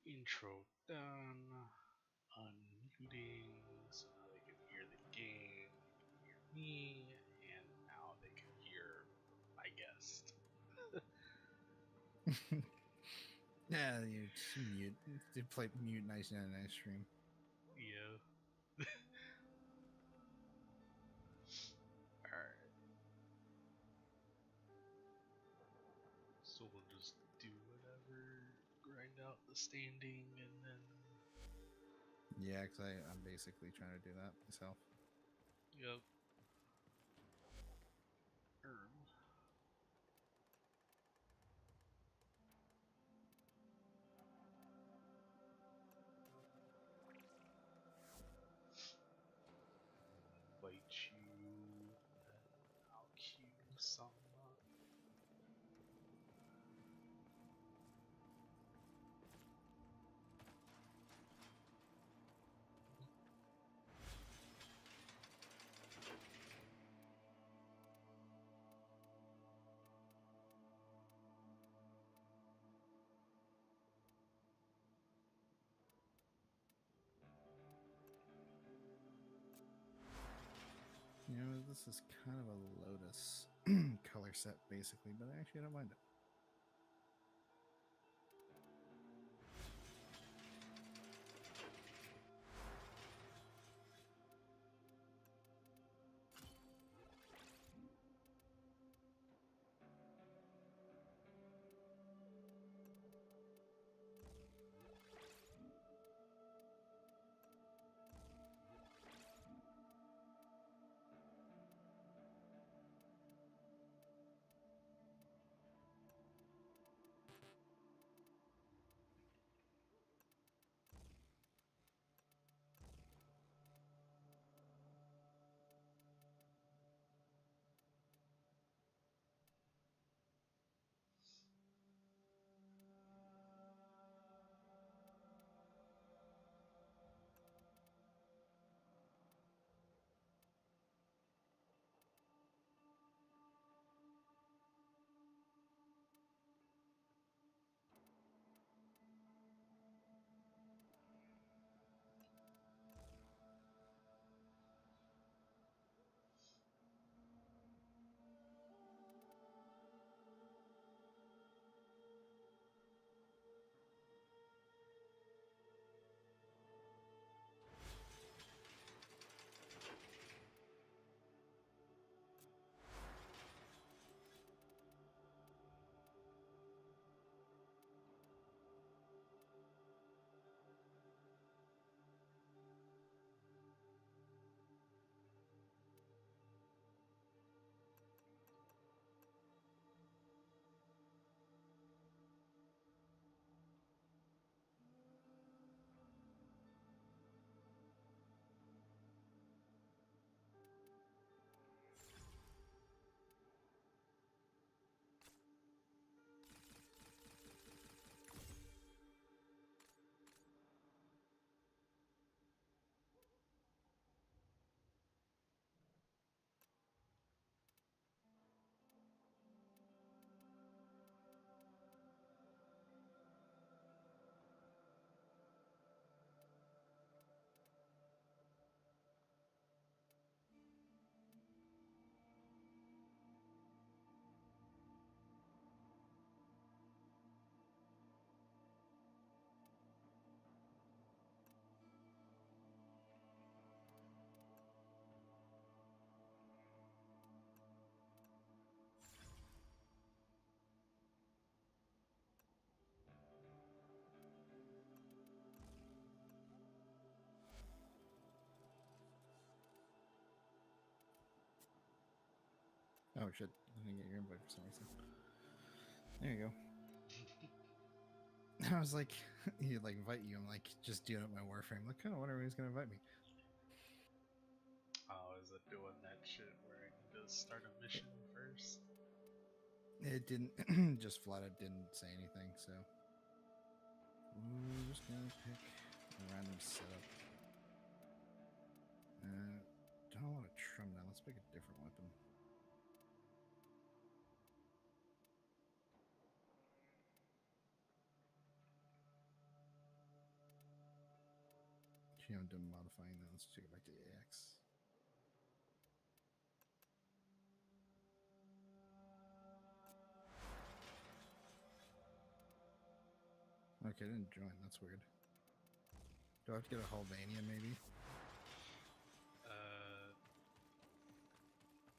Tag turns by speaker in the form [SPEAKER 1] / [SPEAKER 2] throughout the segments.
[SPEAKER 1] Intro done. Unmuting so now they can hear the game, they can hear me, and now they can hear my guest.
[SPEAKER 2] Yeah, you just mute. You play mute nice and nice stream.
[SPEAKER 1] Yeah. Alright. So we'll just do whatever, grind out the standing, and then.
[SPEAKER 2] Yeah, because I'm basically trying to do that myself.
[SPEAKER 1] Yep. Invite you, and I'll queue some up.
[SPEAKER 2] You know, this is kind of a Lotus color set, basically, but actually I don't mind it. Oh shit! I didn't get your invite for some reason. There you go. I was like, he like invite you. I'm like, just doing up my Warframe. Like, oh, whatever. He's gonna invite me.
[SPEAKER 1] Oh, is it doing that shit where I need to start a mission first?
[SPEAKER 2] It didn't. Just flat out didn't say anything. So we're just gonna pick a random setup. Don't want a trim now. Let's pick a different weapon. Actually, I'm done modifying that. Let's take it back to AX. Okay, I didn't join. That's weird. Do I have to get a Hulvania maybe?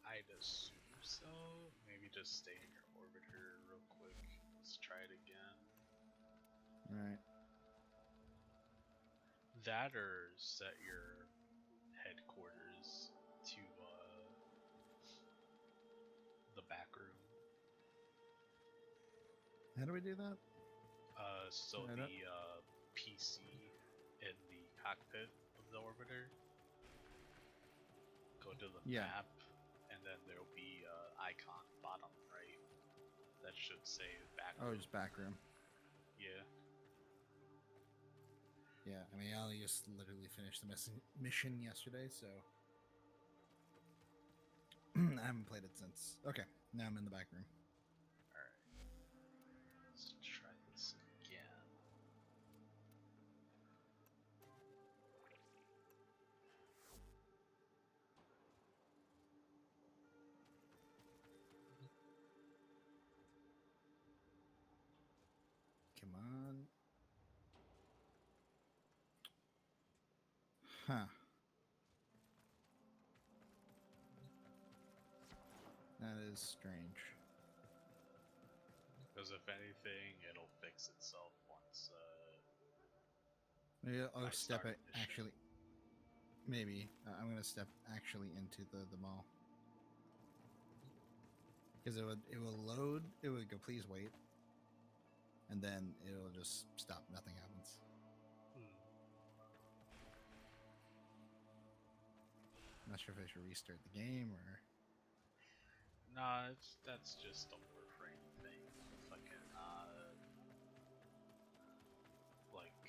[SPEAKER 1] I'd assume so. Maybe just stay in your orbiter real quick. Let's try it again.
[SPEAKER 2] Alright.
[SPEAKER 1] That or set your headquarters to the back room.
[SPEAKER 2] How do we do that?
[SPEAKER 1] So
[SPEAKER 2] Right
[SPEAKER 1] the
[SPEAKER 2] up.
[SPEAKER 1] PC in the cockpit of the orbiter. Go to the map, and then there'll be icon bottom right that should say back room.
[SPEAKER 2] Oh, just back room.
[SPEAKER 1] Yeah.
[SPEAKER 2] Yeah, I mean, I only just literally finished the mission yesterday, so I haven't played it since. Okay, now I'm in the back room.
[SPEAKER 1] Alright. Let's try this again.
[SPEAKER 2] Come on. Huh. That is strange.
[SPEAKER 1] Because if anything, it'll fix itself once
[SPEAKER 2] Maybe I'll step it actually. Maybe I'm gonna step actually into the mall because it will load. It would go, please wait, and then it'll just stop. Nothing happens. I'm not sure if I should restart the game or.
[SPEAKER 1] Nah, that's just a Warframe thing. Fucking like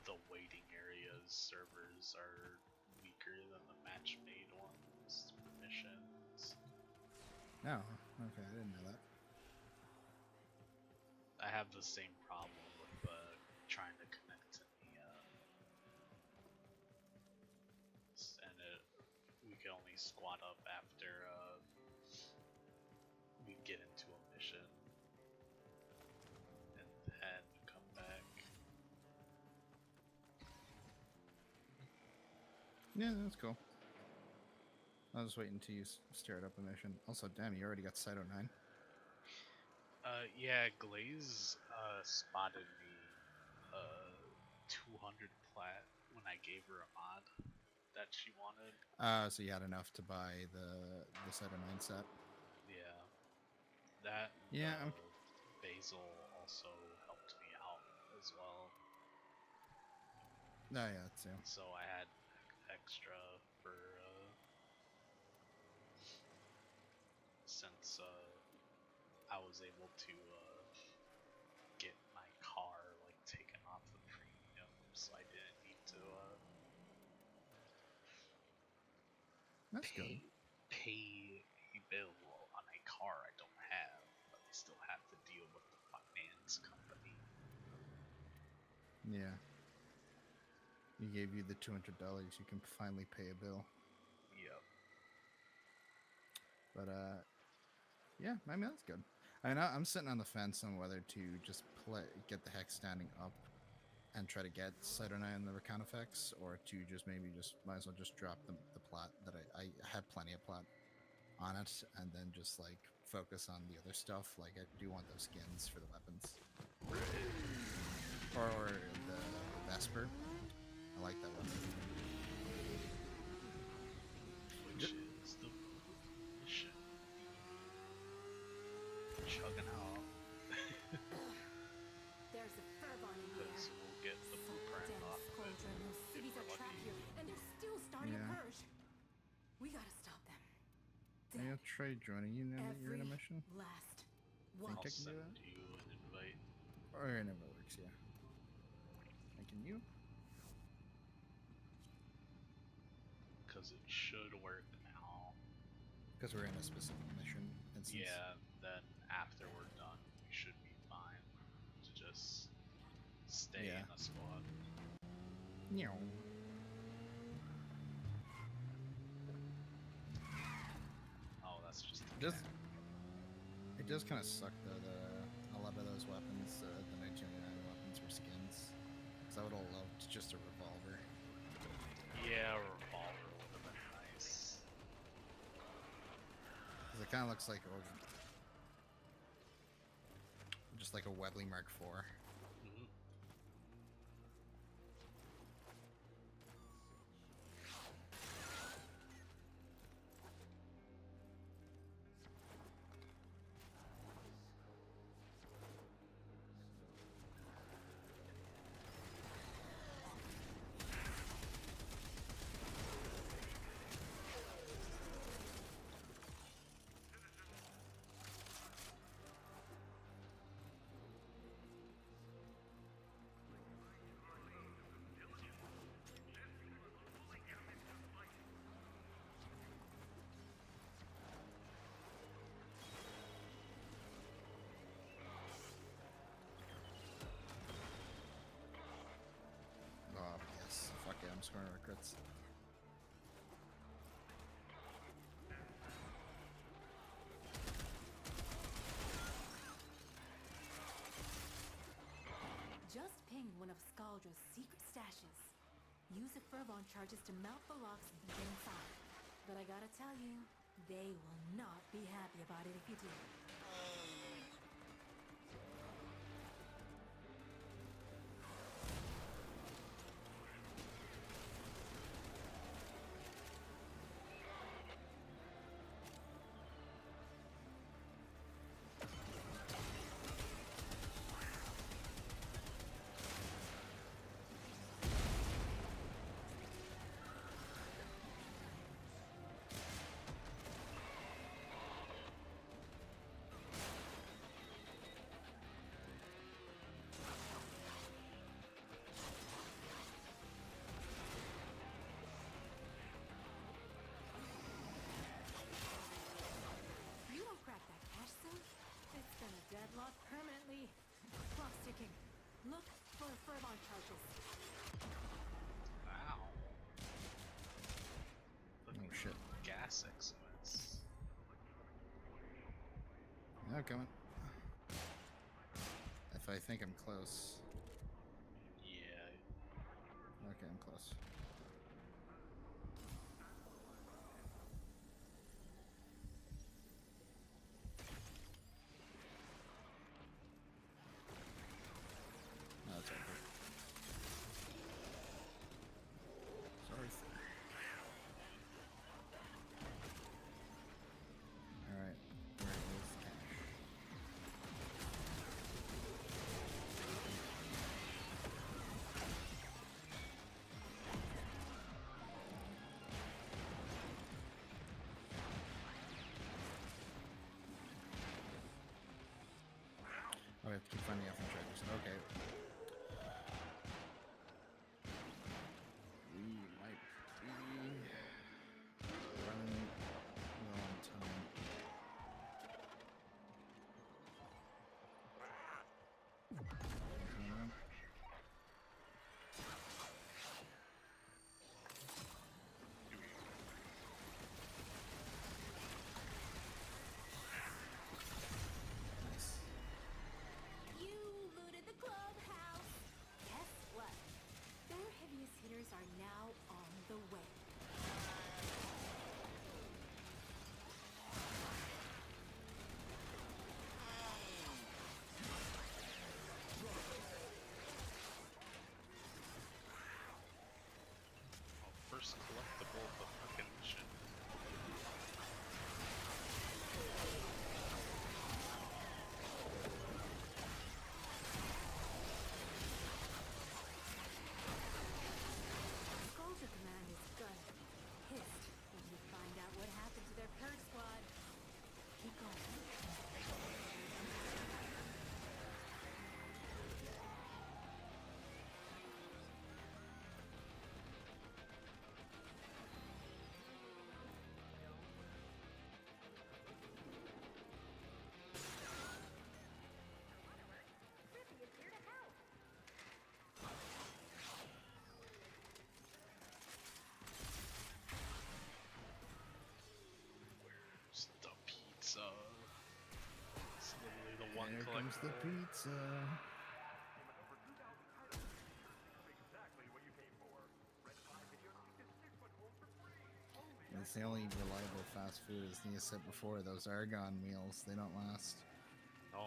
[SPEAKER 1] the waiting areas servers are weaker than the match-made ones for missions.
[SPEAKER 2] Oh, okay, I didn't know that.
[SPEAKER 1] I have the same problem with trying to connect to the and we can only squat up after we get into a mission and then come back.
[SPEAKER 2] Yeah, that's cool. I was waiting until you start up a mission. Also, damn, you already got Cyto 9.
[SPEAKER 1] Yeah, Glaze spotted me 200 plat when I gave her a mod that she wanted.
[SPEAKER 2] So you had enough to buy the Cyto 9 set.
[SPEAKER 1] Yeah, that.
[SPEAKER 2] Yeah,
[SPEAKER 1] Basil also helped me out as well.
[SPEAKER 2] Oh yeah, too.
[SPEAKER 1] So I had extra for since I was able to get my car like taken off the premium, so I didn't need to
[SPEAKER 2] That's good.
[SPEAKER 1] pay a bill on a car I don't have, but I still have to deal with the finance company.
[SPEAKER 2] Yeah. He gave you the $200. You can finally pay a bill.
[SPEAKER 1] Yep.
[SPEAKER 2] But yeah, I mean that's good. I mean, I'm sitting on the fence on whether to just get the hex standing up and try to get Cyto 9 and the recount effects, or to just maybe might as well just drop the plat that I had plenty of plat on it, and then just like focus on the other stuff. Like I do want those skins for the weapons, or the Vesper. I like that one.
[SPEAKER 1] Which is the
[SPEAKER 3] sure those cities
[SPEAKER 1] we're
[SPEAKER 3] are trapped
[SPEAKER 1] lucky.
[SPEAKER 3] here, and they're still starting
[SPEAKER 2] Yeah.
[SPEAKER 3] a purge. We gotta stop them.
[SPEAKER 2] Maybe I'll try joining you now that you're in a
[SPEAKER 3] Every
[SPEAKER 2] mission.
[SPEAKER 3] last
[SPEAKER 2] Think
[SPEAKER 3] one.
[SPEAKER 2] I
[SPEAKER 1] I'll
[SPEAKER 2] can do
[SPEAKER 1] send
[SPEAKER 2] that?
[SPEAKER 1] you an invite.
[SPEAKER 2] Or it never works, yeah. Can you?
[SPEAKER 1] Because it should work now.
[SPEAKER 2] Because we're in a specific mission instance.
[SPEAKER 1] Yeah, then after we're done, we should be fine to just stay
[SPEAKER 2] Yeah.
[SPEAKER 1] in a squad.
[SPEAKER 2] Yeah.
[SPEAKER 1] Oh, that's just a
[SPEAKER 2] Just-
[SPEAKER 1] cat.
[SPEAKER 2] It does kind of suck though that a lot of those weapons, the 1999 weapons, were skins. Because I would have loved just a revolver.
[SPEAKER 1] Yeah, revolver would have been nice.
[SPEAKER 2] Because it kind of looks like just like a Webley Mark IV.
[SPEAKER 1] Mhm.
[SPEAKER 2] Oh, yes. Fuck yeah, I'm scoring regrets.
[SPEAKER 3] Just ping one of Skaldra's secret stashes. Use the Furbon charges to mount the locks and get inside. But I gotta tell you, they will not be happy about it if you do. You don't crack that cash soon, it's gonna deadlock permanently. Clock ticking. Look for Furbon charges.
[SPEAKER 1] Wow.
[SPEAKER 2] Oh shit.
[SPEAKER 1] Gas excellence.
[SPEAKER 2] No, coming. If I think I'm close.
[SPEAKER 1] Yeah.
[SPEAKER 2] Okay, I'm close. No, it's over. Sorry. Alright, where is the cash?
[SPEAKER 1] one
[SPEAKER 2] Here comes the
[SPEAKER 1] collectible.
[SPEAKER 2] pizza. It's the only reliable fast food, as Nia said before. Those Argon meals, they don't last.
[SPEAKER 1] No.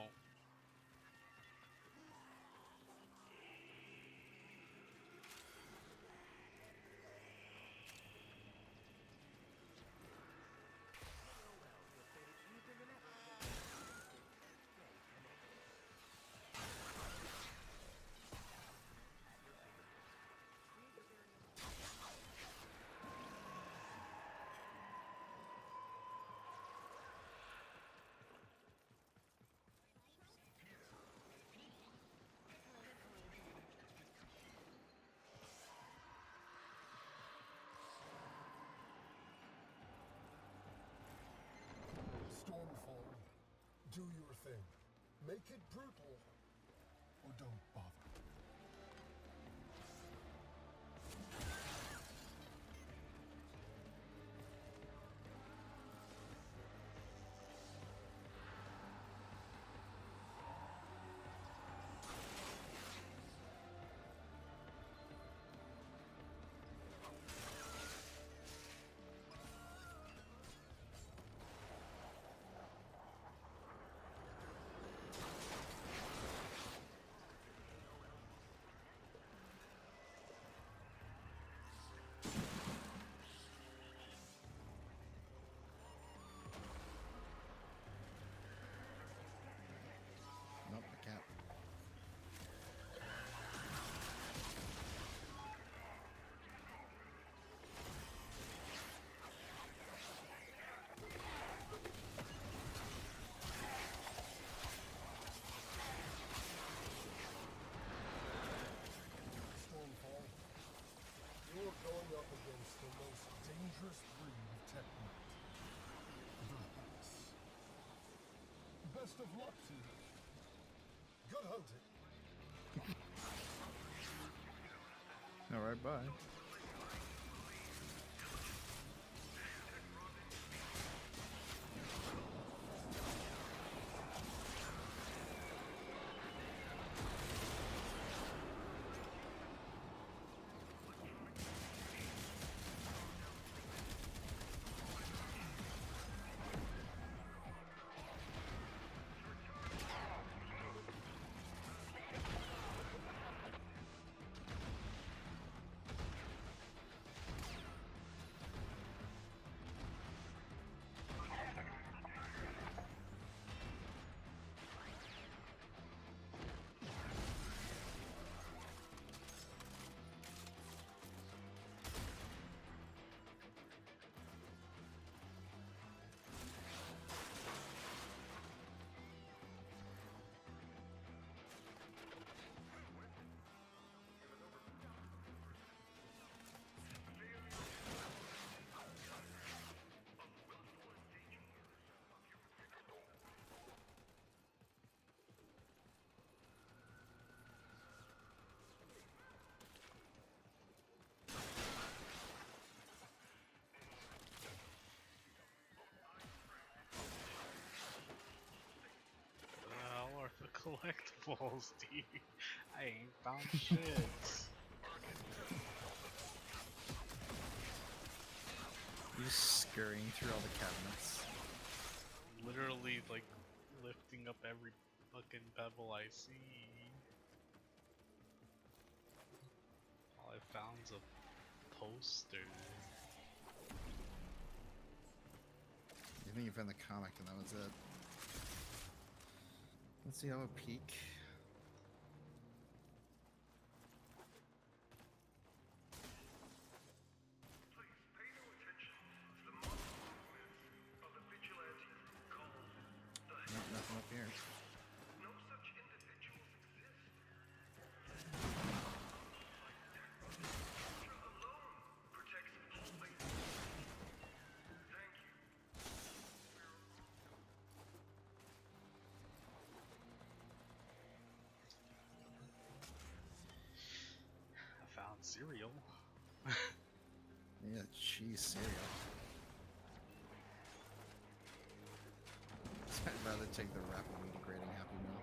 [SPEAKER 4] Stormfall, do your thing. Make it brutal, or don't bother.
[SPEAKER 2] Nope, I can't.
[SPEAKER 4] Stormfall, you're going up against the most dangerous breed of technique. The Hicks. Best of luck to you. Good hunting.
[SPEAKER 2] Alright, bye.
[SPEAKER 1] Well, are the collectibles, dude? I ain't found shit.
[SPEAKER 2] You're just scurrying through all the cabinets.
[SPEAKER 1] Literally, like, lifting up every fucking pebble I see. All I found's a poster.
[SPEAKER 2] You think you found the comic and that was it. Let's see how a peek. Nope, nothing up here.
[SPEAKER 1] I found cereal.
[SPEAKER 2] Yeah, cheese cereal. I'd rather take the rapidly degrading Happy Meal.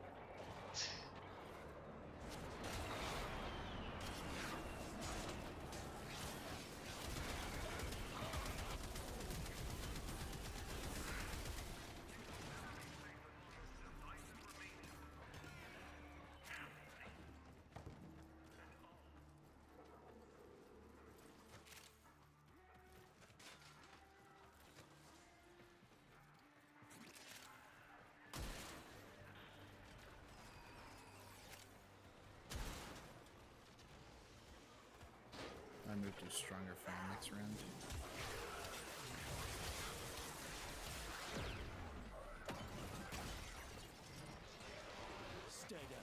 [SPEAKER 2] I moved to stronger fan next round.
[SPEAKER 5] Stay down.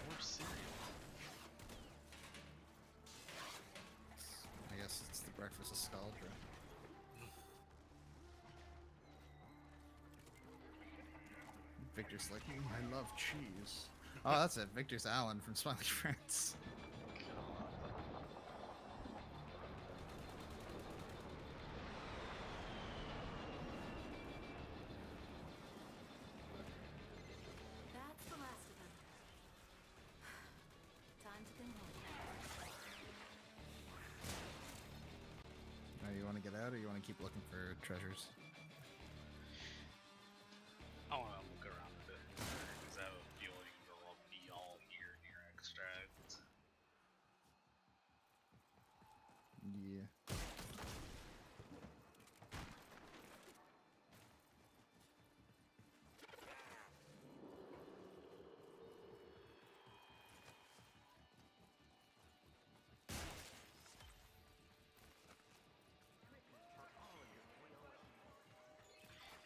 [SPEAKER 1] More cereal.
[SPEAKER 2] I guess it's the breakfast of Scaldra. Victor's like, I love cheese. Oh, that's it. Victor's Alan from Smiley Friends.
[SPEAKER 3] That's the last of them. Time to come home.
[SPEAKER 2] Now, you want to get out, or you want to keep looking for treasures?
[SPEAKER 1] I want to look around a bit because I have a feeling they'll be all here near extract.
[SPEAKER 2] Yeah.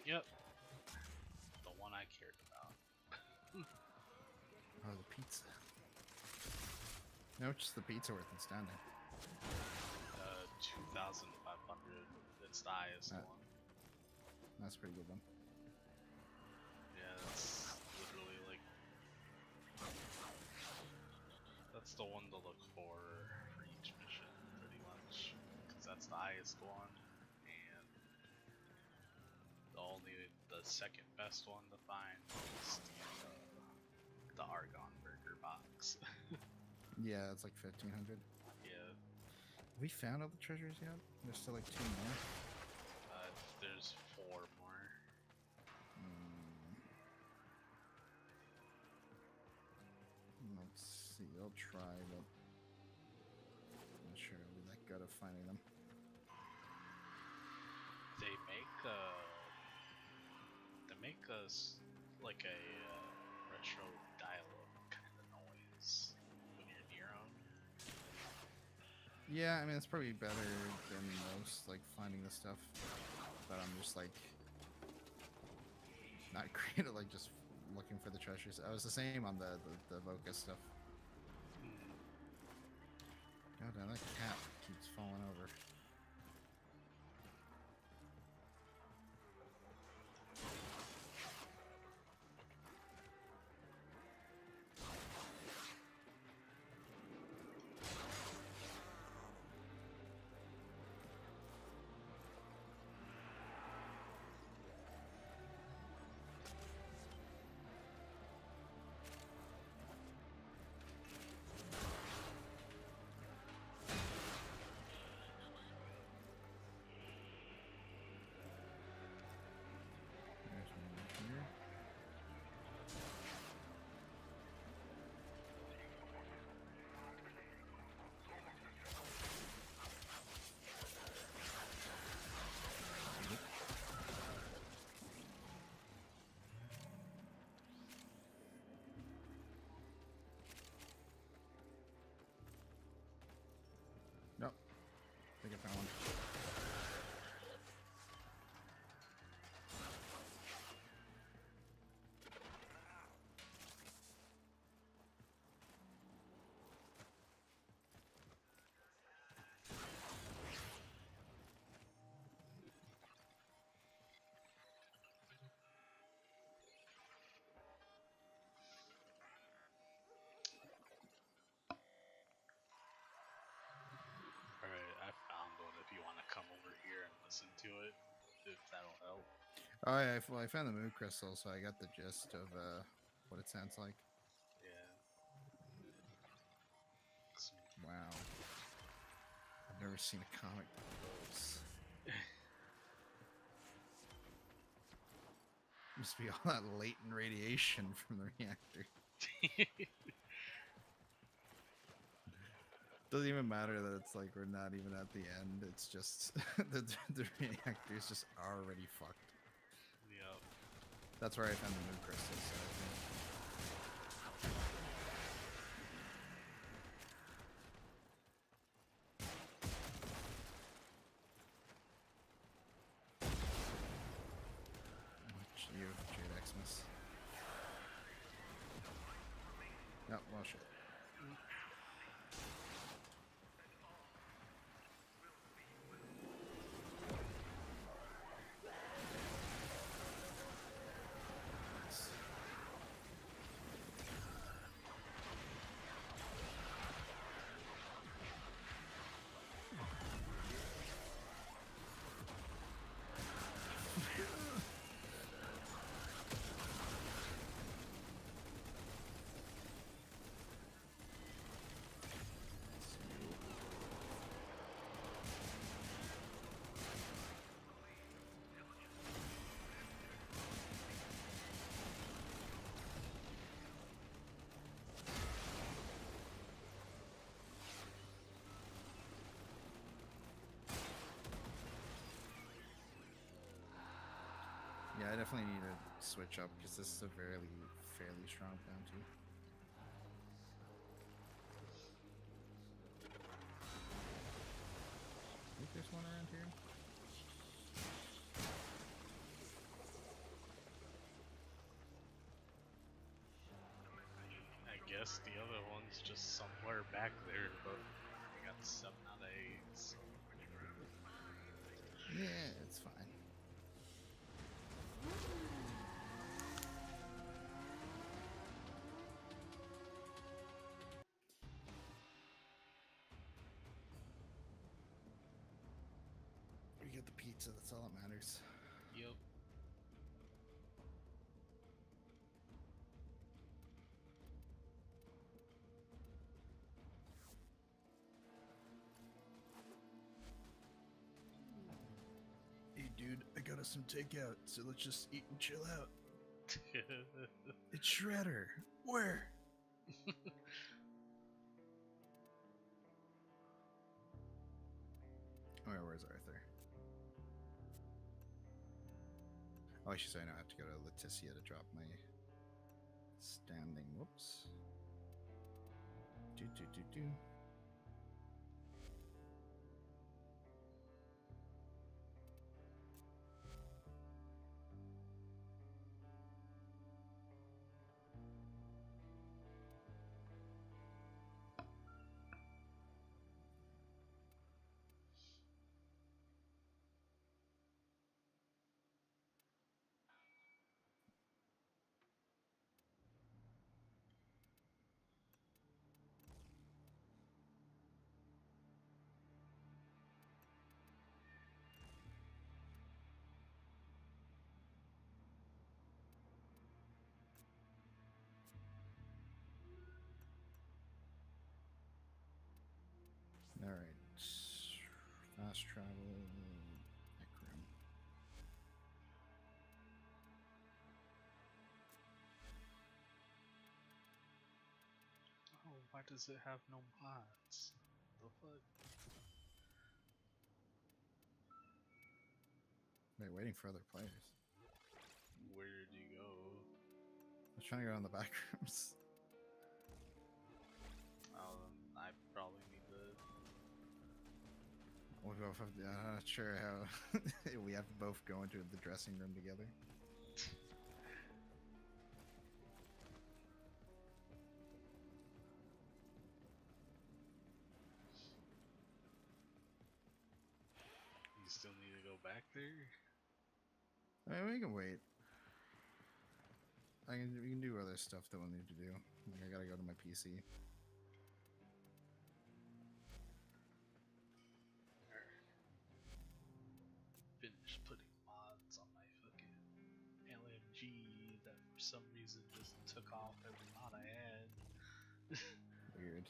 [SPEAKER 1] Yep. The one I cared about.
[SPEAKER 2] Oh, the pizza. How much is the pizza worth in standing?
[SPEAKER 1] 2,500. It's the highest
[SPEAKER 2] Ah.
[SPEAKER 1] one.
[SPEAKER 2] That's a pretty good one.
[SPEAKER 1] Yeah, that's literally like. That's the one to look for each mission, pretty much. Because that's the highest one. And the second best one to find is the Argon Burger box.
[SPEAKER 2] Yeah, it's like 1,500.
[SPEAKER 1] Yeah,
[SPEAKER 2] Have we found all the treasures yet? There's still like 2 more.
[SPEAKER 1] there's 4 more.
[SPEAKER 2] Let's see. I'll try, but I'm not sure I'll be that good at finding them.
[SPEAKER 1] They make us like a retro dial-up kind of noise when you're near them.
[SPEAKER 2] Yeah, I mean, it's probably better than most, like, finding the stuff. But I'm just, like, not great at, like, just looking for the treasures. I was the same on the Voca stuff. God damn, that cat keeps falling over.
[SPEAKER 1] if that'll help.
[SPEAKER 2] Oh yeah, well, I found the moon crystal, so I got the gist of what it sounds like.
[SPEAKER 1] Yeah. Some-
[SPEAKER 2] Wow, I've never seen a comic book close. Must be all that latent radiation from the reactor. Doesn't even matter that it's like we're not even at the end. It's just the reactor is just already fucked.
[SPEAKER 1] Yep.
[SPEAKER 2] That's where I found the moon crystal. So I think. Watch you, Jade Xmas. No, well, shit. Yeah, I definitely need to switch up because this is a fairly strong bounty. I think there's one around here.
[SPEAKER 1] I guess the other one's just somewhere back there, but we got 7 out of 8. So.
[SPEAKER 2] Yeah, it's fine. We get the pizza, that's all that matters.
[SPEAKER 1] Yep.
[SPEAKER 2] Hey dude, I got us some takeout, so let's just eat and chill out. It's Shredder. Where? Where's Arthur? Oh, I should say I have to go to Leticia to drop my standing. Whoops. Do. Alright. Fast travel. Ekram.
[SPEAKER 1] Oh, why does it have no mods? The fuck?
[SPEAKER 2] Wait, waiting for other players.
[SPEAKER 1] Where did you go?
[SPEAKER 2] I was trying to go in the back rooms.
[SPEAKER 1] I probably need to.
[SPEAKER 2] We both have. I'm not sure how we have to both go into the dressing room together.
[SPEAKER 1] You still need to go back there?
[SPEAKER 2] I mean, we can wait. We can do other stuff that we'll need to do. I gotta go to my PC.
[SPEAKER 1] Finish putting some reason just took off every mod I had.
[SPEAKER 2] Weird.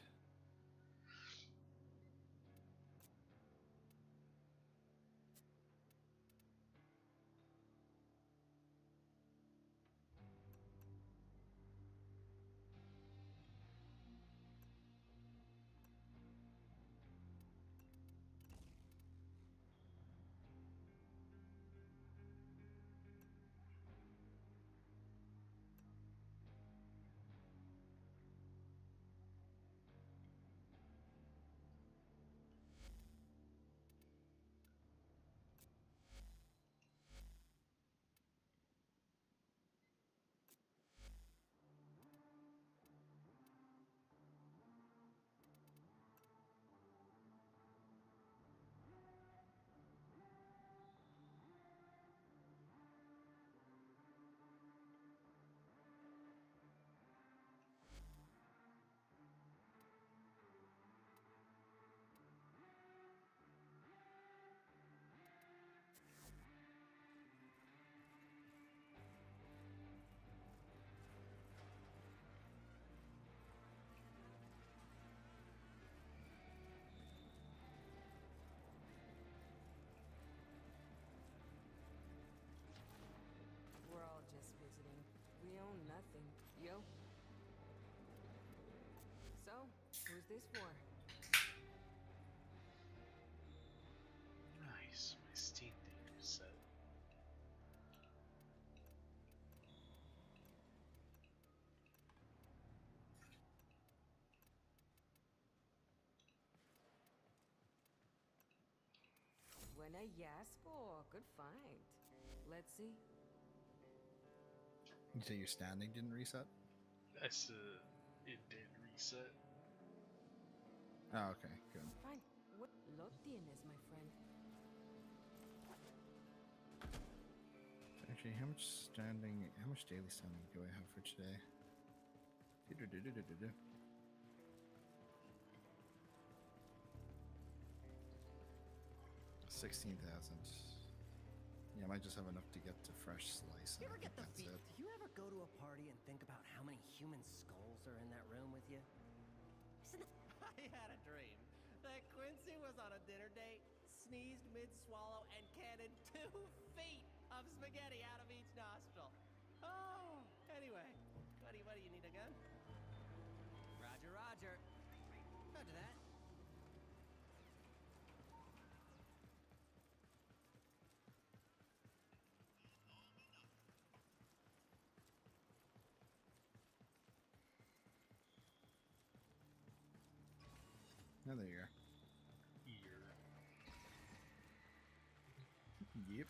[SPEAKER 5] We're all just visiting. We own nothing. Yo. So, who's this for?
[SPEAKER 1] Nice, my Steam data reset.
[SPEAKER 5] Buena Yaspo. Good find. Let's see.
[SPEAKER 2] You say your standing didn't reset?
[SPEAKER 1] I said it did reset.
[SPEAKER 2] Oh, okay, good.
[SPEAKER 5] Fine. What lo tienes, my friend?
[SPEAKER 2] Actually, how much daily standing do I have for today? 16,000. Yeah, I might just have enough to get to fresh slice.
[SPEAKER 6] You
[SPEAKER 2] I
[SPEAKER 6] ever
[SPEAKER 2] think
[SPEAKER 6] get the
[SPEAKER 2] that's
[SPEAKER 6] feet?
[SPEAKER 2] it.
[SPEAKER 6] Do you ever go to a party and think about how many human skulls are in that room with you? Isn't it? I had a dream that Quincy was on a dinner date, sneezed mid-swallow, and cannoned 2 feet of spaghetti out of each nostril. Oh, anyway, what do you need a gun? Roger, Roger. Roger that.
[SPEAKER 2] Oh, there you are.
[SPEAKER 1] Here.
[SPEAKER 2] Yep.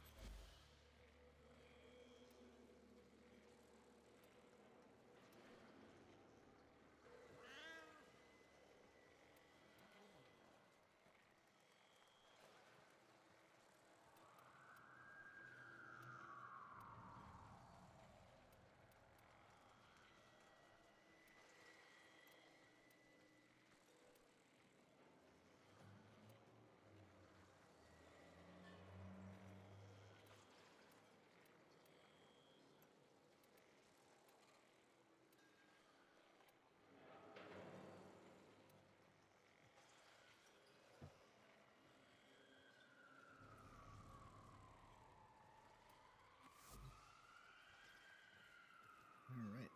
[SPEAKER 2] All right.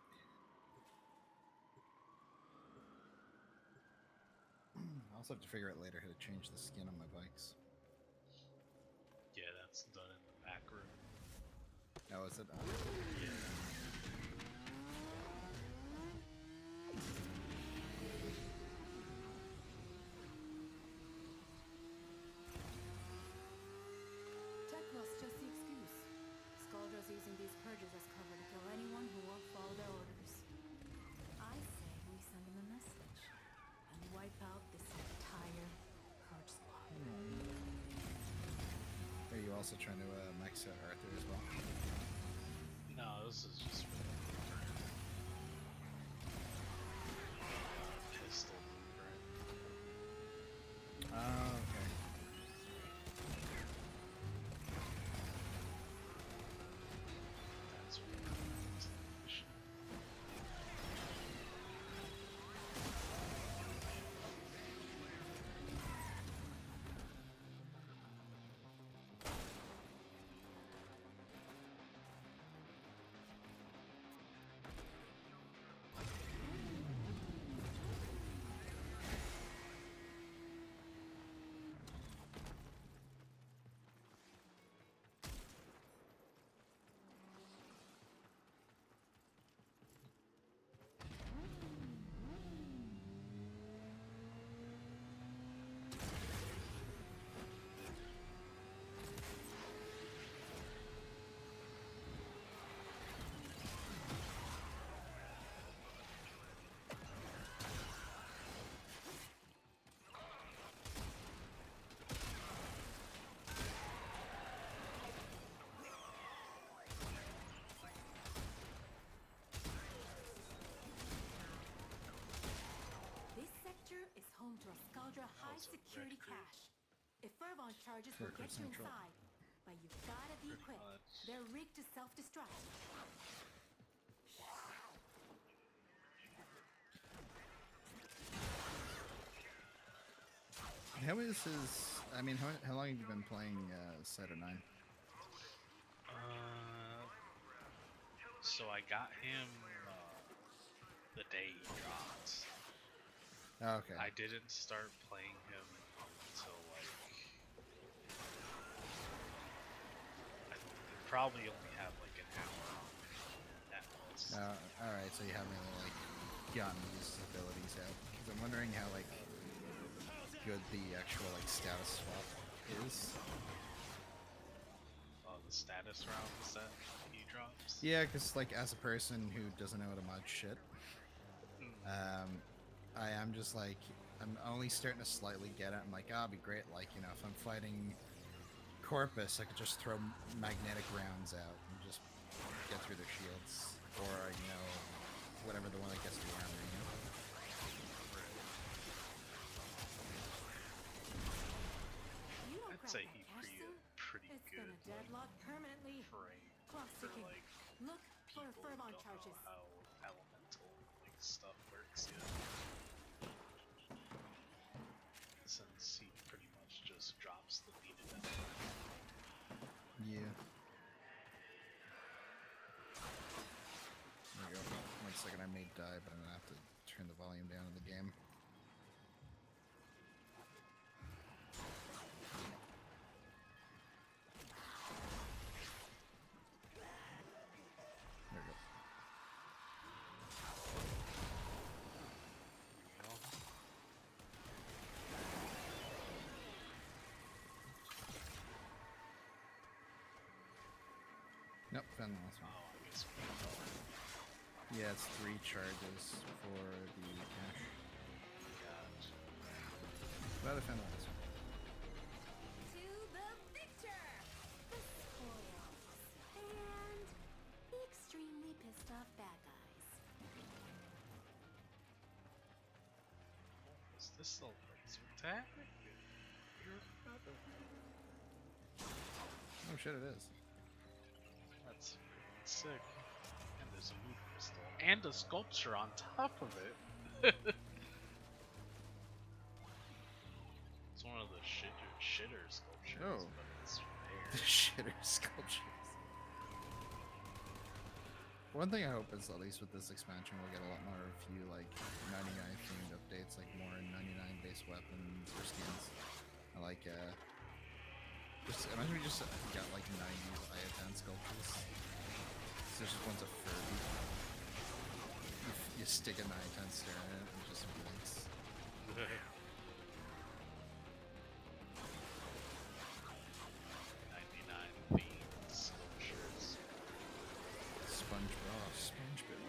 [SPEAKER 2] I also have to figure out later how to change the skin on my bikes.
[SPEAKER 1] Yeah, that's done in the back room.
[SPEAKER 2] Oh, is it?
[SPEAKER 1] Yeah.
[SPEAKER 3] Technos just the excuse. Skaldra's using these purges as cover to kill anyone who won't follow their orders. I say we send them a message and wipe out this entire purge squad.
[SPEAKER 2] Are you also trying to max out Arthur as well?
[SPEAKER 1] No, this is just for the pistol blueprint.
[SPEAKER 2] Oh, okay.
[SPEAKER 1] That's what I'm
[SPEAKER 3] high
[SPEAKER 1] Also,
[SPEAKER 3] security
[SPEAKER 1] red crew.
[SPEAKER 3] cache. If Fervon charges
[SPEAKER 2] Sure,
[SPEAKER 3] will get you
[SPEAKER 2] Central.
[SPEAKER 3] inside, but you gotta be
[SPEAKER 1] Pretty
[SPEAKER 3] quick.
[SPEAKER 1] much.
[SPEAKER 3] They're rigged to self-destruct.
[SPEAKER 2] How is his? I mean, how long have you been playing Cider 9?
[SPEAKER 1] So I got him the day he dropped.
[SPEAKER 2] Oh, okay.
[SPEAKER 1] I didn't start playing him until like I probably only have like an hour at most.
[SPEAKER 2] All right, so you haven't really like gotten these abilities out. Because I'm wondering how like good the actual like status swap is.
[SPEAKER 1] The status rounds that he drops.
[SPEAKER 2] Yeah, because like as a person who doesn't know how to mod shit, I am just like I'm only starting to slightly get it. I'm like, oh, it'd be great. Like, you know, if I'm fighting Corpus, I could just throw magnetic rounds out and just get through their shields, or you know, whatever the one that gets through armor. You know?
[SPEAKER 3] You don't
[SPEAKER 1] I'd
[SPEAKER 3] grab
[SPEAKER 1] say
[SPEAKER 3] that
[SPEAKER 1] he'd
[SPEAKER 3] cache
[SPEAKER 1] be
[SPEAKER 3] soon.
[SPEAKER 1] pretty
[SPEAKER 3] It's
[SPEAKER 1] good
[SPEAKER 3] gonna deadlock permanently. Clock
[SPEAKER 1] for
[SPEAKER 3] ticking.
[SPEAKER 1] like
[SPEAKER 3] Look for
[SPEAKER 1] people who
[SPEAKER 3] Fervon
[SPEAKER 1] don't
[SPEAKER 3] charges.
[SPEAKER 1] know how elemental like stuff works yet. Since he pretty much just drops the needed element.
[SPEAKER 2] Yeah. There we go. One second, I may die, but I'm gonna have to turn the volume down in the game. There we go. Nope, found the last one.
[SPEAKER 1] Oh, I guess we
[SPEAKER 2] Yeah, it's 3 charges for the cache.
[SPEAKER 1] got
[SPEAKER 2] But I found the last one.
[SPEAKER 3] To the victor! The spoils. And the extremely pissed off bad guys.
[SPEAKER 1] Is this the laser tag? You're another.
[SPEAKER 2] Oh shit, it is.
[SPEAKER 1] That's freaking sick. And there's a loot crystal. And a sculpture on top of it. It's one of the shitter sculptures,
[SPEAKER 2] Oh.
[SPEAKER 1] but it's
[SPEAKER 2] The
[SPEAKER 1] there.
[SPEAKER 2] shitter sculptures. One thing I hope is, at least with this expansion, we'll get a lot more of a few like 99 themed updates, like more 99 base weapons or skins. I like just imagine we just got like 90s Iatan sculptures. So there's just ones of Furby. You stick a Iatan stare in it and it just blinks.
[SPEAKER 1] 99 themed sculptures.
[SPEAKER 2] SpongeBob, SpongeBob.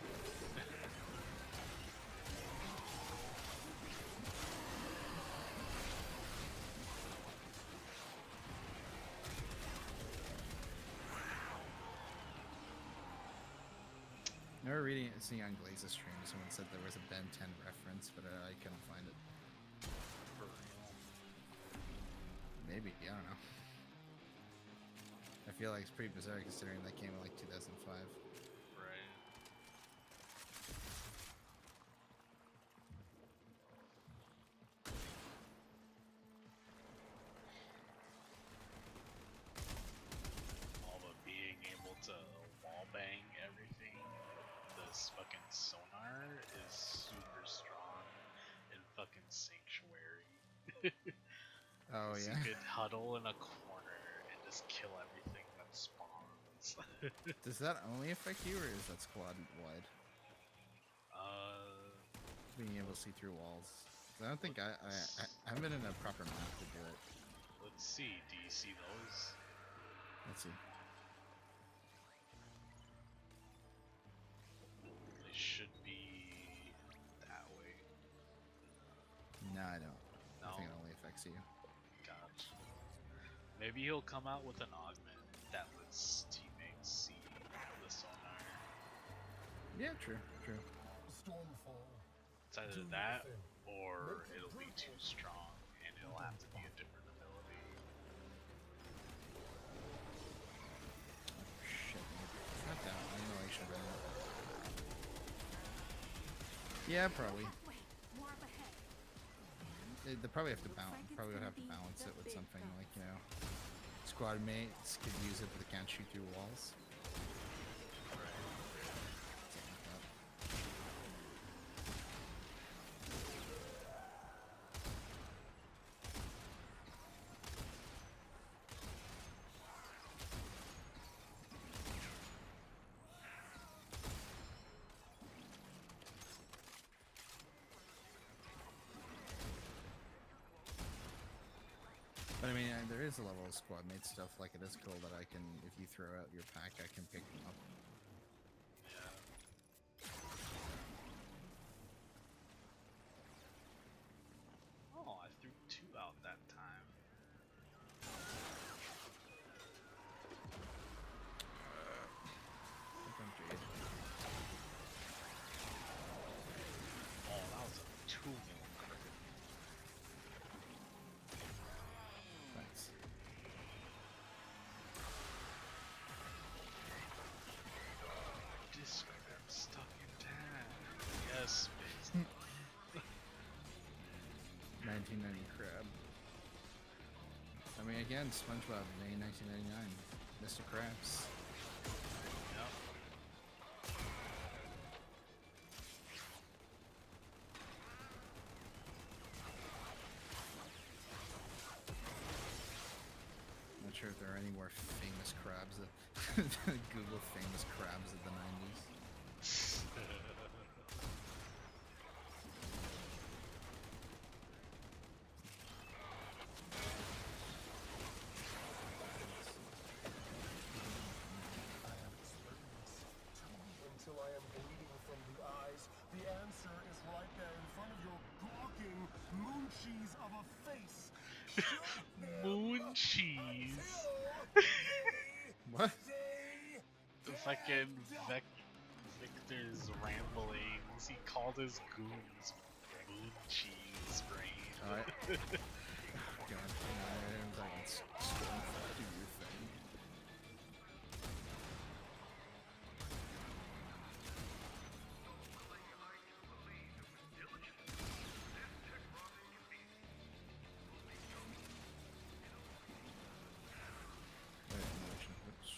[SPEAKER 2] I remember seeing on Glaze's stream, someone said there was a Ben 10 reference, but I couldn't find it.
[SPEAKER 1] For real.
[SPEAKER 2] Maybe, I don't know. I feel like it's pretty bizarre considering that came in like 2005.
[SPEAKER 1] Right. All of being able to wallbang everything, this fucking sonar is super strong in fucking Sanctuary.
[SPEAKER 2] Oh,
[SPEAKER 1] 'Cause
[SPEAKER 2] yeah.
[SPEAKER 1] You could huddle in a corner and just kill everything that spawns.
[SPEAKER 2] Does that only affect you, or is that squad wide? Being able to see through walls? 'Cause I don't think I haven't been in a proper map to do it.
[SPEAKER 1] Let's see. Do you see those?
[SPEAKER 2] Let's see.
[SPEAKER 1] They should be that way.
[SPEAKER 2] No, I don't. I think it
[SPEAKER 1] No?
[SPEAKER 2] only affects you.
[SPEAKER 1] Gotcha. Maybe he'll come out with an augment that lets teammates see the sonar.
[SPEAKER 2] Yeah, true, true.
[SPEAKER 4] Stormfall.
[SPEAKER 1] It's either
[SPEAKER 4] Do
[SPEAKER 1] that
[SPEAKER 4] your thing.
[SPEAKER 1] or
[SPEAKER 4] Make it
[SPEAKER 1] it'll be
[SPEAKER 4] brutal.
[SPEAKER 1] too strong and it'll it'll have to be a different ability.
[SPEAKER 2] Shit, it's not down. I know I should run it. Yeah, probably.
[SPEAKER 3] Halfway, warp ahead.
[SPEAKER 2] They probably have to
[SPEAKER 3] Looks
[SPEAKER 2] balance.
[SPEAKER 3] like it's
[SPEAKER 2] Probably would
[SPEAKER 3] gonna
[SPEAKER 2] have to
[SPEAKER 3] be
[SPEAKER 2] balance
[SPEAKER 3] the
[SPEAKER 2] it with
[SPEAKER 3] big
[SPEAKER 2] something
[SPEAKER 3] guns.
[SPEAKER 2] like, you know, squad mates could use it, but they can't shoot through walls. Something like that. But I mean, there is a level of squad mate stuff. Like, it is cool that I can, if you throw out your pack, I can pick them up.
[SPEAKER 1] Yeah. Oh, I threw 2 out that time.
[SPEAKER 2] I think I'm Jade.
[SPEAKER 1] Oh, that was a 2 mil crit.
[SPEAKER 2] Thanks.
[SPEAKER 1] This crab stuck in time. Yes, bitch.
[SPEAKER 2] 1990 crab. I mean, again, SpongeBob, May 1999. Mr. Krabs.
[SPEAKER 1] Yep.
[SPEAKER 2] Not sure if there are any more famous crabs. Google famous crabs of the 90s.
[SPEAKER 4] I have experienced. Until I am bleeding from the eyes, the answer is right there in front of your gawking moon cheese of a face. Shoot them
[SPEAKER 1] Moon cheese.
[SPEAKER 4] until
[SPEAKER 2] What?
[SPEAKER 4] they
[SPEAKER 1] The fucking Victor's ramblings. He called his goons moon cheese brain.
[SPEAKER 2] Alright. God, I'm like, storm, do your thing. Wait, no, which...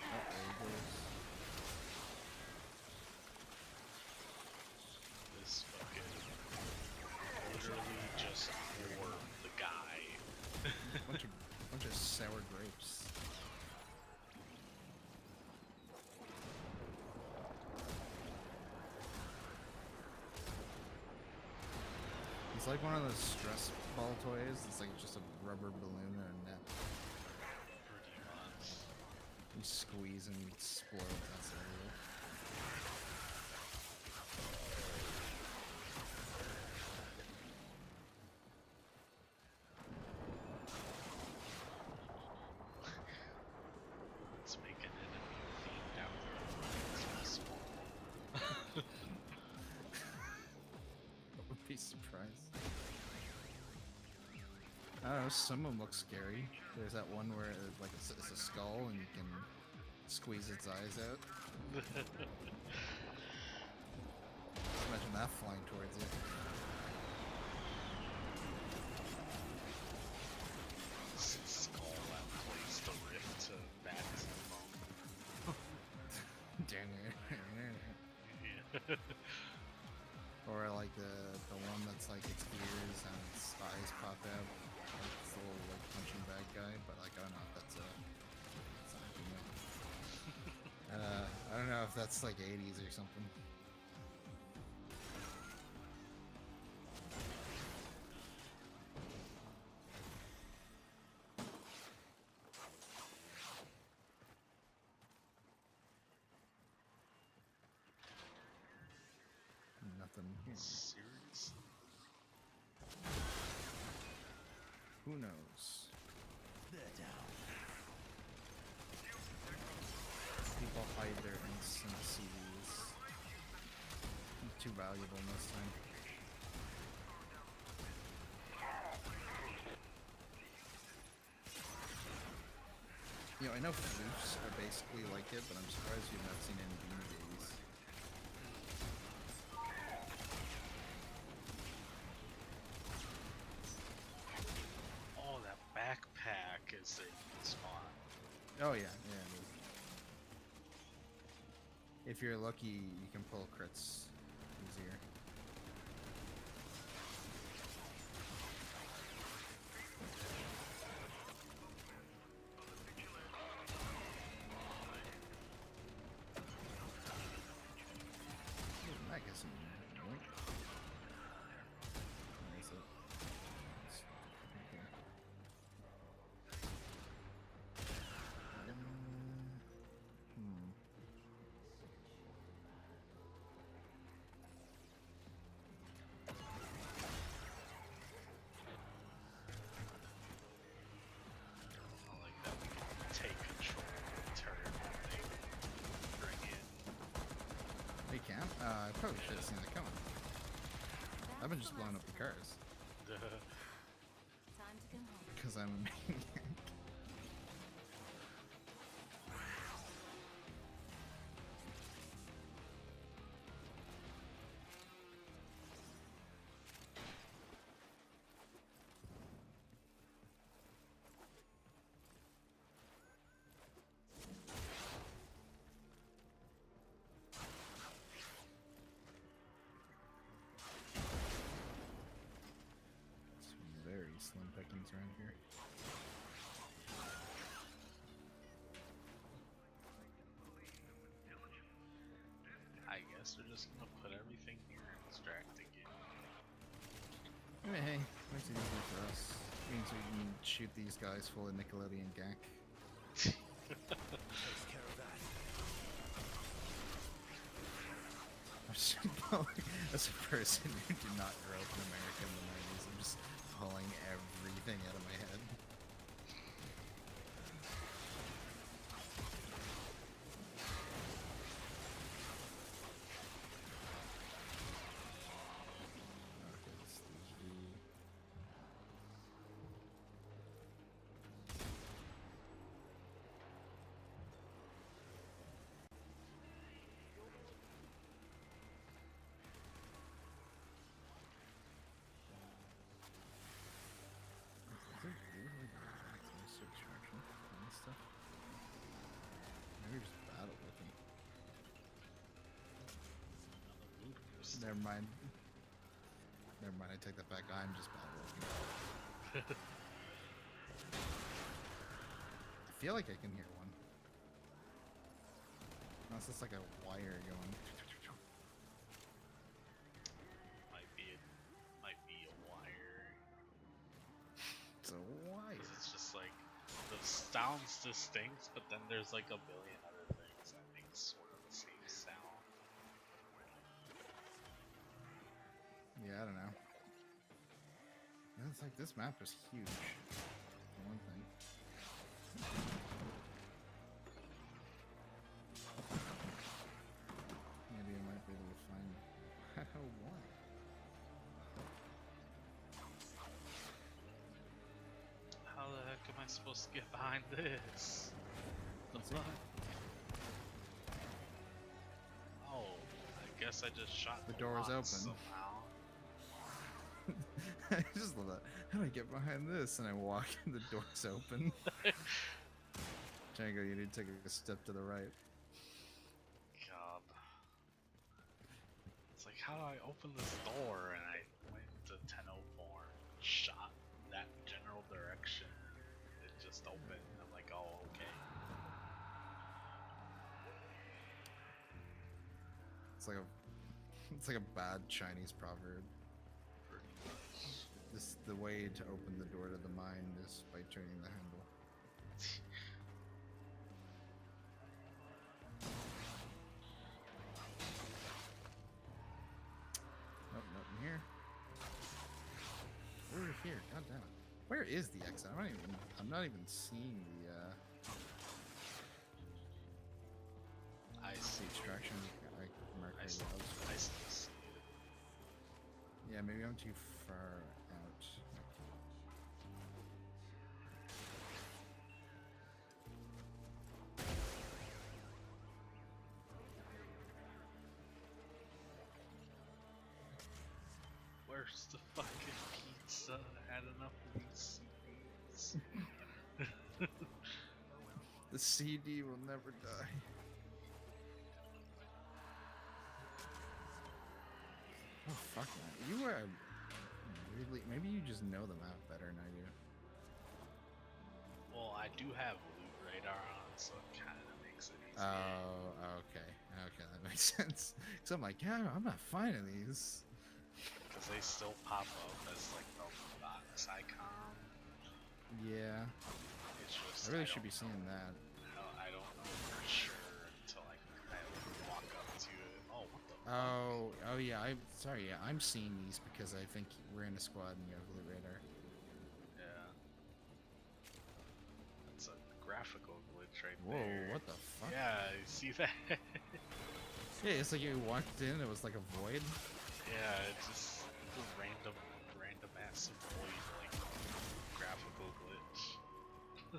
[SPEAKER 2] Oh, there he goes.
[SPEAKER 1] This fucking literally just warmed the guy.
[SPEAKER 2] Bunch of sour grapes. It's like one of those stress ball toys. It's like just a rubber balloon and a net.
[SPEAKER 1] Pretty much.
[SPEAKER 2] You squeeze and you explode. That's everywhere.
[SPEAKER 1] Let's make an enemy themed after Christmas small.
[SPEAKER 2] I would be surprised. I don't know, some of them look scary. There's that one where like it's a skull and you can squeeze its eyes out. Imagine that flying towards you.
[SPEAKER 1] Skull that plays the rift to maximum.
[SPEAKER 2] Dang it.
[SPEAKER 1] Yeah.
[SPEAKER 2] Or like the one that's like its ears and its eyes pop out. Like it's the little like punching bag guy, but like I don't know if that's not a female. I don't know if that's like 80s or something. Nothing here.
[SPEAKER 1] Seriously?
[SPEAKER 2] Who knows? People hide their instances. Too valuable this time. You know, I know floofs are basically like it, but I'm surprised you've not seen any bean days.
[SPEAKER 1] Oh, that backpack is a spawn.
[SPEAKER 2] Oh yeah, yeah. It is. If you're lucky, you can pull crits easier. Ooh, magazine. Yoink. Where is it? It's right here.
[SPEAKER 1] I like that we can take control of the turret that they bring in.
[SPEAKER 2] They can? I probably should have seen that coming. I've been just blowing up the cars.
[SPEAKER 3] Time to come home.
[SPEAKER 2] Because I'm a maniac. Some very slim pickings around here.
[SPEAKER 1] I guess they're just gonna put everything here and extract again.
[SPEAKER 2] I mean, hey, makes it easier for us. Means we can shoot these guys full of Nickelodeon gank.
[SPEAKER 4] Takes care of that.
[SPEAKER 2] I'm just pulling, as a person who did not grow up in America in the 90s, I'm just pulling everything out of my head. Okay, this is the... Is it really back to my search function and stuff? Maybe just battle with me. Never mind. Never mind, I take that back. I'm just battle looking. I feel like I can hear one. Unless it's like a wire going.
[SPEAKER 1] Might be a wire.
[SPEAKER 2] It's a wire.
[SPEAKER 1] 'Cause it's just like the sound's distinct, but then there's like a billion other things that make sort of the same sound.
[SPEAKER 2] Yeah, I don't know. And it's like this map is huge. For one thing. Maybe I might be able to find why.
[SPEAKER 1] How the heck am I supposed to get behind this? The
[SPEAKER 2] Let's see.
[SPEAKER 1] fuck? Oh, I guess I just shot
[SPEAKER 2] The door is
[SPEAKER 1] lock
[SPEAKER 2] open.
[SPEAKER 1] somehow.
[SPEAKER 2] I just love that. How do I get behind this? And I walk and the door's open. Django, you need to take a step to the right.
[SPEAKER 1] God. It's like, how do I open this door? And I went to 1004 and shot that general direction. It just opened. I'm like, oh, okay.
[SPEAKER 2] It's like a bad Chinese proverb.
[SPEAKER 1] Pretty much.
[SPEAKER 2] The way to open the door to the mind is by turning the handle. Nope, nothing here. We're here. God damn it. Where Where is the exit? I'm not even seeing the
[SPEAKER 1] I see.
[SPEAKER 2] extraction marker.
[SPEAKER 1] I still see it.
[SPEAKER 2] Yeah, maybe I'm too far out.
[SPEAKER 1] Where's the fucking pizza? I had enough of these CDs.
[SPEAKER 2] The CD will never die. Oh fuck man. You are weirdly, maybe you just know the map better than I do.
[SPEAKER 1] Well, I do have loot radar on, so it kind of makes it easier.
[SPEAKER 2] Oh, okay. Okay, that makes sense. So I'm like, yeah, I'm not finding these.
[SPEAKER 1] Because they still pop up as like the box icon.
[SPEAKER 2] Yeah.
[SPEAKER 1] It's just
[SPEAKER 2] I really should be seeing that.
[SPEAKER 1] I don't know for sure until I walk up to it. Oh, what the fuck?
[SPEAKER 2] Oh yeah, I'm sorry, yeah, I'm seeing these because I think we're in a squad and you have loot radar.
[SPEAKER 1] Yeah. That's a graphical glitch right
[SPEAKER 2] Whoa,
[SPEAKER 1] there.
[SPEAKER 2] what the fuck?
[SPEAKER 1] Yeah, you see that?
[SPEAKER 2] Yeah, it's like you walked in, it was like a void.
[SPEAKER 1] Yeah, it's just a random ass void, like, graphical glitch.
[SPEAKER 2] Oh,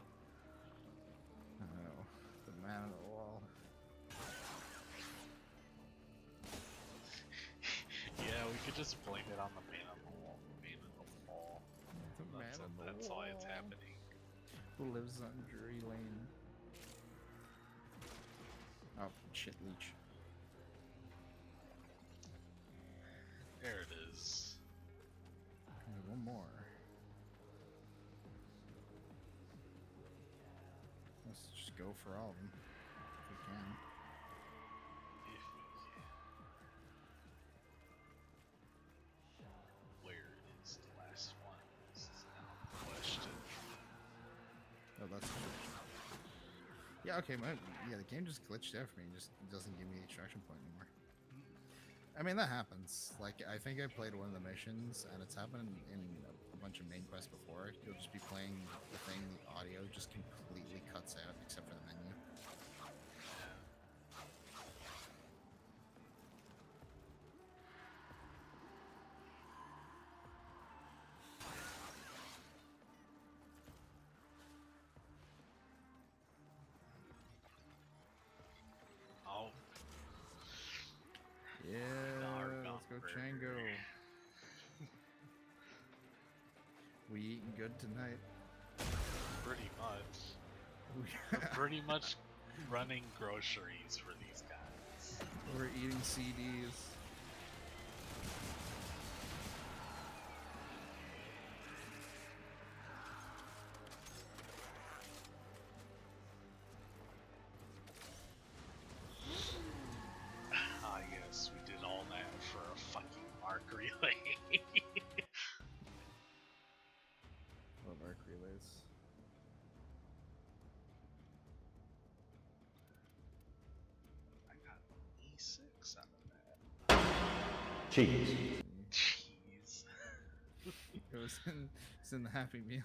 [SPEAKER 2] the man on the wall.
[SPEAKER 1] Yeah, we could just blame it on the man on the wall. Man on the wall.
[SPEAKER 2] The man on the
[SPEAKER 1] That's
[SPEAKER 2] wall.
[SPEAKER 1] why it's happening.
[SPEAKER 2] Who lives on Drury Lane? Oh, shit, leech.
[SPEAKER 1] There it is.
[SPEAKER 2] Only one more. Let's just go for all of them if we can.
[SPEAKER 1] If we can. Where is the last one? This is now the question.
[SPEAKER 2] Oh, that's good. Yeah, okay, the game just glitched out for me. It just doesn't give me the extraction point anymore. I mean, that happens. Like, I think I played one of the missions, and it's happened in a bunch of main quests before. You'll just be playing the thing, the audio just completely cuts out, except for the menu.
[SPEAKER 1] Oh,
[SPEAKER 2] Yeah,
[SPEAKER 1] Argon
[SPEAKER 2] let's go
[SPEAKER 1] burger.
[SPEAKER 2] Chango. We eating good tonight.
[SPEAKER 1] pretty much.
[SPEAKER 2] We-
[SPEAKER 1] We're pretty much running groceries for these guys.
[SPEAKER 2] We're eating CDs.
[SPEAKER 1] Ah, yes, we did all that for a fucking mark relay.
[SPEAKER 2] Love arc relays.
[SPEAKER 1] I got E6 out of that.
[SPEAKER 7] Cheese.
[SPEAKER 1] Jeez.
[SPEAKER 2] It's in the Happy Meal.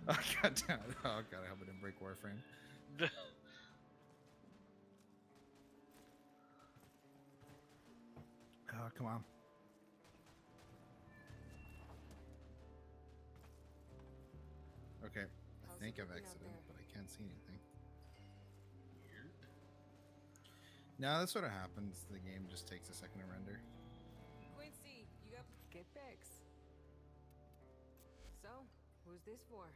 [SPEAKER 2] Oh god damn it. Oh god, I hope I didn't break Warframe. Oh, come on. Okay, I
[SPEAKER 5] How's
[SPEAKER 2] think
[SPEAKER 5] it
[SPEAKER 2] I've
[SPEAKER 5] looking out
[SPEAKER 2] exited,
[SPEAKER 5] there?
[SPEAKER 2] but I can't see anything.
[SPEAKER 1] Weird.
[SPEAKER 2] No, that's what happens. The game just takes a second to render.
[SPEAKER 5] Quincy, you got get pics. So, who's this for?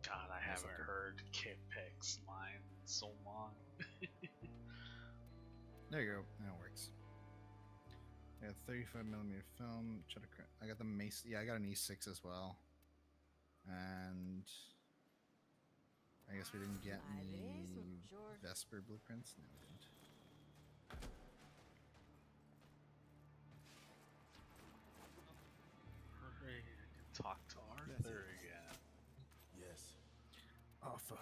[SPEAKER 1] God, I
[SPEAKER 2] That's
[SPEAKER 1] haven't
[SPEAKER 2] okay.
[SPEAKER 1] heard Kit Peck's line in so long.
[SPEAKER 2] There you go. That works. I got 35mm film. I got the mace. Yeah, I got an E6 as well. And I guess we didn't get
[SPEAKER 5] 5 it is,
[SPEAKER 2] any
[SPEAKER 5] sure.
[SPEAKER 2] Vesper blueprints. No, we didn't.
[SPEAKER 1] Hooray, I can talk to Arthur again.
[SPEAKER 4] Yes.
[SPEAKER 2] Alpha.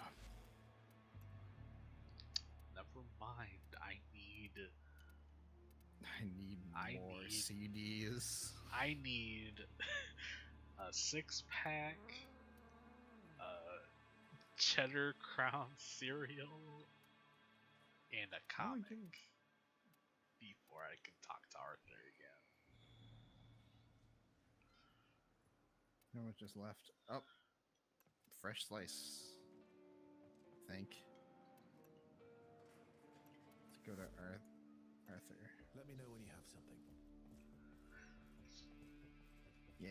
[SPEAKER 1] Never mind, I need
[SPEAKER 2] I need
[SPEAKER 1] I
[SPEAKER 2] more
[SPEAKER 1] need-
[SPEAKER 2] CDs.
[SPEAKER 1] I need a 6-pack, cheddar crown cereal, and a
[SPEAKER 2] Oh,
[SPEAKER 1] comic
[SPEAKER 2] yeah.
[SPEAKER 1] before I can talk to Arthur again.
[SPEAKER 2] You know what just left? Oh, fresh slice. Think. Let's go to Arthur.
[SPEAKER 4] Let me know when you have something.
[SPEAKER 2] Yeah.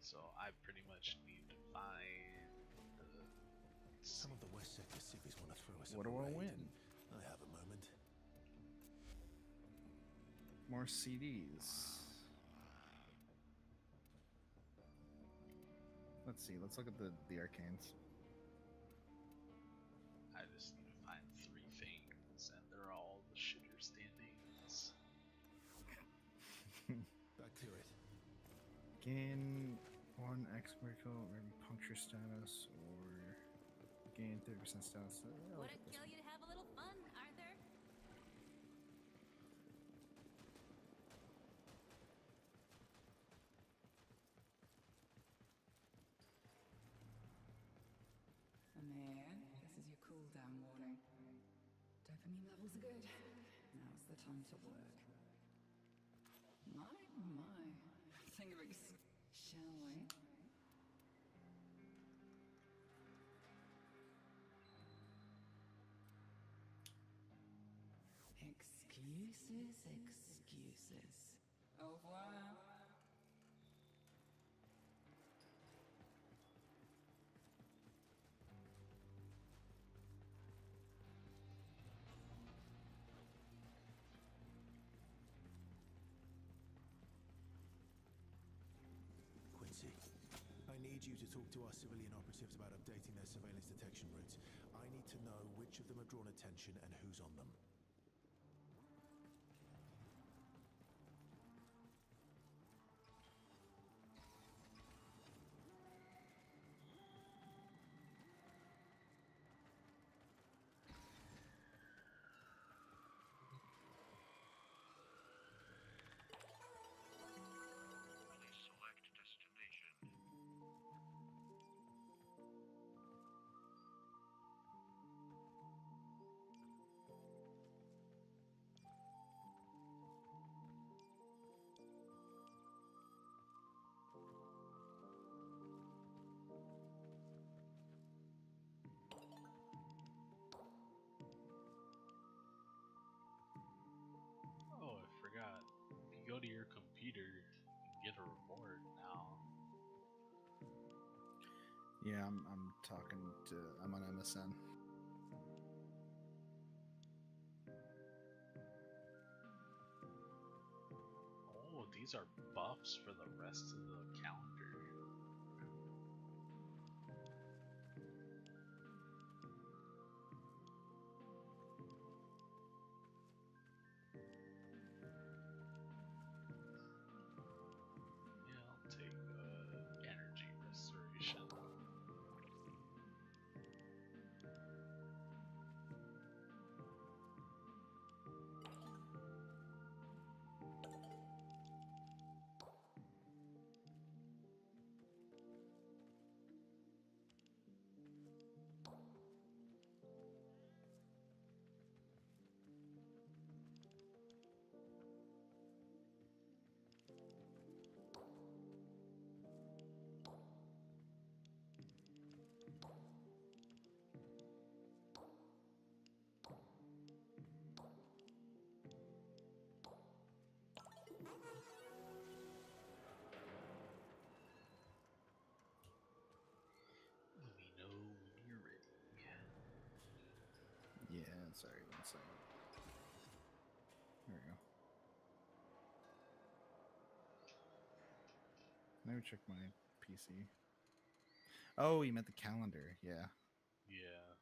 [SPEAKER 1] So I pretty much need to find.
[SPEAKER 4] Some of the West Sector civvies want to throw us
[SPEAKER 2] What
[SPEAKER 4] a
[SPEAKER 2] do I
[SPEAKER 4] parade,
[SPEAKER 2] win?
[SPEAKER 4] and I have a moment.
[SPEAKER 2] More CDs. Let's see. Let's look at the arcanes.
[SPEAKER 1] I just need to find 3 things, and they're all the shitter standings.
[SPEAKER 4] Back to it.
[SPEAKER 2] Gain 1 expert maybe puncture status, or gain 30% status. I'll
[SPEAKER 3] Would
[SPEAKER 2] look
[SPEAKER 3] it
[SPEAKER 2] at this
[SPEAKER 3] kill
[SPEAKER 2] one.
[SPEAKER 3] you to have a little fun, Arthur?
[SPEAKER 5] Amir, this is your cooldown warning. Dopamine levels are good. Now's the time to work. My, my. Think of it, shall we? Excuses. Au revoir.
[SPEAKER 4] Quincy, I need you to talk to our civilian operatives about updating their surveillance detection routes. I need to know which of them have drawn attention and who's on them.
[SPEAKER 1] Oh, I forgot. If you go to your computer, you can get a reward now.
[SPEAKER 2] Yeah, I'm talking to. I'm on MSN.
[SPEAKER 1] Oh, these are buffs for the rest of the calendar. Yeah, I'll take energy restoration. Let me know when you're ready.
[SPEAKER 2] Yeah, sorry, 1 second. There we go. Let me check my PC. Oh, you meant the calendar. Yeah.
[SPEAKER 1] Yeah.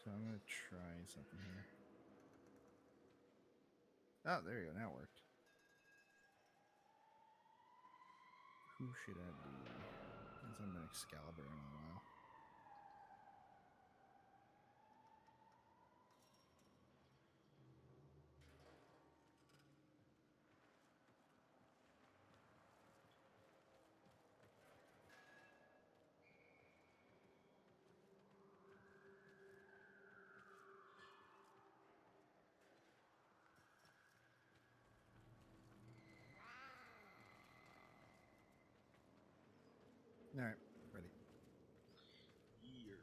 [SPEAKER 2] So I'm gonna try something here. Oh, there you go. Now it worked. Who should I be? Since I'm an Excalibur in a while. All right, ready.
[SPEAKER 1] Year.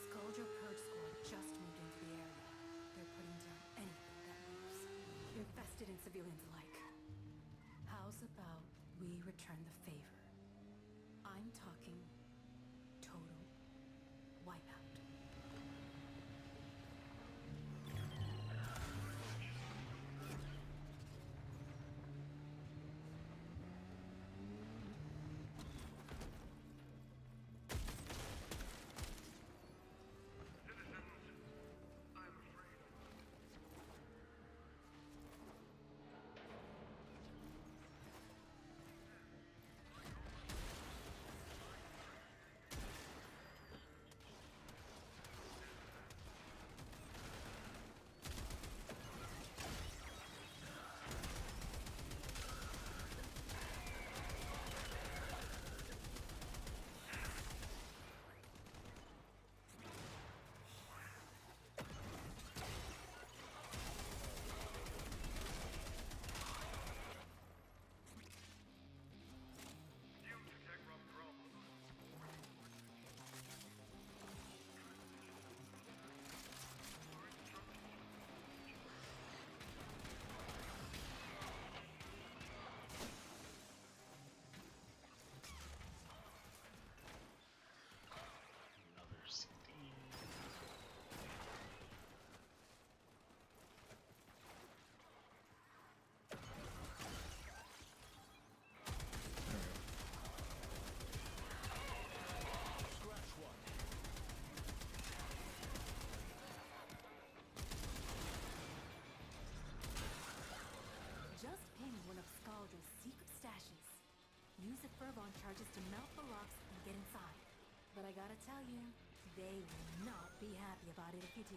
[SPEAKER 3] Scourger Purge Squad just moved into the area. They're putting down anything that moves. Infested and civilians alike. How's about we return the favor? I'm talking total wipeout.
[SPEAKER 1] Another CD.
[SPEAKER 4] Scratch one.
[SPEAKER 3] Just ping one of Scaldra's secret stashes. Use the Fervon charges to melt the locks and get inside. But I gotta tell you, they will not be happy about it if you do.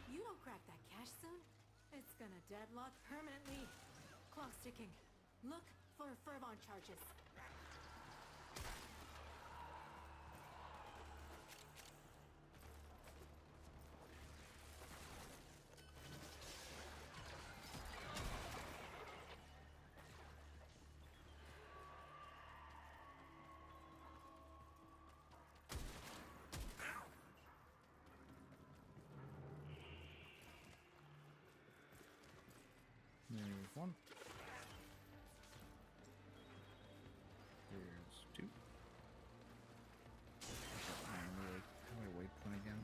[SPEAKER 3] You don't crack that cache soon, it's gonna deadlock permanently. Clock's ticking. Look for Fervon charges.
[SPEAKER 2] There's one. There's two. How do I waypoint again?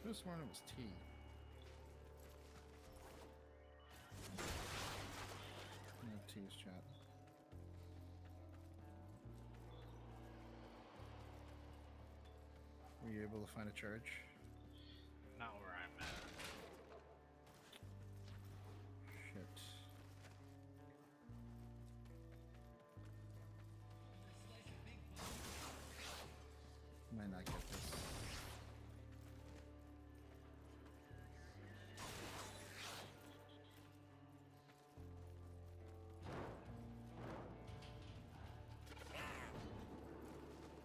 [SPEAKER 2] Could have sworn it was T. No, T's chat. Were you able to find a charge?
[SPEAKER 1] Not where I'm at.
[SPEAKER 2] Shit. Might not get this.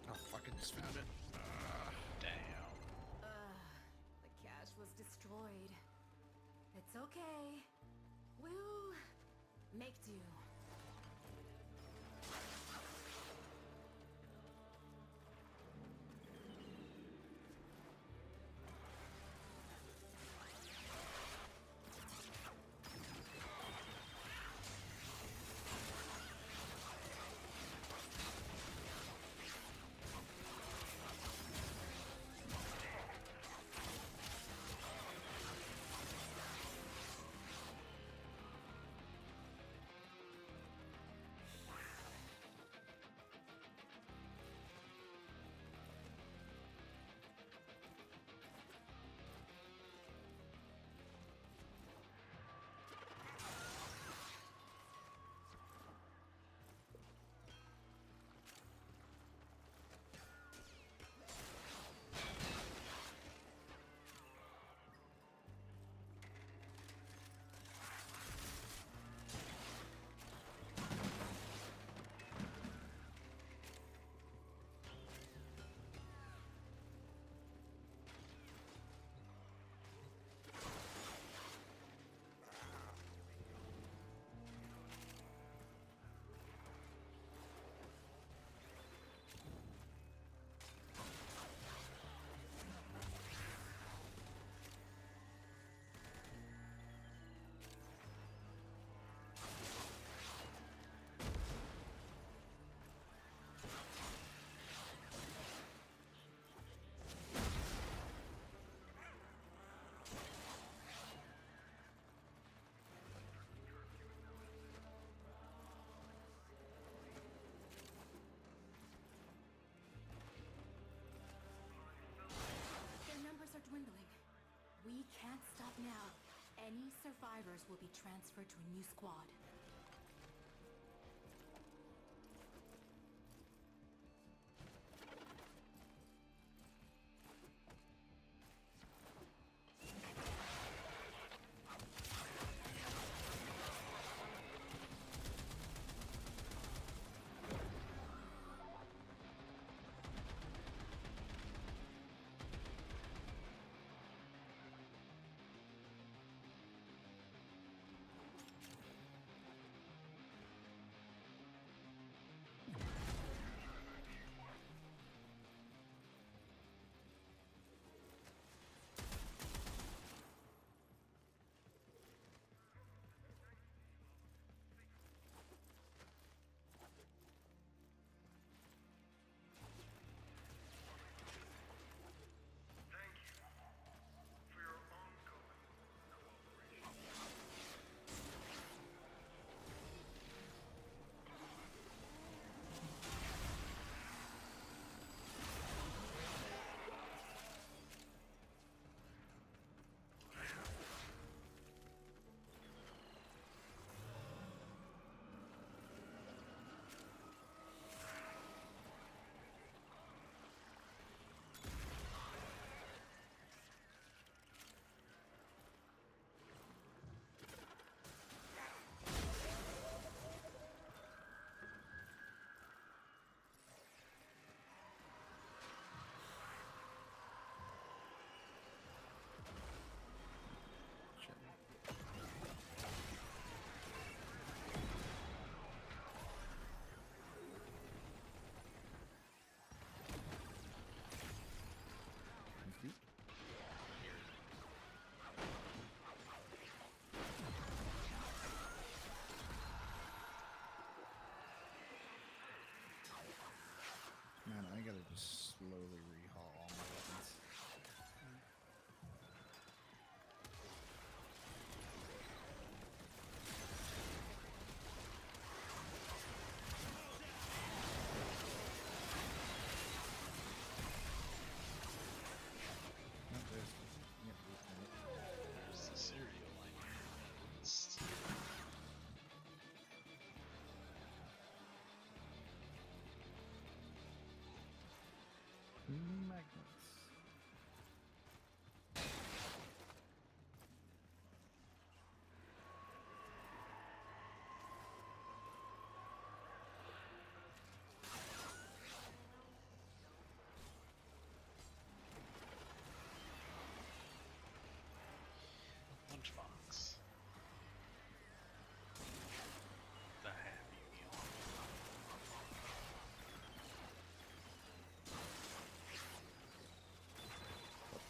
[SPEAKER 2] Oh fuck, I just found it.
[SPEAKER 1] Damn.
[SPEAKER 3] The cache was destroyed. It's okay. We'll make do. Their numbers are dwindling. We can't stop now. Any survivors will be transferred to a new squad.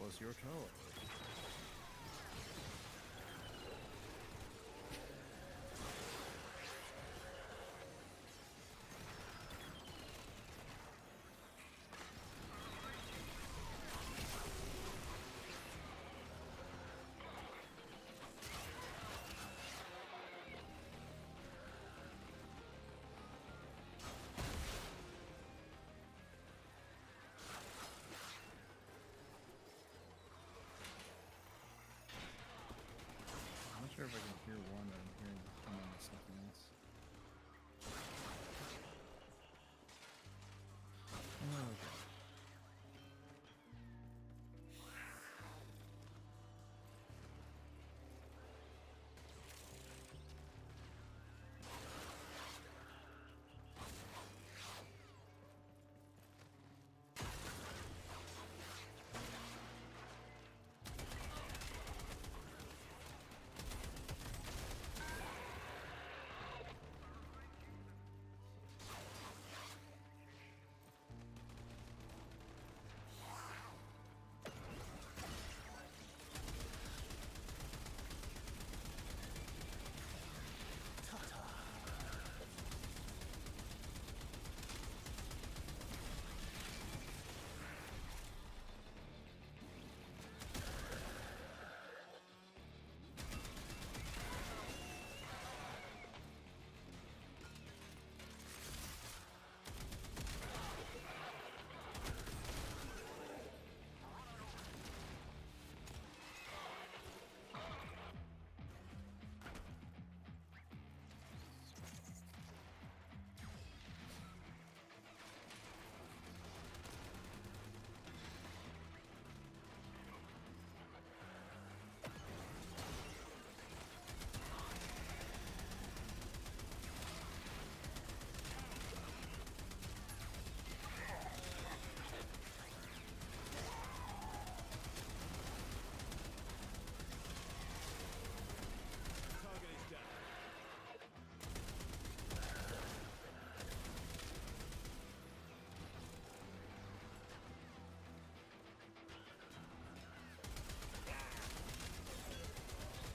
[SPEAKER 2] was your toy? I'm not sure if I can hear one or I'm hearing something else. Oh, okay.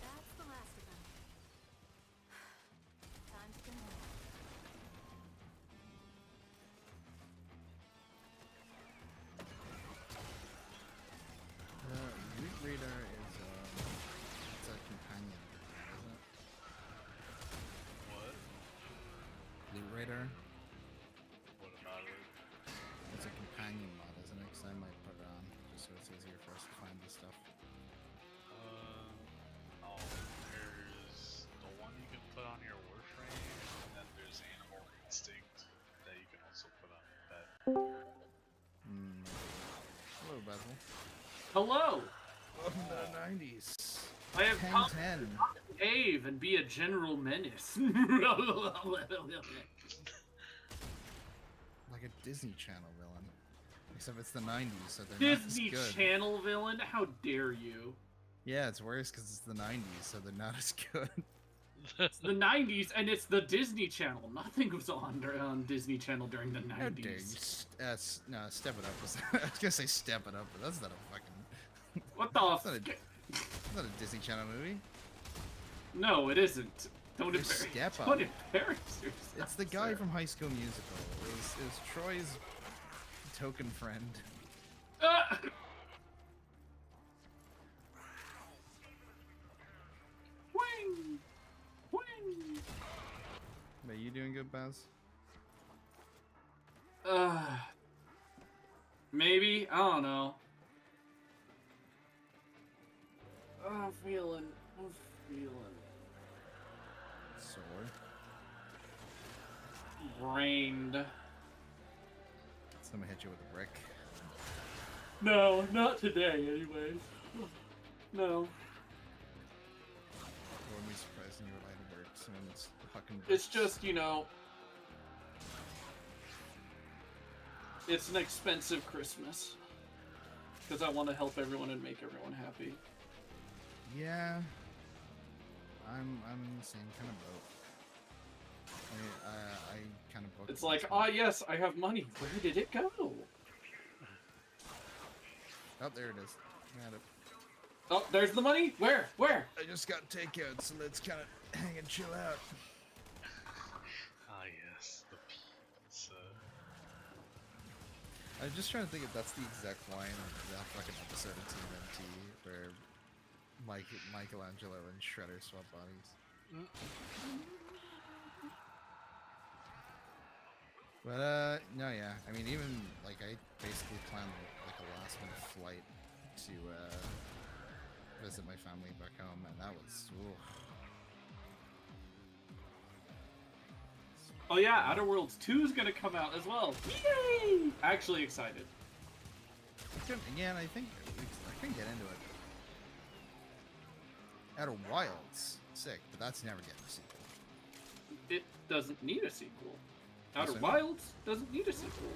[SPEAKER 3] That's the last of them. Time to go home.
[SPEAKER 2] Loot Raider is it's a companion, isn't it?
[SPEAKER 1] What?
[SPEAKER 2] Loot Raider,
[SPEAKER 1] What about it?
[SPEAKER 2] it's a companion mod, isn't it? Because I might put it on just so it's easier for us to find this stuff.
[SPEAKER 1] Oh, there's the one you can put on your Warframe, and then there's Animal Instinct that you can also put on your pet.
[SPEAKER 2] Hello, Basil.
[SPEAKER 7] Hello!
[SPEAKER 2] Welcome to the 90s.
[SPEAKER 7] I have come
[SPEAKER 2] 1010.
[SPEAKER 7] to behave and be a general menace.
[SPEAKER 2] Like a Disney Channel villain. Except it's the 90s, so they're
[SPEAKER 7] Disney
[SPEAKER 2] not as good.
[SPEAKER 7] Channel villain? How dare you?
[SPEAKER 2] Yeah, it's worse because it's the 90s, so they're not as good.
[SPEAKER 7] It's the 90s and it's the Disney Channel. Nothing was on Disney Channel during the 90s.
[SPEAKER 2] How dare you? No, Step It Up was. I was gonna say Step It Up, but that's not a fucking.
[SPEAKER 7] What the
[SPEAKER 2] That's
[SPEAKER 7] f-
[SPEAKER 2] not a Disney Channel movie.
[SPEAKER 7] No, it isn't. Don't
[SPEAKER 2] There's
[SPEAKER 7] embarrass,
[SPEAKER 2] Step Up.
[SPEAKER 7] don't embarrass yourself.
[SPEAKER 2] It's the guy
[SPEAKER 7] sir.
[SPEAKER 2] from High School Musical. It was Troy's token friend.
[SPEAKER 7] Ah! Wing! Wing!
[SPEAKER 2] Are you doing good, Baz?
[SPEAKER 7] Maybe? I don't know. I'm feeling.
[SPEAKER 2] Sore.
[SPEAKER 7] Brained.
[SPEAKER 2] Someone hit you with a brick.
[SPEAKER 7] No, not today, anyways. No.
[SPEAKER 2] Wouldn't be surprised in your line of work. Someone's hucking
[SPEAKER 7] It's
[SPEAKER 2] bricks.
[SPEAKER 7] just, it's an expensive Christmas. Because I want to help everyone and make everyone happy.
[SPEAKER 2] Yeah. I'm in the same kind of boat. I kind of booked
[SPEAKER 7] It's like,
[SPEAKER 2] this one.
[SPEAKER 7] yes, I have money. Where did it go?
[SPEAKER 2] Oh, there it is. Got it.
[SPEAKER 7] Oh, there's the money. Where?
[SPEAKER 2] I just got takeout, so let's kind of hang and chill out.
[SPEAKER 1] Ah, yes, the pizza.
[SPEAKER 2] I was just trying to think if that's the exact line of that fucking episode of TMNT where Michelangelo and Shredder swap bodies. But no, yeah. I mean, even like I basically planned like a last minute flight to visit my family back home, and that was. Ooh.
[SPEAKER 7] Oh yeah, Outer Worlds 2 is gonna come out as well. Yay! Actually excited.
[SPEAKER 2] Again, I think I can get into it. Outer Wilds, sick, but that's never getting a sequel.
[SPEAKER 7] It doesn't need a sequel.
[SPEAKER 2] Yes,
[SPEAKER 7] Outer
[SPEAKER 2] I know.
[SPEAKER 7] Wilds doesn't need a sequel.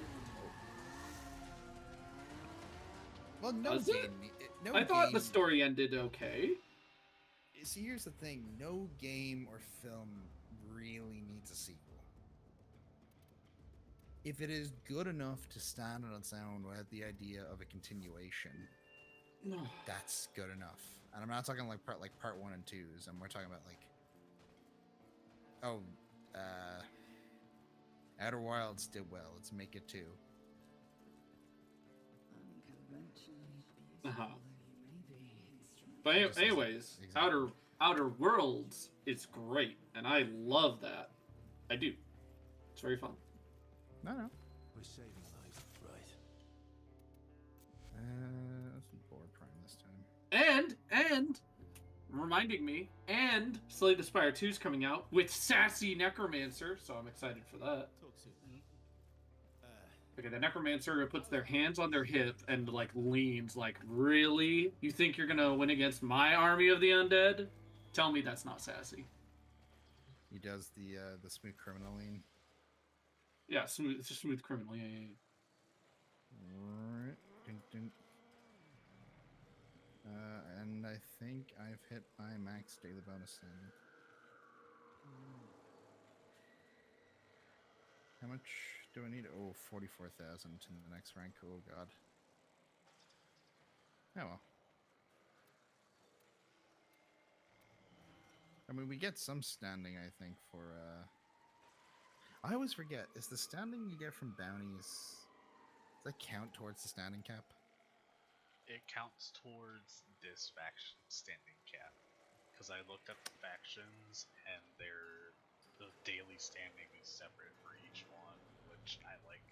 [SPEAKER 2] Well, no
[SPEAKER 7] Does it?
[SPEAKER 2] game. No
[SPEAKER 7] I thought
[SPEAKER 2] game,
[SPEAKER 7] the story ended okay.
[SPEAKER 2] See, here's the thing: no game or film really needs a sequel. If it is good enough to stand on its own without the idea of a continuation, that's good enough. And I'm not talking like part 1 and 2s, and we're talking about like, Outer Wilds did well. Let's make it 2.
[SPEAKER 7] Uh-huh. But anyways,
[SPEAKER 2] Exactly.
[SPEAKER 7] Outer Worlds is great, and I love that. I do. It's very fun.
[SPEAKER 2] No.
[SPEAKER 4] We're saving lives, right?
[SPEAKER 2] Let's board prime this time.
[SPEAKER 7] And reminding me, and Slay the Spire 2 is coming out with Sassy Necromancer, so I'm excited for that.
[SPEAKER 4] Talk soon.
[SPEAKER 7] Okay, the Necromancer puts their hands on their hip and like leans like, really? You think you're gonna win against my army of the undead? Tell me that's not sassy.
[SPEAKER 2] He does the smooth criminal lean.
[SPEAKER 7] Yeah, smooth. It's a smooth criminal. Yeah.
[SPEAKER 2] Alright. Dun, dun. And I think I've hit my max daily bonus then. How much do I need? Oh, 44,000 to the next rank. Oh, God. Oh, well. I mean, we get some standing, I think, for, I always forget, is the standing you get from bounties, does that count towards the standing cap?
[SPEAKER 1] It counts towards this faction standing cap. Because I looked up the factions, and the daily standing is separate for each one, which I like.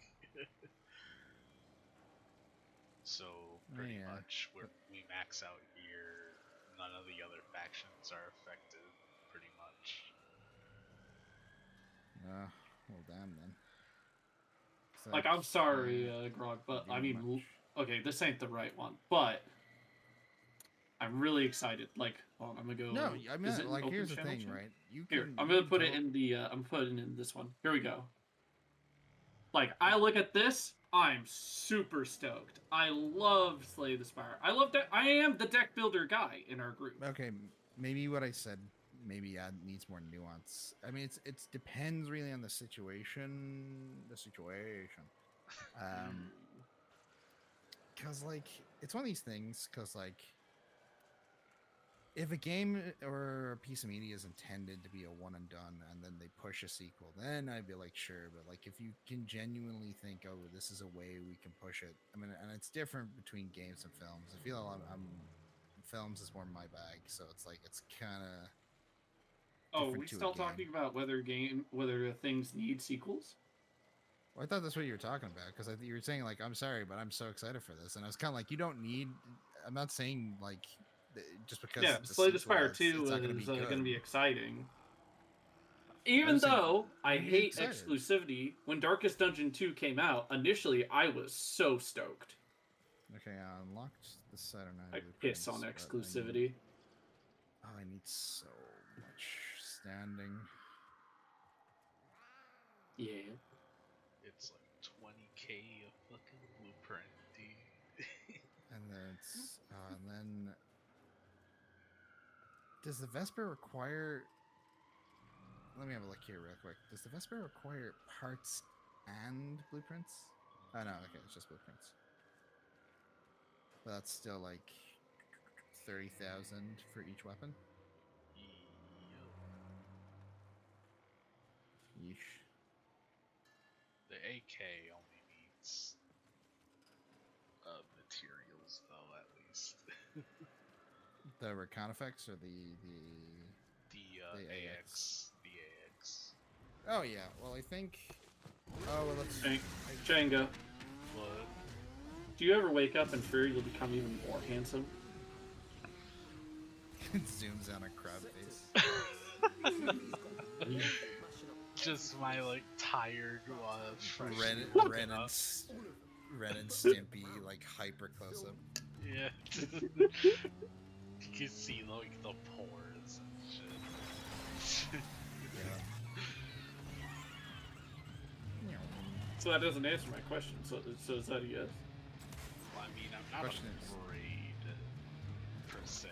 [SPEAKER 1] So pretty much we max out here, none of the other factions are affected, pretty much.
[SPEAKER 2] Well, damn then. So
[SPEAKER 7] Like, I'm sorry, Grog, but I mean,
[SPEAKER 2] much.
[SPEAKER 7] okay, this ain't the right one, but I'm really excited. Like, hold on, I'm gonna go.
[SPEAKER 2] No, I mean,
[SPEAKER 7] is it an
[SPEAKER 2] like,
[SPEAKER 7] open
[SPEAKER 2] here's the
[SPEAKER 7] channel
[SPEAKER 2] thing,
[SPEAKER 7] chat?
[SPEAKER 2] right? You
[SPEAKER 7] Here,
[SPEAKER 2] can,
[SPEAKER 7] I'm
[SPEAKER 2] you
[SPEAKER 7] gonna
[SPEAKER 2] can
[SPEAKER 7] put it
[SPEAKER 2] tell-
[SPEAKER 7] in the. I'm putting in this one. Here we go. Like, I look at this, I'm super stoked. I love Slay the Spire. I love that. I am the deck builder guy in our group.
[SPEAKER 2] Okay, maybe what I said maybe needs more nuance. I mean, it depends really on the situation. Because like it's one of these things. Because like, if a game or a piece of media is intended to be a one and done, and then they push a sequel, then I'd be like, sure. But like, if you can genuinely think, oh, this is a way we can push it. I mean, and it's different between games and films. I feel films is more my bag, so it's like it's kind of.
[SPEAKER 7] Oh, we still talking about whether things need sequels?
[SPEAKER 2] Well, I thought that's what you were talking about, because you were saying like, I'm sorry, but I'm so excited for this, and I was kind of like, you don't need. I'm not saying like just because.
[SPEAKER 7] Yeah, Slay the Spire 2 is going to be exciting. Even though I hate exclusivity, when Darkest Dungeon 2 came out, initially I was so stoked.
[SPEAKER 2] Okay, I unlocked the Saturn.
[SPEAKER 7] I piss on exclusivity.
[SPEAKER 2] I need so much standing.
[SPEAKER 7] Yeah.
[SPEAKER 1] It's like 20k of fucking blueprint, dude.
[SPEAKER 2] And then does the Vesper require? Let me have a look here real quick. Does the Vesper require parts and blueprints? Oh no, okay, it's just blueprints. But that's still like 30,000 for each weapon. Yeesh.
[SPEAKER 1] The AK only needs materials, though, at least.
[SPEAKER 2] The recon effects or
[SPEAKER 1] the
[SPEAKER 2] the
[SPEAKER 1] AX. The AX.
[SPEAKER 2] Oh yeah. Well, I think. Oh well, let's.
[SPEAKER 7] Django.
[SPEAKER 1] What?
[SPEAKER 7] Do you ever wake up and fear you'll become even more handsome?
[SPEAKER 2] It zooms on a crab face.
[SPEAKER 1] Just my like tired
[SPEAKER 2] Ren and Stimpy like hyper close up.
[SPEAKER 1] Yeah. You can see like the pores and shit.
[SPEAKER 2] Yeah.
[SPEAKER 7] So that doesn't answer my question. So is that a yes?
[SPEAKER 1] Well, I mean, I'm not
[SPEAKER 2] Question is-
[SPEAKER 1] afraid per se.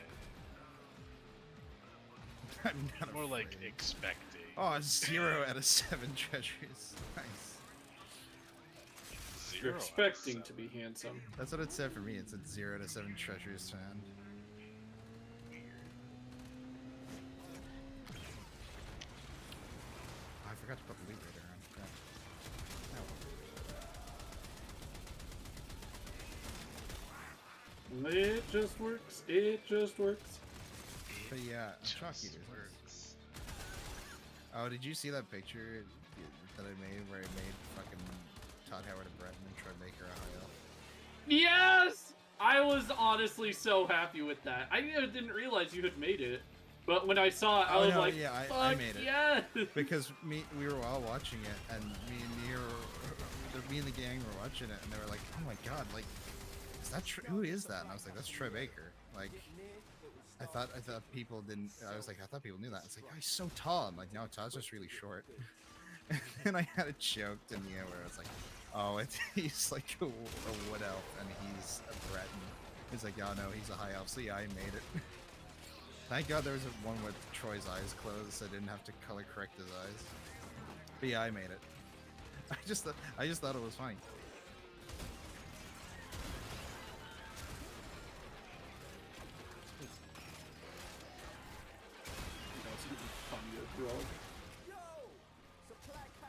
[SPEAKER 2] I'm not
[SPEAKER 1] More like
[SPEAKER 2] afraid.
[SPEAKER 1] expecting.
[SPEAKER 2] Oh, 0 out of 7 treasures. Nice.
[SPEAKER 7] You're
[SPEAKER 1] 0 out of
[SPEAKER 7] expecting to
[SPEAKER 1] 7.
[SPEAKER 7] be handsome.
[SPEAKER 2] That's what it said for me. It said 0 to 7 treasures found. Oh, I forgot to put the loot raider on. Crap. Oh,
[SPEAKER 7] It just works. It just works.
[SPEAKER 2] but yeah,
[SPEAKER 1] Just
[SPEAKER 2] chalk eaters.
[SPEAKER 1] works.
[SPEAKER 2] Oh, did you see that picture that I made where I made fucking Todd Howard a Breton and tried to make her a high elf?
[SPEAKER 7] Yes! I was honestly so happy with that. I didn't realize you had made it, but when I saw it, I
[SPEAKER 2] Oh,
[SPEAKER 7] was
[SPEAKER 2] no,
[SPEAKER 7] like,
[SPEAKER 2] yeah, I
[SPEAKER 7] "Fuck
[SPEAKER 2] made it."
[SPEAKER 7] yes!"
[SPEAKER 2] Because we were all watching it, and me and the gang were watching it, and they were like, "Oh my god, like, is that who is that?" And I was like, "That's Troy Baker." Like, I thought people didn't. I was like, I thought people knew that. It's like, oh, he's so tall. I'm like, no, Todd's just really short. And I had it choked in the end where I was like, oh, he's like a wood elf, and he's a Breton. He's like, oh no, he's a high elf. So yeah, I made it. Thank God there was one with Troy's eyes closed, so I didn't have to color correct his eyes. But yeah, I made it. I just thought it was funny.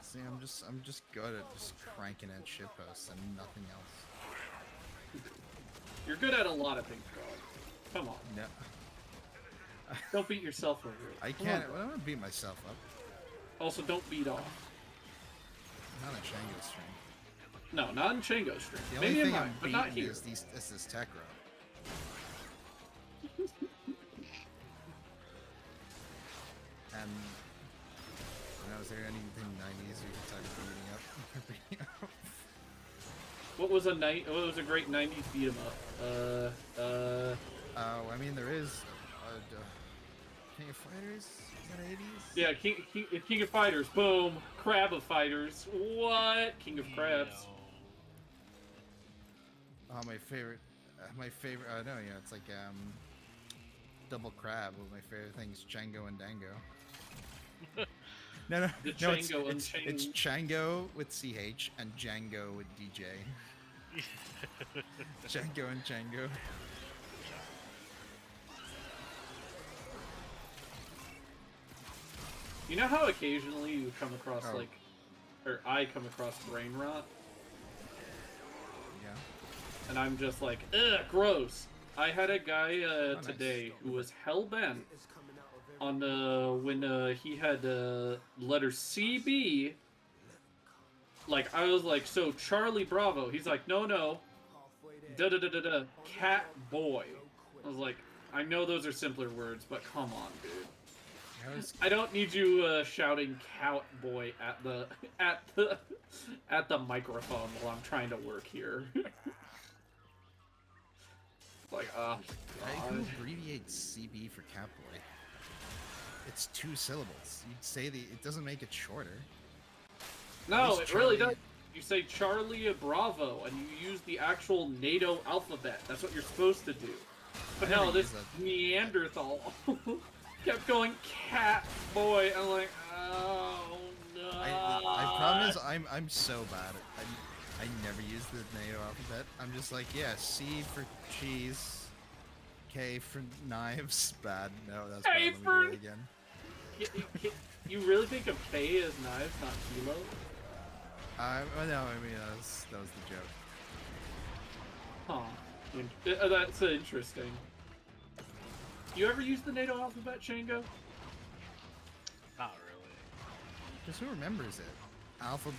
[SPEAKER 2] See, I'm just good at just cranking at shitposts and nothing else.
[SPEAKER 7] You're good at a lot of things, bro. Come on.
[SPEAKER 2] No,
[SPEAKER 7] Don't beat yourself over it.
[SPEAKER 2] I
[SPEAKER 7] Come
[SPEAKER 2] can't.
[SPEAKER 7] on,
[SPEAKER 2] Well, I'm gonna beat myself up.
[SPEAKER 7] Also, don't beat off.
[SPEAKER 2] Not a Chango string.
[SPEAKER 7] No, not in Chango stream.
[SPEAKER 2] The only
[SPEAKER 7] Maybe in
[SPEAKER 2] thing
[SPEAKER 7] mine,
[SPEAKER 2] I'm
[SPEAKER 7] but not
[SPEAKER 2] beating
[SPEAKER 7] here.
[SPEAKER 2] is this tech row. And is there anything 90s you can talk about beating up?
[SPEAKER 7] What was a great 90s beat 'em up?
[SPEAKER 2] I mean, there is King of Fighters. Is that 80s?
[SPEAKER 7] Yeah, King of Fighters. Boom. Crab of Fighters. What? King of Crabs.
[SPEAKER 2] Oh, my favorite. No, yeah, it's like double crab. One of my favorite things, Django and Dango. No,
[SPEAKER 7] The
[SPEAKER 2] no, it's
[SPEAKER 7] Django
[SPEAKER 2] Django with CH and Django with DJ. Django and Django.
[SPEAKER 7] You know how occasionally you come across
[SPEAKER 2] Oh.
[SPEAKER 7] or I come across brain rot,
[SPEAKER 2] Yeah.
[SPEAKER 7] and I'm just like, ugh, gross. I had a guy
[SPEAKER 2] nice.
[SPEAKER 7] today who was hell bent on when he had letter CB. Like I was like, so Charlie Bravo. He's like, no, cat boy. I was like, I know those are simpler words, but come on, dude. I don't need you shouting "cat boy" at the microphone while I'm trying to work here. Like,
[SPEAKER 2] Who abbreviates CB for Catboy? It's 2 syllables. You'd say it doesn't make it shorter.
[SPEAKER 7] no,
[SPEAKER 2] least
[SPEAKER 7] it really
[SPEAKER 2] Charlie-
[SPEAKER 7] does. You say Charlie Bravo, and you use the actual NATO alphabet. That's what you're supposed to do. But
[SPEAKER 2] I never
[SPEAKER 7] no, this
[SPEAKER 2] use that.
[SPEAKER 7] Neanderthal kept going "cat boy." I'm like, oh no.
[SPEAKER 2] I promise I'm so bad at I never use the NATO alphabet. I'm just like, yeah, C for cheese, K for knives. Bad. No, that's
[SPEAKER 7] K
[SPEAKER 2] bad. Let me
[SPEAKER 7] for-
[SPEAKER 2] do it again.
[SPEAKER 7] You really think of K as knives, not kilo?
[SPEAKER 2] No, I mean that was the joke.
[SPEAKER 7] Huh. That's interesting. You ever use the NATO alphabet, Shango?
[SPEAKER 1] Not really.
[SPEAKER 2] Because who remembers it? Alpha.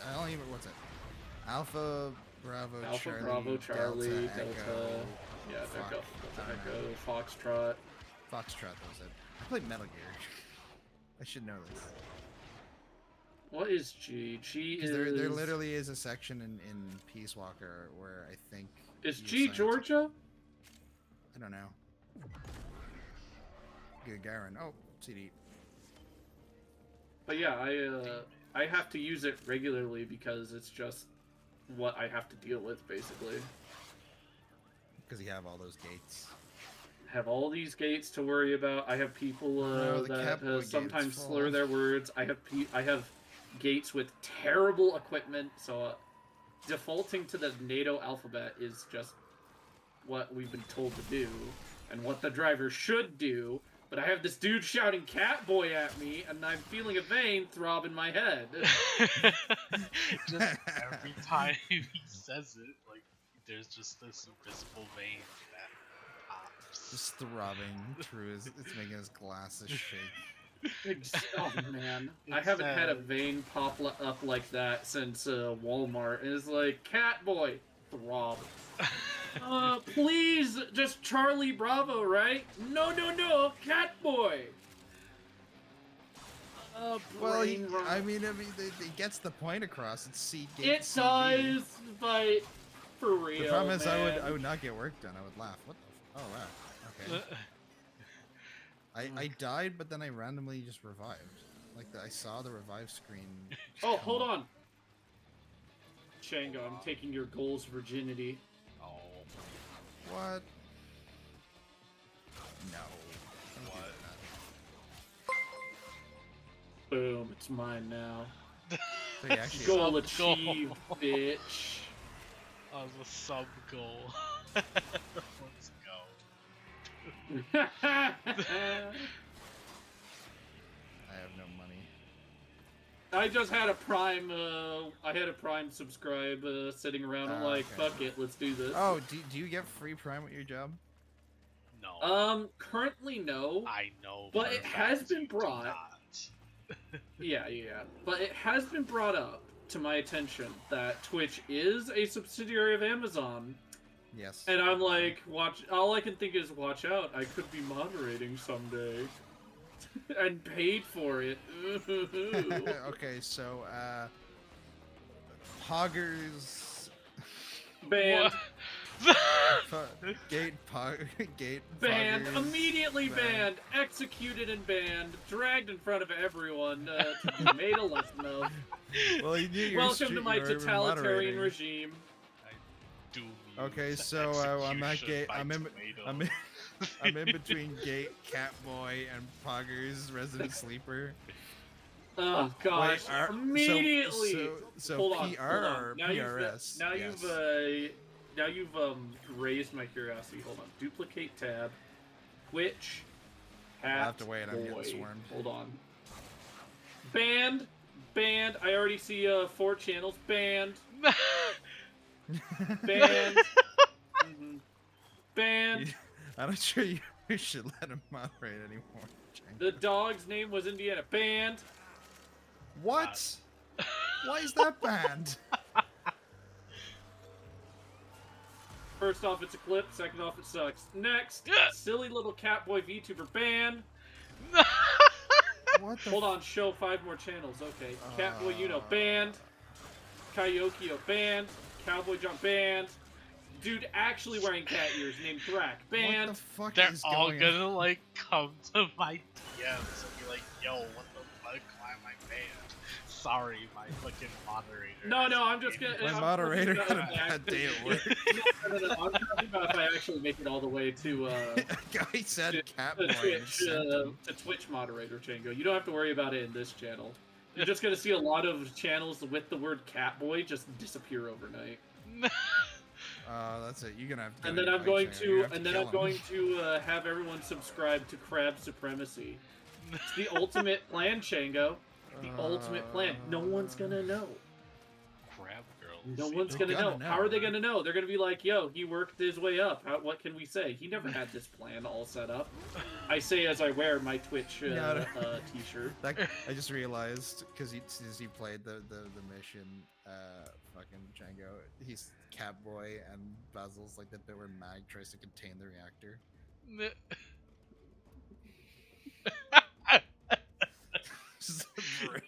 [SPEAKER 2] I don't even. What's it? Alpha Bravo
[SPEAKER 7] Alpha,
[SPEAKER 2] Charlie.
[SPEAKER 7] Bravo, Charlie,
[SPEAKER 2] Delta.
[SPEAKER 7] Delta. Yeah,
[SPEAKER 2] Fuck,
[SPEAKER 7] Delta,
[SPEAKER 2] I don't
[SPEAKER 7] Echo,
[SPEAKER 2] know.
[SPEAKER 7] Foxtrot.
[SPEAKER 2] Foxtrot. That was it. I played Metal Gear. I should know this.
[SPEAKER 7] What is G? G
[SPEAKER 2] Because
[SPEAKER 7] is...
[SPEAKER 2] there literally is a section in Peace Walker where I think.
[SPEAKER 7] Is
[SPEAKER 2] you
[SPEAKER 7] G
[SPEAKER 2] assigned-
[SPEAKER 7] Georgia?
[SPEAKER 2] I don't know. Good Garen. Oh, CD.
[SPEAKER 7] But yeah, I have to use it regularly because it's just what I have to deal with, basically.
[SPEAKER 2] Because you have all those gates.
[SPEAKER 7] Have all these gates to worry about. I have people
[SPEAKER 2] No, the
[SPEAKER 7] that
[SPEAKER 2] Catboy
[SPEAKER 7] sometimes
[SPEAKER 2] gate's
[SPEAKER 7] slur
[SPEAKER 2] full.
[SPEAKER 7] their words. I have gates with terrible equipment, so defaulting to the NATO alphabet is just what we've been told to do and what the driver should do. But I have this dude shouting "Catboy" at me, and I'm feeling a vein throb in my head.
[SPEAKER 1] Just every time he says it, like there's just this invisible vein that pops.
[SPEAKER 2] Just throbbing through his. It's making his glasses shake.
[SPEAKER 7] Oh man, I haven't had a vein pop up like that since Walmart. And it's like, "Catboy," throb. Please, just Charlie Bravo, right? No, Catboy.
[SPEAKER 2] Well,
[SPEAKER 7] Brain rot.
[SPEAKER 2] I mean, it gets the point across. It's C.
[SPEAKER 7] It does, but for real.
[SPEAKER 2] The problem is,
[SPEAKER 7] man.
[SPEAKER 2] I would not get work done. I would laugh. What the? Oh wow. Okay. I died, but then I randomly just revived. Like I saw the revive screen. just
[SPEAKER 7] Oh,
[SPEAKER 2] come
[SPEAKER 7] hold
[SPEAKER 2] up.
[SPEAKER 7] on. Shango, I'm taking your goal's virginity.
[SPEAKER 1] Oh,
[SPEAKER 2] What? No. Don't do
[SPEAKER 1] What?
[SPEAKER 2] that.
[SPEAKER 7] Boom, it's mine now.
[SPEAKER 2] So you actually
[SPEAKER 7] Goal
[SPEAKER 1] Sub-goal.
[SPEAKER 7] achieved, bitch.
[SPEAKER 1] that was a sub goal. Let's go.
[SPEAKER 2] I have no money.
[SPEAKER 7] I just had a Prime subscribe sitting around. I'm like,
[SPEAKER 2] Okay.
[SPEAKER 7] fuck it, let's do this.
[SPEAKER 2] Oh, do you get free Prime at your job?
[SPEAKER 1] No.
[SPEAKER 7] Currently no.
[SPEAKER 1] I know.
[SPEAKER 7] but
[SPEAKER 1] for a
[SPEAKER 7] it has
[SPEAKER 1] fact
[SPEAKER 7] been
[SPEAKER 1] you do
[SPEAKER 7] brought.
[SPEAKER 1] not.
[SPEAKER 7] Yeah. But it has been brought up to my attention that Twitch is a subsidiary of Amazon.
[SPEAKER 2] Yes.
[SPEAKER 7] And I'm like, all I can think is, watch out, I could be moderating someday. And paid for it.
[SPEAKER 2] Okay, so Poggers
[SPEAKER 7] Banned.
[SPEAKER 2] gate
[SPEAKER 7] Banned.
[SPEAKER 2] Poggers,
[SPEAKER 7] Immediately banned. Executed and banned. Dragged in front of everyone to be made a lesson of.
[SPEAKER 2] Well, you knew
[SPEAKER 7] Welcome to my totalitarian regime.
[SPEAKER 1] I do.
[SPEAKER 2] Okay,
[SPEAKER 1] use
[SPEAKER 2] so I'm at
[SPEAKER 1] execution
[SPEAKER 2] gate.
[SPEAKER 1] by
[SPEAKER 2] I'm
[SPEAKER 1] tomato.
[SPEAKER 2] in between Gate, Catboy, and Poggers, Resident Sleeper.
[SPEAKER 7] Oh gosh!
[SPEAKER 2] Wait,
[SPEAKER 7] Immediately.
[SPEAKER 2] So
[SPEAKER 7] Hold on,
[SPEAKER 2] PR
[SPEAKER 7] hold on.
[SPEAKER 2] or
[SPEAKER 7] Now
[SPEAKER 2] PRS?
[SPEAKER 7] you've raised my curiosity. Hold on. Duplicate tab. Twitch.
[SPEAKER 2] I'll have to
[SPEAKER 7] Hat
[SPEAKER 2] wait. I'm getting
[SPEAKER 7] boy.
[SPEAKER 2] swarmed.
[SPEAKER 7] Hold on. Banned. I already see 4 channels. Banned. Banned. Banned.
[SPEAKER 2] I'm not sure you should let him moderate anymore.
[SPEAKER 7] The dog's name was Indiana. Banned.
[SPEAKER 2] What? Why is that banned?
[SPEAKER 7] First off, it's a clip. Second off, it sucks. Next, silly little Catboy VTuber banned.
[SPEAKER 2] What the?
[SPEAKER 7] Hold on, show 5 more channels. Okay, Catboy banned. Kayokio banned. Cowboy Jump banned. Dude actually wearing cat ears named Thrak banned.
[SPEAKER 2] What the fuck
[SPEAKER 1] They're
[SPEAKER 2] is
[SPEAKER 1] all
[SPEAKER 2] going
[SPEAKER 1] gonna
[SPEAKER 2] on?
[SPEAKER 1] like come to my DMs and be like, "Yo, what the fuck? Why am I banned? Sorry, my fucking moderator."
[SPEAKER 7] No, I'm just gonna.
[SPEAKER 2] My
[SPEAKER 7] I'm
[SPEAKER 2] moderator
[SPEAKER 7] talking
[SPEAKER 2] had a
[SPEAKER 7] about
[SPEAKER 2] bad day at work.
[SPEAKER 7] No, I'm talking about if I actually make it all the way to
[SPEAKER 2] A guy said
[SPEAKER 7] to
[SPEAKER 2] Catboy. and
[SPEAKER 7] Twitch,
[SPEAKER 2] sent him.
[SPEAKER 7] to Twitch moderator Chango. You don't have to worry about it in this channel. You're just gonna see a lot of channels with the word Catboy just disappear overnight.
[SPEAKER 2] That's it. You're gonna have to. Go
[SPEAKER 7] And
[SPEAKER 2] to
[SPEAKER 7] then
[SPEAKER 2] your
[SPEAKER 7] I'm
[SPEAKER 2] bike
[SPEAKER 7] going
[SPEAKER 2] changer. You're
[SPEAKER 7] to,
[SPEAKER 2] gonna have
[SPEAKER 7] and then
[SPEAKER 2] kill
[SPEAKER 7] I'm
[SPEAKER 2] him.
[SPEAKER 7] going to have everyone subscribe to Crab Supremacy. It's the ultimate plan, Chango. The ultimate plan. No one's gonna know.
[SPEAKER 1] Crab
[SPEAKER 7] No
[SPEAKER 1] girls.
[SPEAKER 7] one's
[SPEAKER 2] They're
[SPEAKER 7] gonna know.
[SPEAKER 2] gonna
[SPEAKER 7] How are
[SPEAKER 2] know.
[SPEAKER 7] they gonna know? They're gonna be like, "Yo, he worked his way up." What can we say? He never had this plan all set up. I say as I wear my Twitch
[SPEAKER 2] No.
[SPEAKER 7] T-shirt.
[SPEAKER 2] I just realized because since he played the mission, fucking Django, he's Catboy and Basil's like the bit where Mag tries to contain the reactor. Just the brain.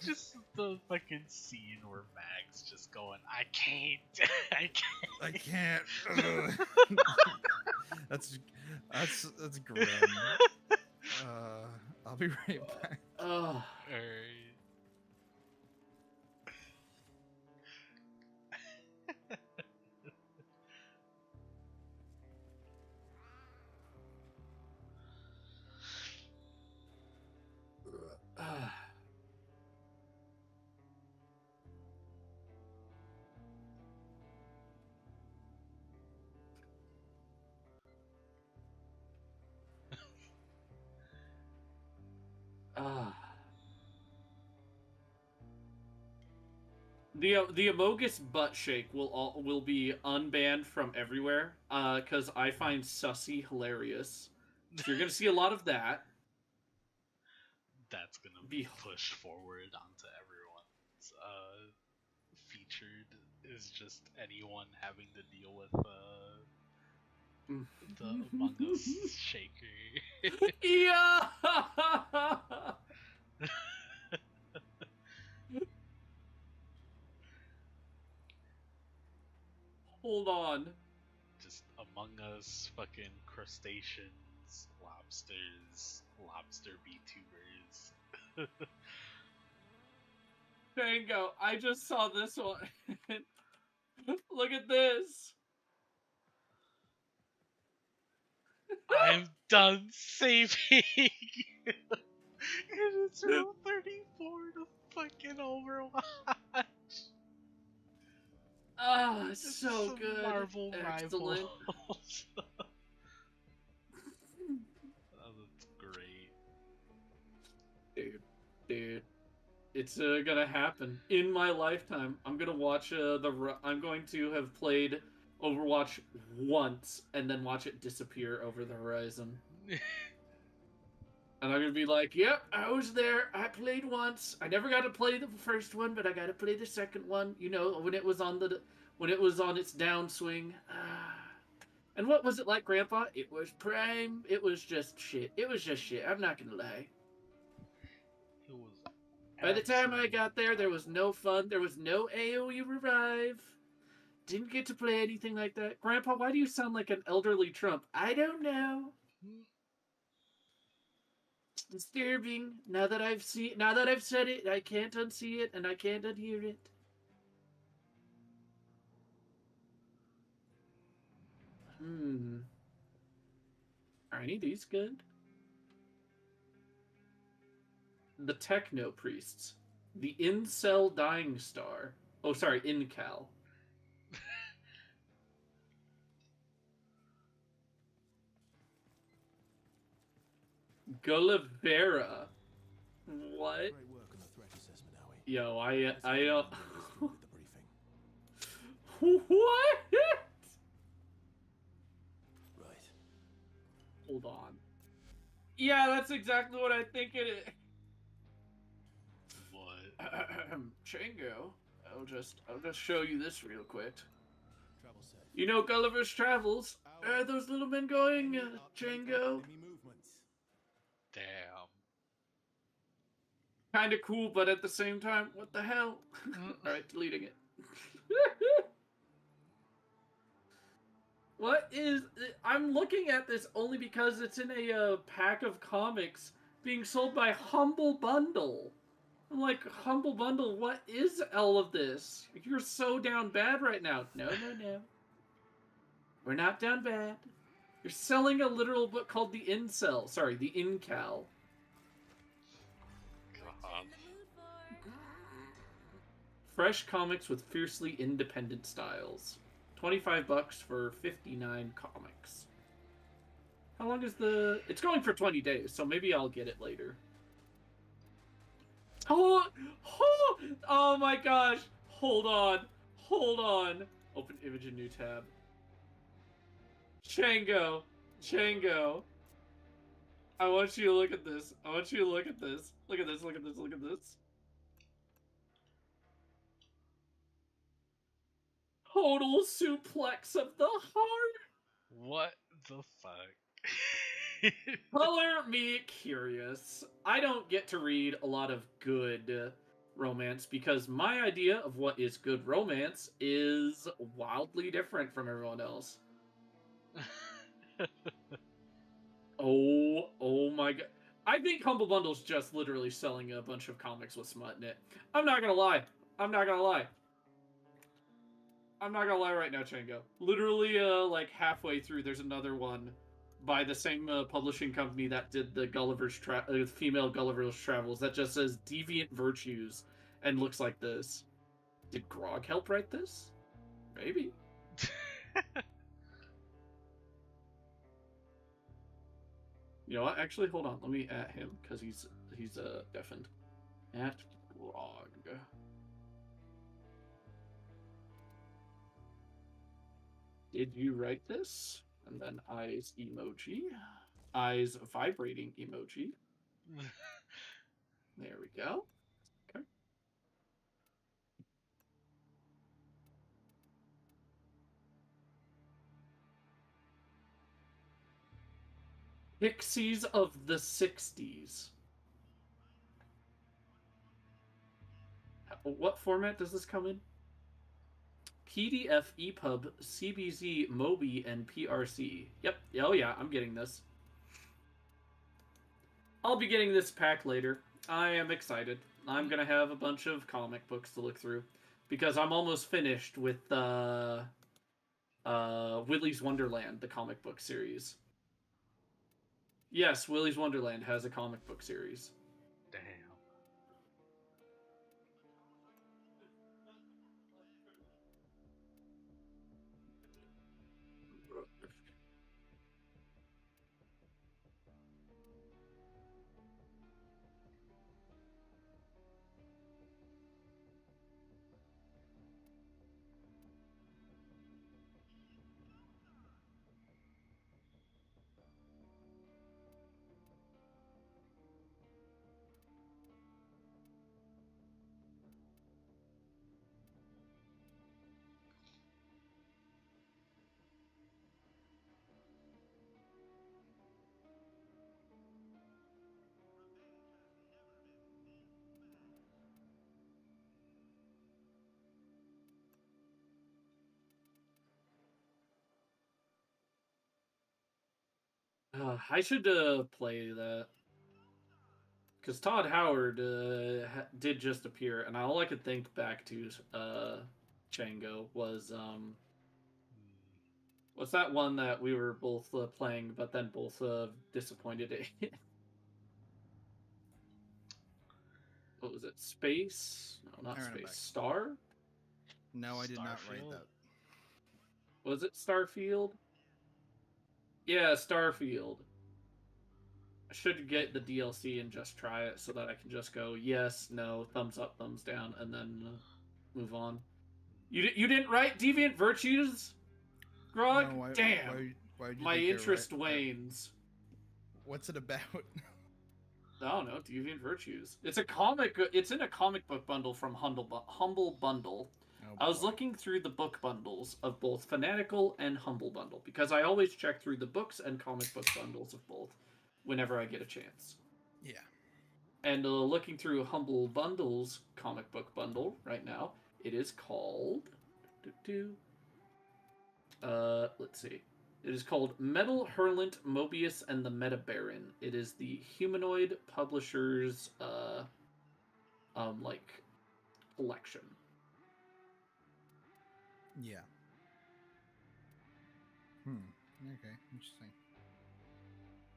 [SPEAKER 1] Just the fucking scene where Mag's just going, I can't, I can't.
[SPEAKER 2] I can't. that's grim. I'll be right back.
[SPEAKER 7] Oh.
[SPEAKER 1] Alright.
[SPEAKER 7] The Amogus butt shake will be unbanned from everywhere, because I find sussy hilarious. So you're gonna see a lot of that.
[SPEAKER 1] That's gonna be pushed forward onto everyone's featured is just anyone having to deal with the Among Us shaker.
[SPEAKER 7] Yeah. Hold on.
[SPEAKER 1] Just Among Us, fucking crustaceans, lobsters, lobster VTubers.
[SPEAKER 7] Tango, I just saw this one. Look at this.
[SPEAKER 1] I'm done saving. It is Rule 34 to fucking Overwatch.
[SPEAKER 7] Ah,
[SPEAKER 1] It's
[SPEAKER 7] so
[SPEAKER 1] some
[SPEAKER 7] good.
[SPEAKER 1] Marvel
[SPEAKER 7] Excellent.
[SPEAKER 1] rivals. Oh, that's great.
[SPEAKER 7] Dude. It's gonna happen in my lifetime. I'm gonna watch I'm going to have played Overwatch once and then watch it disappear over the horizon. And I'm gonna be like, "Yep, I was there. I played once. I never got to play the first one, but I got to play the second one. You know, when it was on its downswing. And what was it like, Grandpa? It was prime. It was just shit. It was just shit. I'm not gonna lie.
[SPEAKER 1] It was
[SPEAKER 7] By the time I got there was no fun. There was no AoE revive. Didn't get to play anything like that. Grandpa, why do you sound like an elderly Trump? I don't know. It's disturbing. Now that I've said it, I can't unsee it and I can't unhear it. Are any of these good? The Techno Priests. The Incel Dying Star. Oh, sorry, Incal. Gullivera. What?
[SPEAKER 4] Great work on the threat assessment, Howie.
[SPEAKER 7] Yo, I
[SPEAKER 4] With the briefing.
[SPEAKER 7] What?
[SPEAKER 4] Right.
[SPEAKER 7] Hold on. Yeah, that's exactly what I think it is.
[SPEAKER 1] What?
[SPEAKER 7] Chango. I'll just show you this real quick.
[SPEAKER 4] Travel safe.
[SPEAKER 7] You know Gulliver's Travels? Are those little men going, Chango?
[SPEAKER 4] Enemy movements.
[SPEAKER 1] Damn.
[SPEAKER 7] Kinda cool, but at the same time, what the hell? Alright, deleting it. What is... I'm looking at this only because it's in a pack of comics being sold by Humble Bundle. I'm like, Humble Bundle, what is all of this? You're so down bad right now. No. We're not down bad. You're selling a literal book called The Incel. Sorry, The Incal.
[SPEAKER 1] God.
[SPEAKER 7] Fresh comics with fiercely independent styles. $25 for 59 comics. How long is the... It's going for 20 days, so maybe I'll get it later. Oh my gosh! Hold on. Open image in new tab. Chango. I want you to look at this. Look at this. Total suplex of the heart.
[SPEAKER 1] What the fuck?
[SPEAKER 7] Color me curious. I don't get to read a lot of good romance because my idea of what is good romance is wildly different from everyone else. Oh my god. I think Humble Bundle's just literally selling a bunch of comics with smut in it. I'm not gonna lie right now, Chango. Literally, like halfway through, there's another one by the same publishing company that did the female Gulliver's Travels that just says Deviant Virtues and looks like this. Did Grog help write this? Maybe. You know what? Actually, hold on. Let me at him because he's deafened. At Grog. Did you write this? And then eyes emoji. Eyes vibrating emoji. There we go. Okay. Pixies of the 60s. What format does this come in? PDF, EPUB, CBZ, Mobi, and PRC. Yep. Oh yeah, I'm getting this. I'll be getting this pack later. I am excited. I'm gonna have a bunch of comic books to look through because I'm almost finished with Willy's Wonderland, the comic book series. Yes, Willy's Wonderland has a comic book series.
[SPEAKER 1] Damn.
[SPEAKER 7] I should play that. Because Todd Howard did just appear, and all I could think back to Chango was what's that one that we were both playing, but then both disappointed in? What was it? Space? No, not Space. Star?
[SPEAKER 2] No, I did not write
[SPEAKER 1] Starfield?
[SPEAKER 2] that.
[SPEAKER 7] Was it Starfield? Yeah, Starfield. I should get the DLC and just try it so that I can just go yes, no, thumbs up, thumbs down, and then move on. You didn't write Deviant Virtues, Grog?
[SPEAKER 2] No,
[SPEAKER 7] Damn.
[SPEAKER 2] why
[SPEAKER 7] My interest wanes.
[SPEAKER 2] What's it about?
[SPEAKER 7] I don't know, Deviant Virtues. It's a comic. It's in a comic book bundle from Humble Bundle.
[SPEAKER 2] Oh,
[SPEAKER 7] I was
[SPEAKER 2] boy.
[SPEAKER 7] looking through the book bundles of both Fanatical and Humble Bundle because I always check through the books and comic book bundles of both whenever I get a chance.
[SPEAKER 2] Yeah.
[SPEAKER 7] And looking through Humble Bundle's comic book bundle right now, it is called... let's see. It is called Metal Hurlant, Mobius, and the Meta Baron. It is the Humanoid Publishers, collection.
[SPEAKER 2] Yeah. Okay, interesting.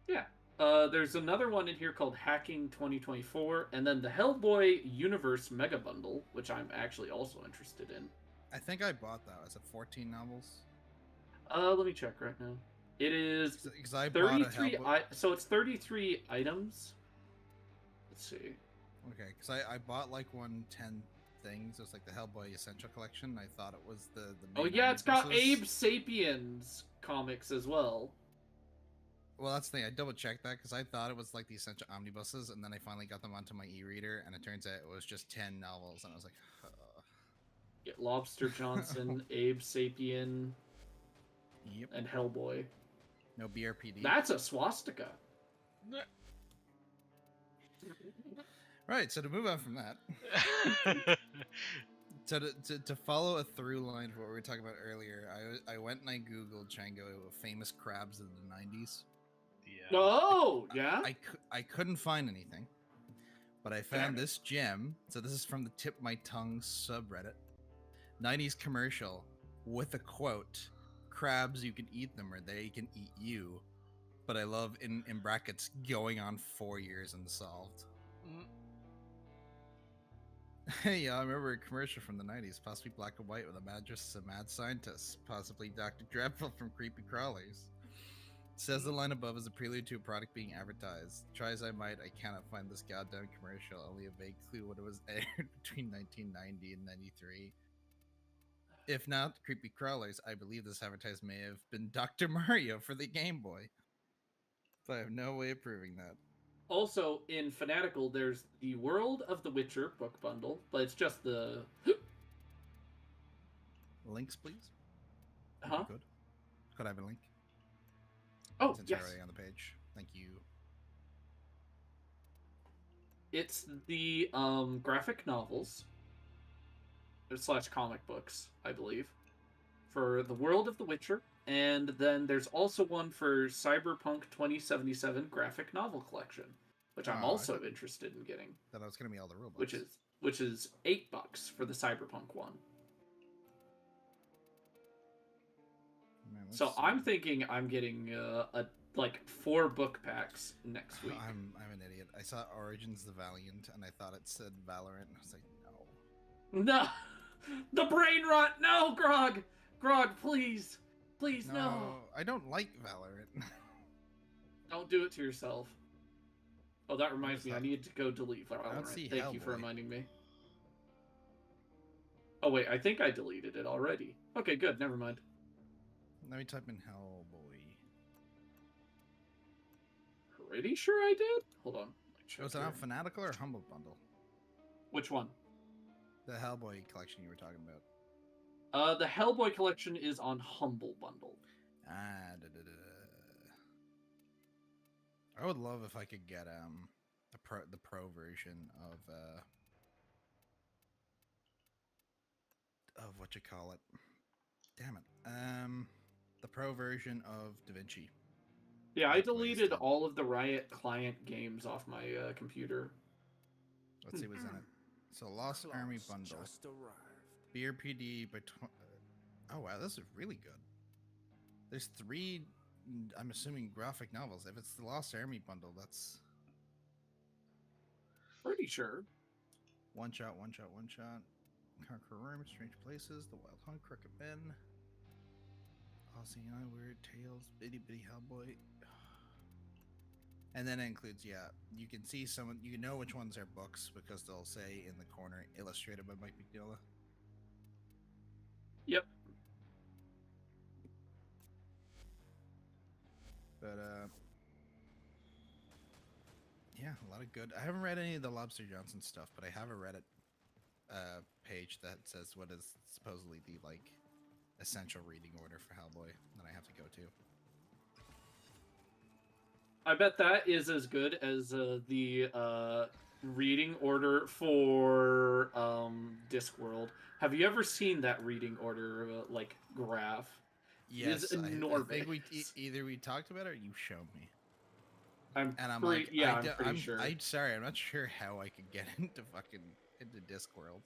[SPEAKER 7] Yeah. There's another one in here called Hacking 2024, and then the Hellboy Universe Mega Bundle, which I'm actually also interested in.
[SPEAKER 2] I think I bought that. Was it 14 novels?
[SPEAKER 7] Let me check right now. It is
[SPEAKER 2] Because I bought a
[SPEAKER 7] 33.
[SPEAKER 2] Hellboy.
[SPEAKER 7] So it's 33 items. Let's see.
[SPEAKER 2] Okay, because I bought like 110 things. It was like the Hellboy Essential Collection. I thought it was the
[SPEAKER 7] Oh
[SPEAKER 2] main
[SPEAKER 7] yeah, it's got
[SPEAKER 2] omnibuses.
[SPEAKER 7] Abe Sapiens comics as well.
[SPEAKER 2] Well, that's the thing. I double checked that because I thought it was like the Essential Omnibuses, and then I finally got them onto my e-reader, and it turns out it was just 10 novels, and I was like,
[SPEAKER 7] Yeah, Lobster Johnson, Abe Sapien,
[SPEAKER 2] yep.
[SPEAKER 7] and Hellboy.
[SPEAKER 2] No BRPD.
[SPEAKER 7] That's a swastika.
[SPEAKER 2] Right, so to move on from that, so to follow a through line of what we were talking about earlier, I went and I googled Chango famous crabs of the 90s.
[SPEAKER 1] Yeah.
[SPEAKER 7] Oh, yeah?
[SPEAKER 2] I couldn't find anything, but I found this gem. So this is from the Tip My Tongue subreddit. 90s commercial with a quote, "Crabs, you can eat them or they can eat you." But I love in brackets, going on 4 years unsolved. Hey, I remember a commercial from the 90s, possibly black and white with a mad scientist, possibly Dr. Dreadful from Creepy Crawlers. Says the line above is a prelude to a product being advertised. Try as I might, I cannot find this goddamn commercial. Only a vague clue when it was aired between 1990 and 93. If not Creepy Crawlers, I believe this advertisement may have been Dr. Mario for the Game Boy. But I have no way of proving that.
[SPEAKER 7] Also, in Fanatical, there's the World of the Witcher book bundle, but it's just the...
[SPEAKER 2] Links, please?
[SPEAKER 7] Huh?
[SPEAKER 2] Could I have a link?
[SPEAKER 7] Oh,
[SPEAKER 2] Since
[SPEAKER 7] yes.
[SPEAKER 2] you're already on the page. Thank you.
[SPEAKER 7] It's the graphic novels / comic books, I believe, for the World of the Witcher, and then there's also one for Cyberpunk 2077 graphic novel collection, which I'm also interested in getting.
[SPEAKER 2] That was going to be all the rule books.
[SPEAKER 7] Which is $8 for the Cyberpunk one.
[SPEAKER 2] Man,
[SPEAKER 7] So I'm thinking I'm getting like 4 book packs next week.
[SPEAKER 2] I'm an idiot. I saw Origins the Valiant and I thought it said Valorant and I was like, no.
[SPEAKER 7] No! The brain rot! No, Grog! Grog, please! Please, no!
[SPEAKER 2] I don't like Valorant.
[SPEAKER 7] Don't do it to yourself. Oh, that reminds me. I need to go delete Valorant.
[SPEAKER 2] see
[SPEAKER 7] Thank you for
[SPEAKER 2] Hellboy.
[SPEAKER 7] reminding me. Oh, wait. I think I deleted it already. Okay, good. Never mind.
[SPEAKER 2] Let me type in Hellboy.
[SPEAKER 7] Pretty sure I did? Hold on.
[SPEAKER 2] Was it on Fanatical or Humble Bundle?
[SPEAKER 7] Which one?
[SPEAKER 2] The Hellboy collection you were talking about.
[SPEAKER 7] The Hellboy collection is on Humble Bundle.
[SPEAKER 2] I would love if I could get the pro version of what you call it. Damn it. The pro version of DaVinci.
[SPEAKER 7] Yeah, I deleted all of the Riot client games off my computer.
[SPEAKER 2] Let's see what's in it. So Lost Army Bundle.
[SPEAKER 4] Just arrived.
[SPEAKER 2] BRPD by oh wow, this is really good. There's 3, I'm assuming, graphic novels. If it's the Lost Army Bundle, that's
[SPEAKER 7] Pretty sure.
[SPEAKER 2] One Shot. Conquer Rome, Strange Places, The Wild Hunt, Crooked Men, Aussie Eye, Weird Tales, Bitty Bitty Hellboy. And then it includes, you can see you know which ones are books because they'll say in the corner, illustrated by Mike McNeela.
[SPEAKER 7] Yep.
[SPEAKER 2] But, yeah, a lot of good. I haven't read any of the Lobster Johnson stuff, but I have a Reddit page that says what is supposedly the, like, essential reading order for Hellboy that I have to go to.
[SPEAKER 7] I bet that is as good as the reading order for Discworld. Have you ever seen that reading order, like, graph?
[SPEAKER 2] Yes,
[SPEAKER 7] It is enormous.
[SPEAKER 2] I think either we talked about it or you showed me.
[SPEAKER 7] I'm
[SPEAKER 2] I'm
[SPEAKER 7] pretty sure.
[SPEAKER 2] I'm sorry, I'm not sure how I could get into Discworld.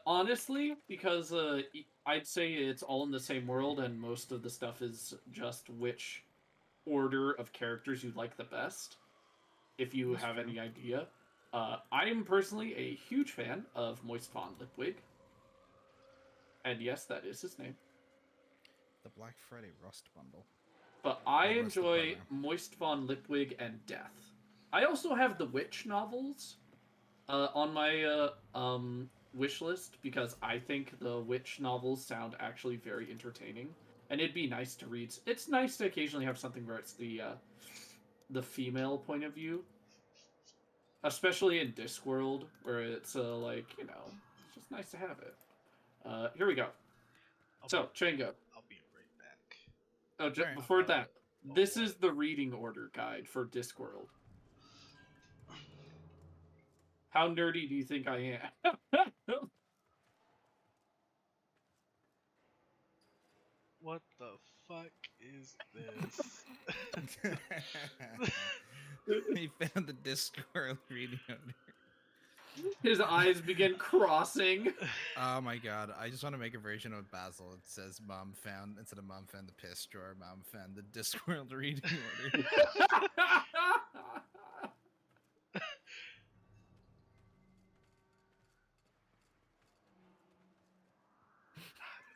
[SPEAKER 7] Honestly, because I'd say it's all in the same world, and most of the stuff is just which order of characters you like the best, if you have any idea. I am personally a huge fan of Moist Fawn Lipwig. And yes, that is his name.
[SPEAKER 2] The Black Friday Rust bundle.
[SPEAKER 7] But I
[SPEAKER 2] Or Rusted
[SPEAKER 7] enjoy
[SPEAKER 2] program.
[SPEAKER 7] Moist von Lipwig and Death. I also have the Witch novels on my wish list because I think the Witch novels sound actually very entertaining, and it'd be nice to read. It's nice to occasionally have something where it's the female point of view, especially in Discworld, where it's like, you know, it's just nice to have it. Here we go. Chango.
[SPEAKER 1] I'll be right back.
[SPEAKER 7] Oh,
[SPEAKER 2] Alright.
[SPEAKER 7] before that, this
[SPEAKER 1] what?
[SPEAKER 7] is the reading order guide for Discworld. How nerdy do you think I am?
[SPEAKER 1] What the fuck is this?
[SPEAKER 2] He found the Discord reading order.
[SPEAKER 7] His eyes begin crossing.
[SPEAKER 2] Oh my god, I just want to make a version of Basil. It says Mom found, instead of Mom found the piss drawer, Mom found the Discworld reading order.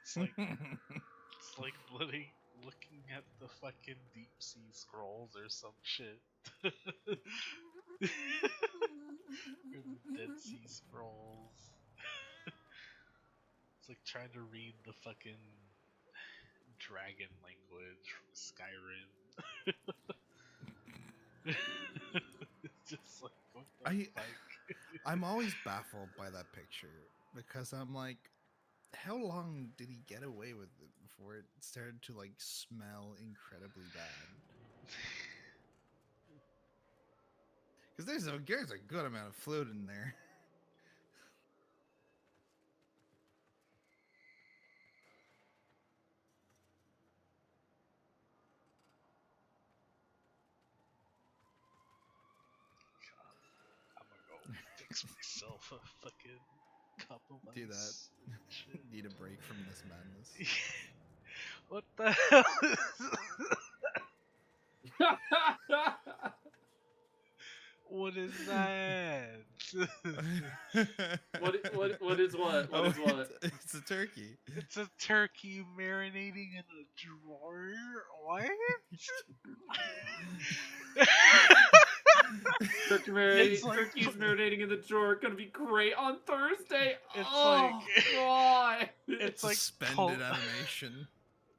[SPEAKER 1] It's like looking at the fucking deep sea scrolls or some shit. Or the Dead Sea Scrolls. It's like trying to read the fucking dragon language from Skyrim. It's just like, what the fuck?
[SPEAKER 2] I'm always baffled by that picture because I'm like, how long did he get away with it before it started to like smell incredibly bad? Because there's a good amount of fluid in there.
[SPEAKER 1] I'm gonna go fix myself a fucking cup of ice.
[SPEAKER 2] Do that. Need a break from this madness.
[SPEAKER 1] What the hell? What is that?
[SPEAKER 7] What is what? What is what?
[SPEAKER 2] It's a turkey.
[SPEAKER 1] It's a turkey marinating in a drawer? What?
[SPEAKER 7] Turkey's marinating in the drawer. Gonna be great on Thursday.
[SPEAKER 1] It's
[SPEAKER 7] God.
[SPEAKER 1] It's like
[SPEAKER 2] suspended animation.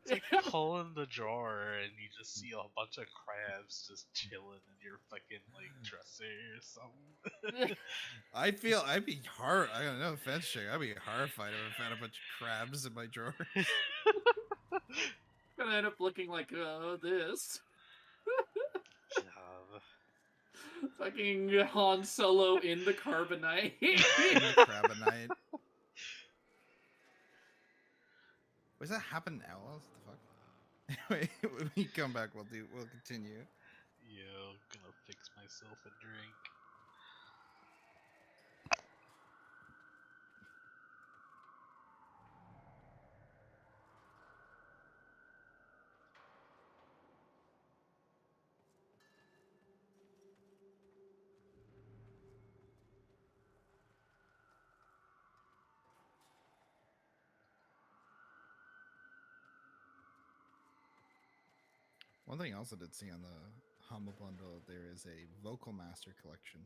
[SPEAKER 1] It's like pulling the drawer and you just see a bunch of crabs just chilling in your fucking like dresser or something.
[SPEAKER 2] I'd be I don't know, offense check. I'd be horrified if I found a bunch of crabs in my drawer.
[SPEAKER 7] Gonna end up looking like this. Fucking Han Solo in the carbonite.
[SPEAKER 2] In the crabbinite. Was that happen now? What the fuck? Anyway, when we come back, we'll continue.
[SPEAKER 1] Yeah, I'm gonna fix myself a drink.
[SPEAKER 2] One thing else I did see on the Humble Bundle, there is a Vocal Master collection.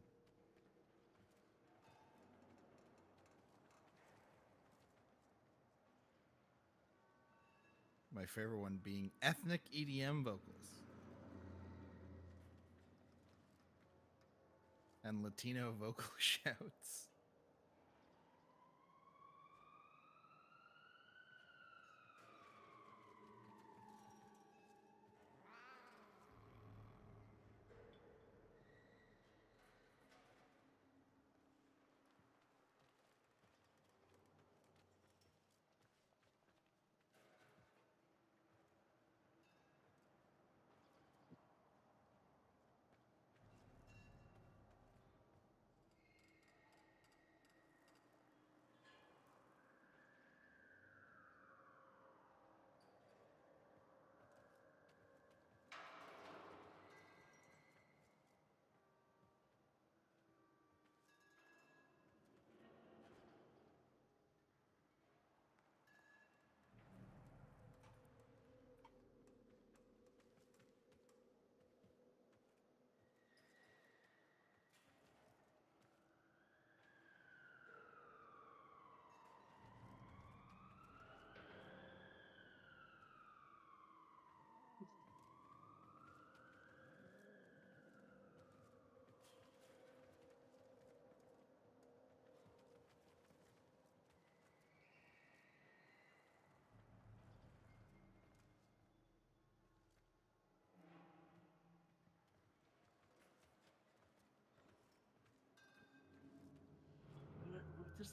[SPEAKER 2] My favorite one being ethnic EDM vocals. And Latino vocal shouts.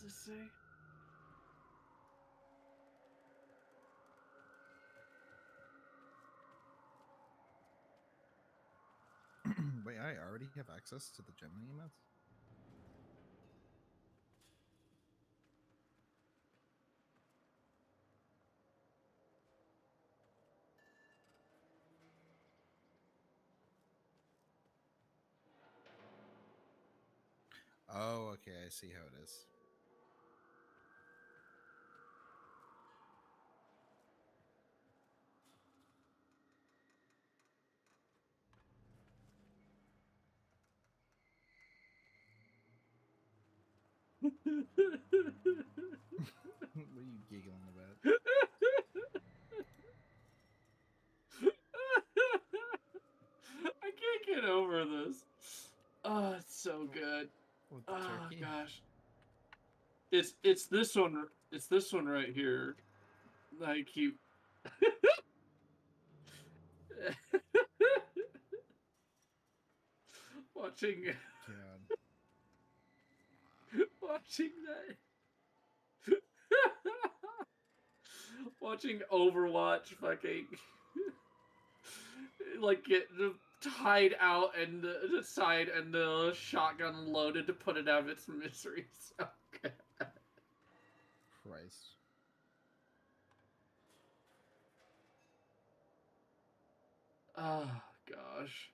[SPEAKER 7] this say?
[SPEAKER 2] Wait, I already have access to the Gemini emotes? Oh, okay, I see how it is. What are you giggling about?
[SPEAKER 7] I can't get over this. Oh, it's so good.
[SPEAKER 2] With the
[SPEAKER 7] Oh
[SPEAKER 2] turkey?
[SPEAKER 7] gosh. It's this one. It's this one right here. I keep watching
[SPEAKER 2] God.
[SPEAKER 7] watching that. Watching Overwatch fucking like get tied out and the side and the shotgun loaded to put it out of its misery. So good.
[SPEAKER 2] Christ.
[SPEAKER 7] Oh gosh.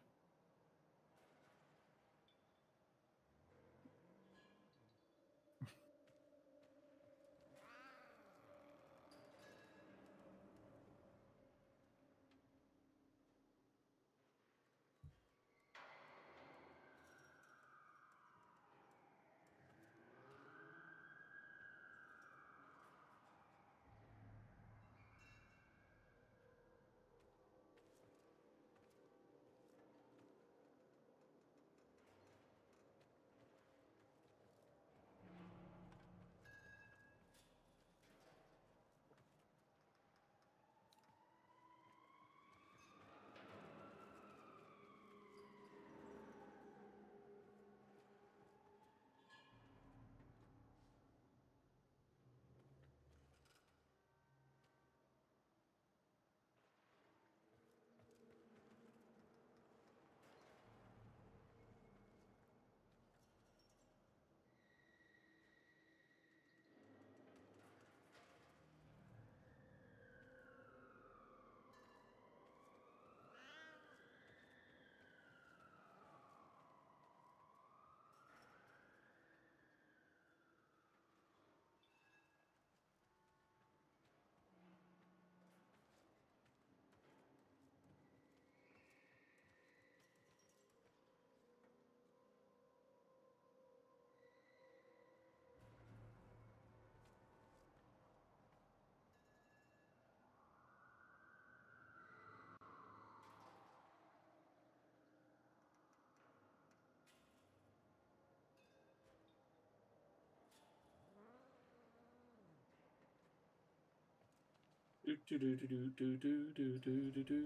[SPEAKER 7] Do do do do do do do do do do.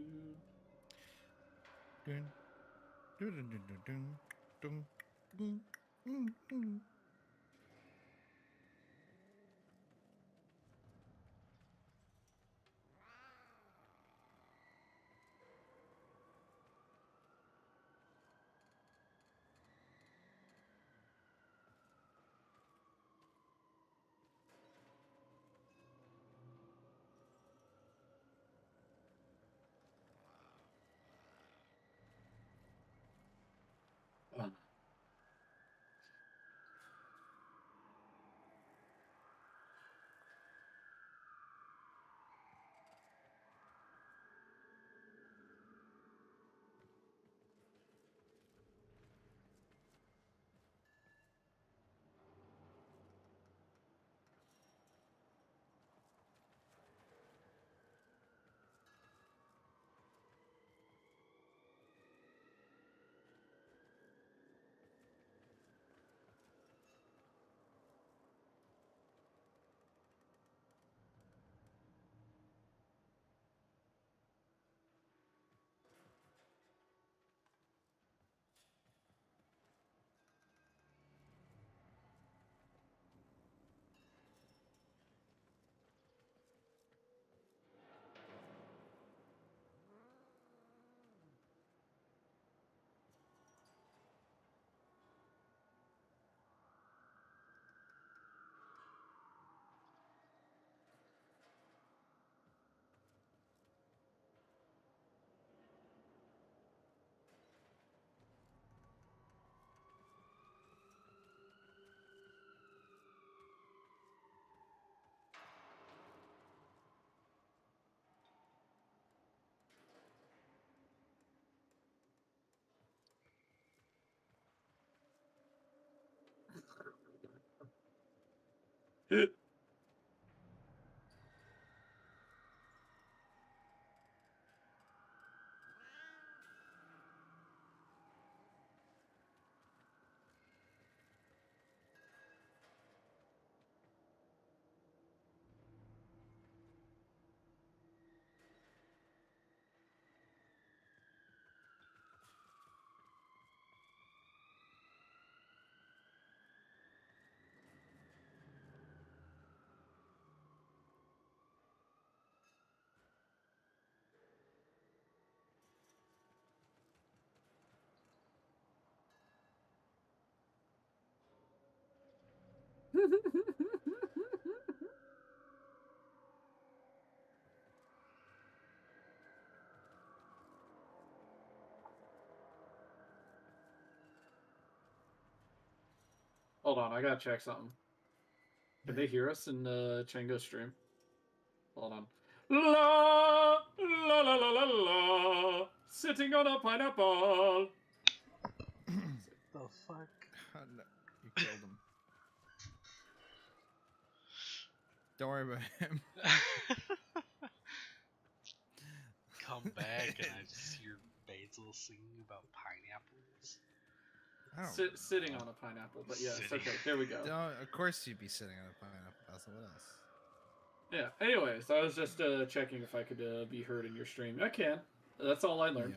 [SPEAKER 2] Dun, dun, dun, dun, dun, dun, dun, dun, dun.
[SPEAKER 7] Hold on, I gotta check something. Can they hear us in Chango's stream? Hold on. La la la la la la. Sitting on a pineapple.
[SPEAKER 1] The fuck?
[SPEAKER 2] Oh, no. You killed him. Don't worry about him.
[SPEAKER 1] Come back and I just hear Basil singing about pineapples.
[SPEAKER 2] I don't
[SPEAKER 7] Sitting on a pineapple, but yeah, it's
[SPEAKER 1] Sitting.
[SPEAKER 7] okay. There we go.
[SPEAKER 2] Of course you'd be sitting on a pineapple puzzle. What else?
[SPEAKER 7] Yeah. Anyways, I was just checking if I could be heard in your stream. I can. That's all I learned.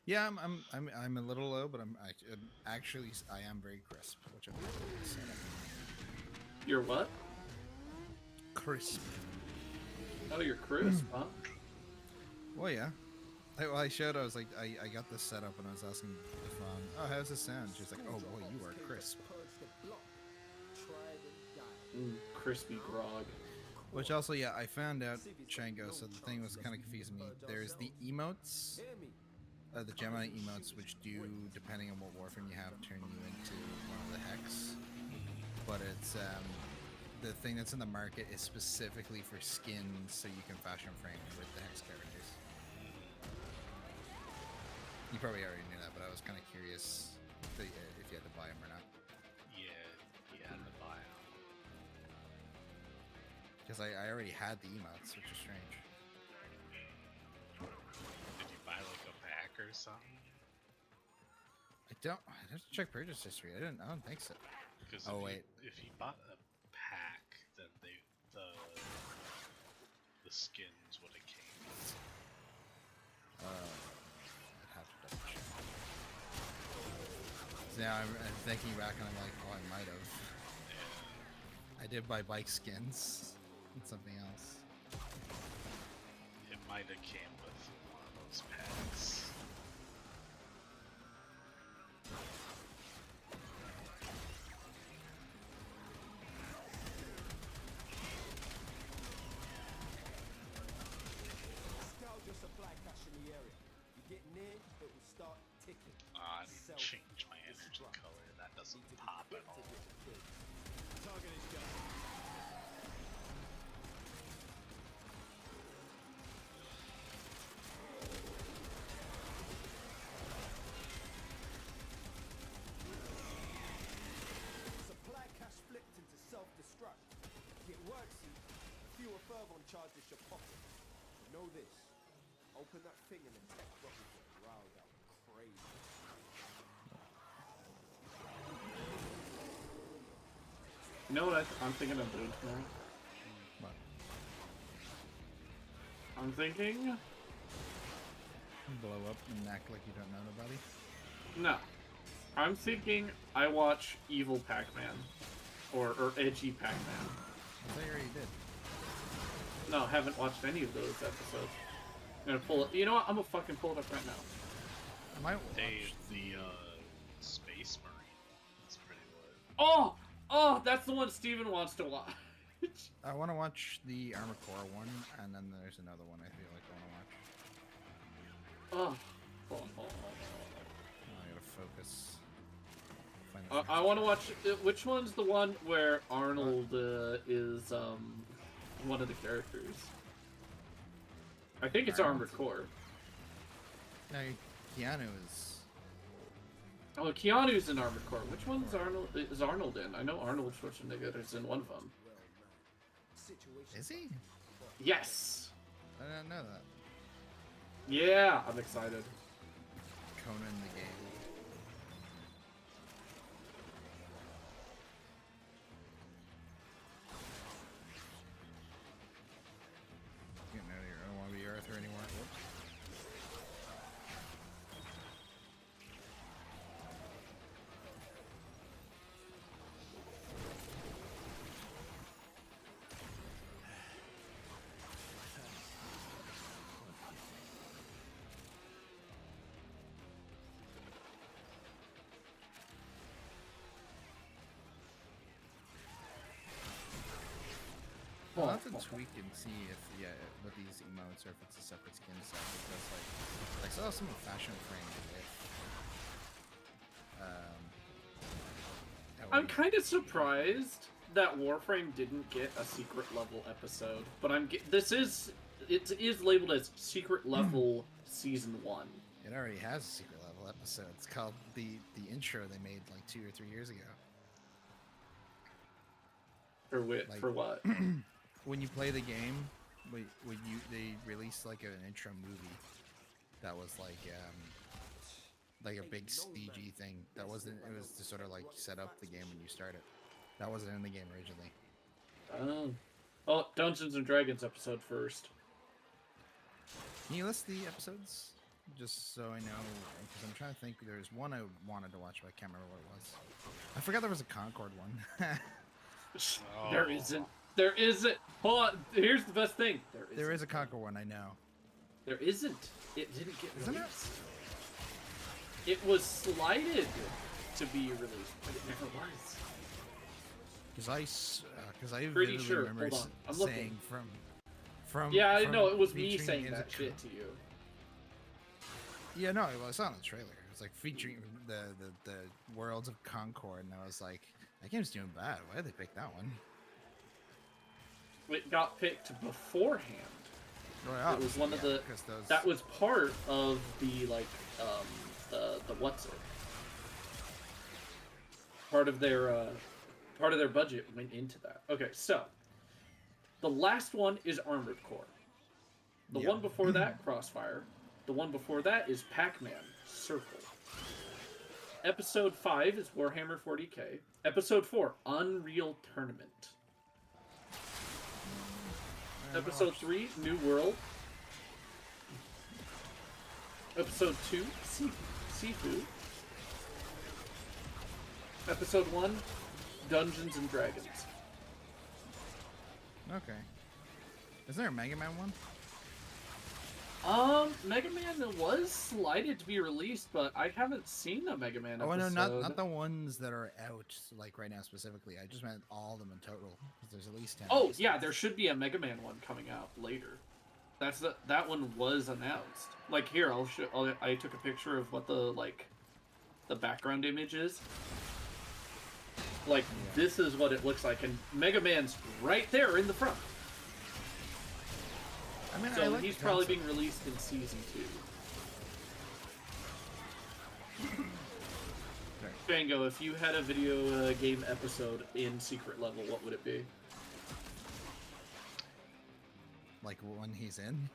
[SPEAKER 2] Yeah. I'm a little low, but actually I am very crisp, which I'm happy to say.
[SPEAKER 7] You're what?
[SPEAKER 2] Crisp.
[SPEAKER 7] Oh, you're crisp, huh?
[SPEAKER 2] Well, yeah. I showed. I was like, I got this set up, and I was asking if, oh, how's this sound? She's like, oh boy, you are crisp.
[SPEAKER 7] Crispy grog.
[SPEAKER 2] Which also, yeah, I found out Chango. So the thing was kind of confusing me. There's the emotes, the Gemini emotes, which do, depending on what warframe you have, turn you into one of the hex. But it's the thing that's in the market is specifically for skins, so you can fashion frame with the hex characters. You probably already knew that, but I was kind of curious if you had to buy them or not.
[SPEAKER 1] Yeah, you had to buy them.
[SPEAKER 2] Because I already had the emotes, which is strange.
[SPEAKER 1] Did you buy like a pack or something?
[SPEAKER 2] I have to check purchase history. I don't think so.
[SPEAKER 1] Because if you bought a pack, then the skins would have came.
[SPEAKER 2] I'd have to double check. So now I'm thinking back and I'm like, oh, I might have. I did buy bike skins and something else.
[SPEAKER 1] It might have came with one of those packs. I need to change my energy color. That doesn't pop at all.
[SPEAKER 8] Supply cache flipped into self-destruct. It works, see. Fewer fervor charges your pocket. Know this. Open that thing and the tech bubbles get riled up crazy.
[SPEAKER 7] You know what I'm thinking of doing tonight?
[SPEAKER 2] What?
[SPEAKER 7] I'm thinking...
[SPEAKER 2] Blow up and act like you don't know nobody?
[SPEAKER 7] No. I'm thinking I watch Evil Pac-Man. Or Edgy Pac-Man.
[SPEAKER 2] I thought you already did.
[SPEAKER 7] No, haven't watched any of those episodes. I'm gonna pull it. You know what? I'm gonna fucking pull it up right now.
[SPEAKER 2] I might watch
[SPEAKER 1] The Space Marine is pretty lit.
[SPEAKER 7] Oh, that's the one Steven wants to watch.
[SPEAKER 2] I want to watch the Armored Core one, and then there's another one I feel like I want to watch.
[SPEAKER 7] Oh,
[SPEAKER 2] I gotta focus. Find the
[SPEAKER 7] I
[SPEAKER 2] next
[SPEAKER 7] want to
[SPEAKER 2] one.
[SPEAKER 7] watch. Which one's the one where Arnold is one of the characters? I think it's
[SPEAKER 2] Arnold?
[SPEAKER 7] Armored Core.
[SPEAKER 2] No, Keanu is.
[SPEAKER 7] Oh, Keanu's in Armored Core. Which one's Arnold? Is Arnold in? I know Arnold Schwarzenegger is in one of them.
[SPEAKER 2] Is he?
[SPEAKER 7] Yes.
[SPEAKER 2] I didn't know that.
[SPEAKER 7] Yeah, I'm excited.
[SPEAKER 2] Conan the game. Getting out of here. I don't want to be Arthur anymore. Whoops. I'll have to tweak and see if with these emotes or if it's a separate skin set because like I saw some fashion frame with
[SPEAKER 7] I'm kind of surprised that Warframe didn't get a secret level episode, but it is labeled as secret level season 1.
[SPEAKER 2] It already has a secret level episode. It's called the intro they made like 2 or 3 years ago.
[SPEAKER 7] For what?
[SPEAKER 2] When you play the game, they released like an intro movie that was like a big CG thing. That wasn't. It was to sort of like set up the game when you start it. That wasn't in the game originally.
[SPEAKER 7] Oh, Dungeons and Dragons episode first.
[SPEAKER 2] Can you list the episodes just so I know? Because I'm trying to think. There's one I wanted to watch, but I can't remember what it was. I forgot there was a Concord one.
[SPEAKER 7] There isn't. There isn't. Hold on. Here's the best thing.
[SPEAKER 2] There is a Concord one, I know.
[SPEAKER 7] There isn't. It didn't get
[SPEAKER 2] Isn't
[SPEAKER 7] released. It was slided to be released, but it never was.
[SPEAKER 2] Because I
[SPEAKER 7] Pretty
[SPEAKER 2] vividly
[SPEAKER 7] sure.
[SPEAKER 2] remember
[SPEAKER 7] Hold on. I'm
[SPEAKER 2] saying
[SPEAKER 7] looking.
[SPEAKER 2] from
[SPEAKER 7] Yeah, I
[SPEAKER 2] from
[SPEAKER 7] know. It was me
[SPEAKER 2] featuring
[SPEAKER 7] saying
[SPEAKER 2] as
[SPEAKER 7] that
[SPEAKER 2] a
[SPEAKER 7] shit to you.
[SPEAKER 2] Yeah, no, it was on the trailer. It was like featuring the worlds of Concord, and I was like, that game's doing bad. Why did they pick that one?
[SPEAKER 7] It got picked beforehand.
[SPEAKER 2] Well,
[SPEAKER 7] It was one of the.
[SPEAKER 2] those...
[SPEAKER 7] That was part of the like the what's it? Part of their budget went into that. Okay, so the last one is Armored Core. The one before that, Crossfire. The one before that is Pac-Man Circle. Episode 5 is Warhammer 40k. Episode 4, Unreal Tournament. Episode 3, New World. Episode 2, Sifu. Episode 1, Dungeons and Dragons.
[SPEAKER 2] Okay. Is there a Mega Man one?
[SPEAKER 7] Mega Man was slated to be released, but I haven't seen a Mega Man episode.
[SPEAKER 2] Oh no, not the ones that are out like right now specifically. I just meant all of them in total. Because there's at least 10.
[SPEAKER 7] Oh
[SPEAKER 2] episodes.
[SPEAKER 7] yeah, there should be a Mega Man one coming out later. That one was announced. Like here, I took a picture of what the background image is. Like this is what it looks like, and Mega Man's right there in the front.
[SPEAKER 2] I mean,
[SPEAKER 7] So he's probably being released in season 2. Fango, if you had a video game episode in secret level, what would it be?
[SPEAKER 2] Like when he's in?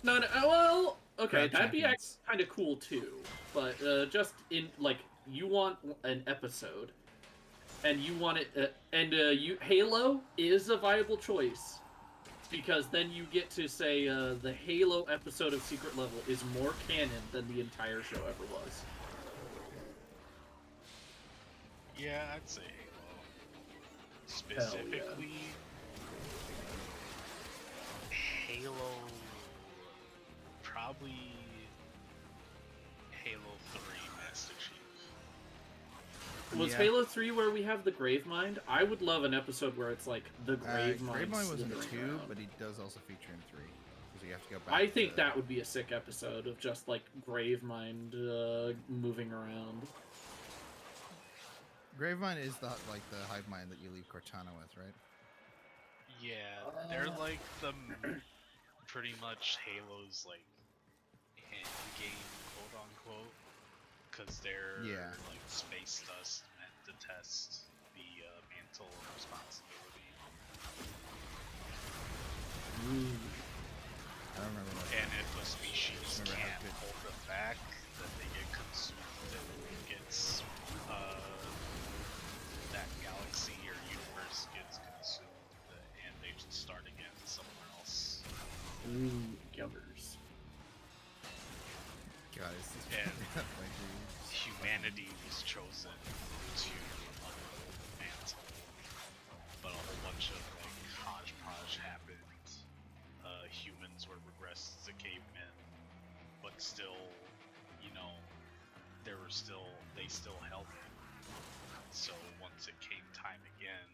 [SPEAKER 7] No, well, okay,
[SPEAKER 2] Crab
[SPEAKER 7] that'd be
[SPEAKER 2] Champions.
[SPEAKER 7] kind of cool too. But just in like, you want an episode, and you want it, Halo is a viable choice. Because then you get to say the Halo episode of Secret Level is more canon than the entire show ever was.
[SPEAKER 1] Yeah, I'd say Halo. Specifically, Halo. Probably Halo 3 Master Chief.
[SPEAKER 7] Was Halo 3 where we have the Gravemind? I would love an episode where it's like the Gravemind.
[SPEAKER 2] Gravemind was in 2,
[SPEAKER 7] around.
[SPEAKER 2] but he does also feature in 3. Because you have to go back.
[SPEAKER 7] I think that would be a sick episode of just like Gravemind moving around.
[SPEAKER 2] Gravemind is the hive mind that you leave Cortana with, right?
[SPEAKER 1] Yeah, they're like the pretty much Halo's like end game, quote unquote. because they're
[SPEAKER 2] Yeah.
[SPEAKER 1] like space dust meant to test the mantle of responsibility.
[SPEAKER 2] I don't remember what.
[SPEAKER 1] And if a species
[SPEAKER 2] Remember how
[SPEAKER 1] can't
[SPEAKER 2] good-
[SPEAKER 1] hold them back, then they get consumed and gets that galaxy or universe gets consumed, and they just start again somewhere else.
[SPEAKER 7] Ooh, yummers.
[SPEAKER 2] God, is this
[SPEAKER 1] And
[SPEAKER 2] like,
[SPEAKER 1] humanity was chosen to uphold the mantle, but a whole bunch of like hodgepodge happened. Humans were regressed to cavemen, but still, you know, they still held it. So once it came time again,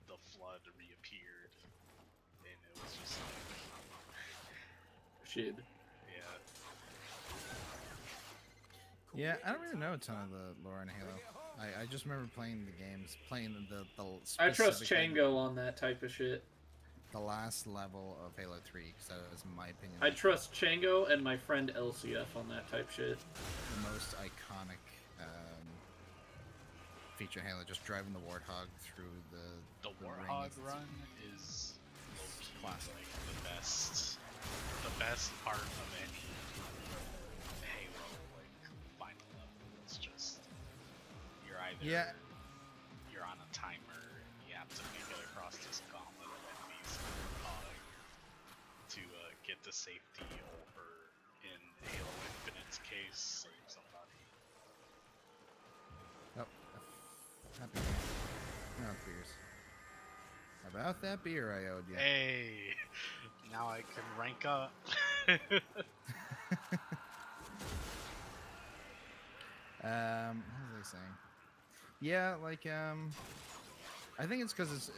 [SPEAKER 1] the flood reappeared, and it was just like,
[SPEAKER 7] Shit.
[SPEAKER 1] yeah.
[SPEAKER 2] Yeah, I don't really know a ton of the lore in Halo. I just remember playing the games, playing the
[SPEAKER 7] I trust
[SPEAKER 2] specifically
[SPEAKER 7] Chango on that type of shit.
[SPEAKER 2] the last level of Halo 3, because that was, in my opinion,
[SPEAKER 7] I trust Chango and my friend LCF on that type shit.
[SPEAKER 2] the most iconic feature in Halo, just driving the Warthog through the
[SPEAKER 1] Warthog
[SPEAKER 2] ring.
[SPEAKER 1] run is low-key
[SPEAKER 2] Classic.
[SPEAKER 1] like the best part of any Halo like final level. It's just you're either you're on a timer, you have to make it across this gauntlet of enemies to get to safety, or in Halo Infinite's case, save somebody.
[SPEAKER 2] Oh, happy no beers. About that beer I owed you.
[SPEAKER 1] Hey, now I can rank up.
[SPEAKER 2] What was I saying? Yeah, like, I think it's because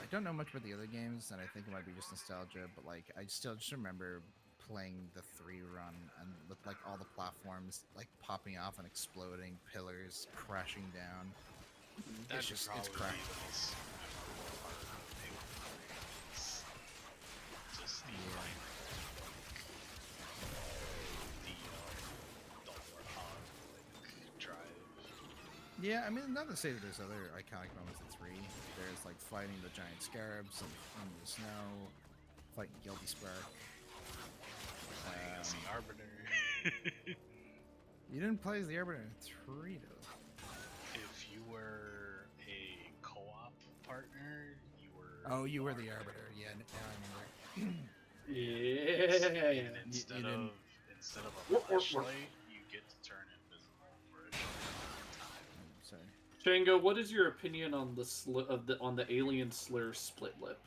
[SPEAKER 2] I don't know much about the other games, and I think it might be just nostalgia, but, like, I still just remember playing the 3 run, and with, like, all the platforms, like, popping off and exploding, pillars crashing down.
[SPEAKER 1] That
[SPEAKER 2] It's
[SPEAKER 1] should
[SPEAKER 2] just,
[SPEAKER 1] probably
[SPEAKER 2] it's crack.
[SPEAKER 1] be the most memorable part of Halo 3. Just the like, the Warthog like drive.
[SPEAKER 2] Yeah, I mean, not to say that there's other iconic moments in 3. There's, like, fighting the giant scarabs in the snow, fighting Guilty Spark.
[SPEAKER 1] Playing as the Arbiter.
[SPEAKER 2] You didn't play as the Arbiter in 3, though.
[SPEAKER 1] If you were a co-op partner, you were.
[SPEAKER 2] Oh, you were the Arbiter. Yeah, now I remember.
[SPEAKER 7] Yeah.
[SPEAKER 1] And instead
[SPEAKER 2] didn't-
[SPEAKER 1] of a flashlight, you get to turn invisible for a short time.
[SPEAKER 2] Sorry.
[SPEAKER 7] Chango, what is your opinion on the on the alien slur split lip?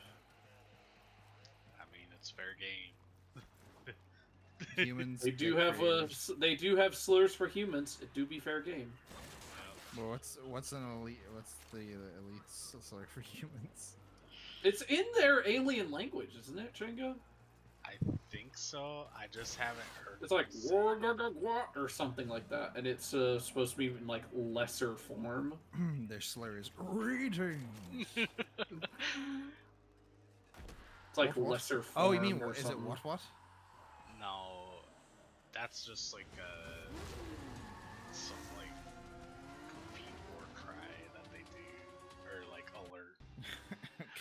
[SPEAKER 1] I mean, it's fair game.
[SPEAKER 2] Humans.
[SPEAKER 7] They do
[SPEAKER 2] get
[SPEAKER 7] have
[SPEAKER 2] creative.
[SPEAKER 7] they do have slurs for humans. It do be fair game.
[SPEAKER 2] Well, what's an elite? What's the elite slur for humans?
[SPEAKER 7] It's in their alien language, isn't it, Chango?
[SPEAKER 1] I think so. I just haven't heard.
[SPEAKER 7] It's like
[SPEAKER 1] them say it.
[SPEAKER 7] or something like that, and it's supposed to be in like lesser form.
[SPEAKER 2] Their slur is greetings.
[SPEAKER 7] It's like
[SPEAKER 2] What?
[SPEAKER 7] lesser form.
[SPEAKER 2] Oh, you mean
[SPEAKER 7] or
[SPEAKER 2] is it
[SPEAKER 7] something.
[SPEAKER 2] what?
[SPEAKER 1] No, that's just like some like goofy war cry that they do, or like alert.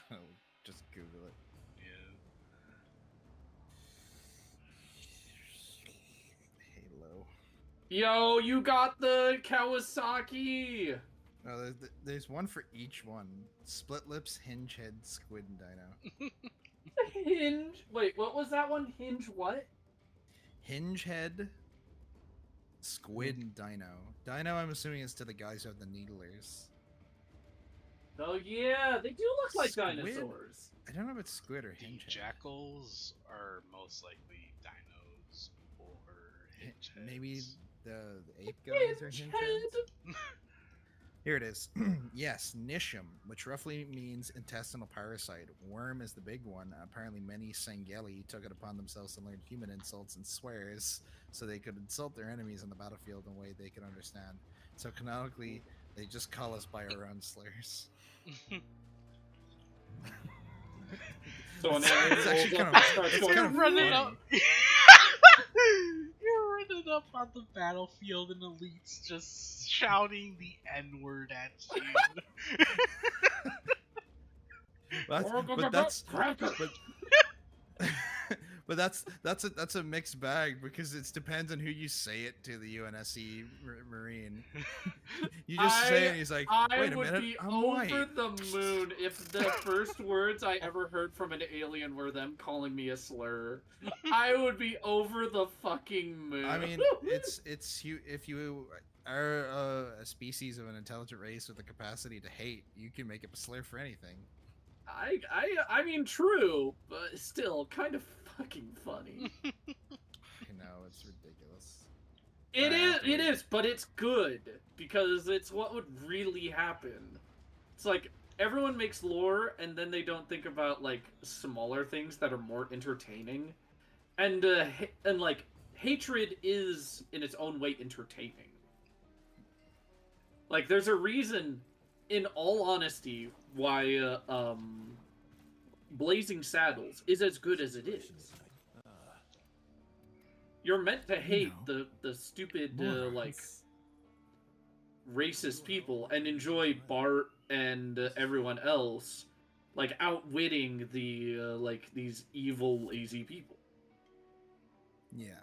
[SPEAKER 2] Go, just Google it.
[SPEAKER 1] Yeah.
[SPEAKER 2] Halo.
[SPEAKER 7] Yo, you got the Kawasaki.
[SPEAKER 2] Oh, there's one for each one. Split lips, hinge head, squid, and dino.
[SPEAKER 7] Hinge. Wait, what was that one? Hinge what?
[SPEAKER 2] Hinge head, squid, and dino. Dino, I'm assuming, is to the guys who have the needlers.
[SPEAKER 7] Oh yeah, they do look like
[SPEAKER 2] Squid?
[SPEAKER 7] dinosaurs.
[SPEAKER 2] I don't know if it's squid or
[SPEAKER 1] The
[SPEAKER 2] hinge head.
[SPEAKER 1] jackals are most likely dinos or hinge heads.
[SPEAKER 2] Maybe the ape guys are hinge heads. Here it is. Yes, Nisham, which roughly means intestinal parasite. Worm is the big one. Apparently, many Sangeli took it upon themselves to learn human insults and swears so they could insult their enemies on the battlefield in a way they could understand. So, canonically, they just call us by our own slurs.
[SPEAKER 7] So an
[SPEAKER 2] It's
[SPEAKER 7] alien
[SPEAKER 2] actually
[SPEAKER 7] rolls
[SPEAKER 2] kind
[SPEAKER 7] up
[SPEAKER 2] of-
[SPEAKER 7] and starts
[SPEAKER 2] it's
[SPEAKER 7] going,
[SPEAKER 2] kind of
[SPEAKER 1] You're running
[SPEAKER 2] funny.
[SPEAKER 1] up. You're running up on the battlefield and elites just shouting the N-word at you.
[SPEAKER 2] but that's but that's a mixed bag because it depends on who you say it to. The UNSC Marine, you just say it and he's like, wait a minute,
[SPEAKER 7] I would be
[SPEAKER 2] I'm
[SPEAKER 7] over
[SPEAKER 2] white.
[SPEAKER 7] the moon if the first words I ever heard from an alien were them calling me a slur. I would be over the fucking moon.
[SPEAKER 2] I mean, it's you if you are a species of an intelligent race with the capacity to hate, you can make up a slur for anything.
[SPEAKER 7] I mean, true, but still kind of fucking funny.
[SPEAKER 2] I know, it's ridiculous.
[SPEAKER 7] It is, but it's good because it's what would really happen. It's like everyone makes lore and then they don't think about like smaller things that are more entertaining. And like hatred is in its own way entertaining. Like there's a reason, in all honesty, why Blazing Saddles is as good as it is. You're meant to hate the stupid like racist people and enjoy Bart and everyone else like outwitting the like these evil lazy people.
[SPEAKER 2] Yeah.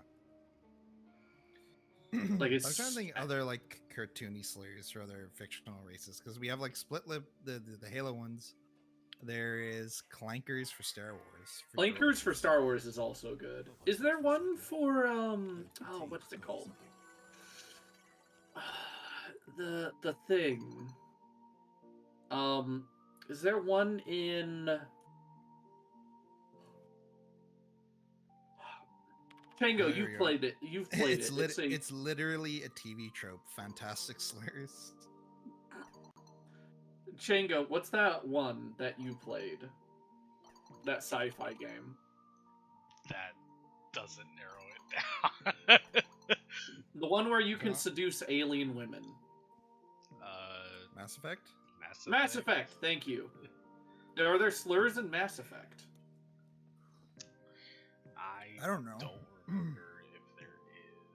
[SPEAKER 7] Like it's
[SPEAKER 2] I'm trying to think other like cartoony slurs for other fictional races because we have like Split Lip, the Halo ones. There is Clankers for Star Wars.
[SPEAKER 7] Clankers for Star Wars is also good. Is there one for what's it called? The thing. Is there one in Tango? You've played it. You've played it.
[SPEAKER 2] It's literally a TV trope. Fantastic slurs.
[SPEAKER 7] Chango, what's that one that you played? That sci-fi game.
[SPEAKER 1] That doesn't narrow it down.
[SPEAKER 7] The one where you can seduce alien women.
[SPEAKER 2] Mass Effect?
[SPEAKER 7] Mass Effect, thank you. Are there slurs in Mass Effect?
[SPEAKER 2] I don't know.
[SPEAKER 1] Don't remember if there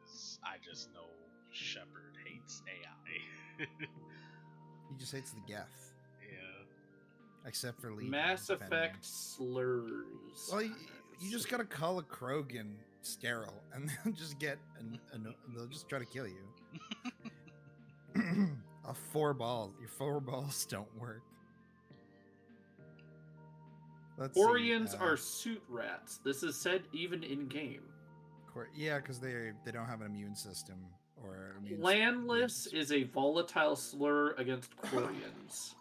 [SPEAKER 1] is. I just know Shepard hates AI.
[SPEAKER 2] He just hates the Geth.
[SPEAKER 1] Yeah.
[SPEAKER 2] Except for Legion.
[SPEAKER 7] Mass Effect slurs.
[SPEAKER 2] Well, you just gotta call a Krogan sterile, and they'll just get, they'll just try to kill you. Your 4 balls don't work.
[SPEAKER 7] Orions are suit rats. This is said even in game.
[SPEAKER 2] Yeah, because they don't have an immune system or
[SPEAKER 7] Landless is a volatile slur against Quarians.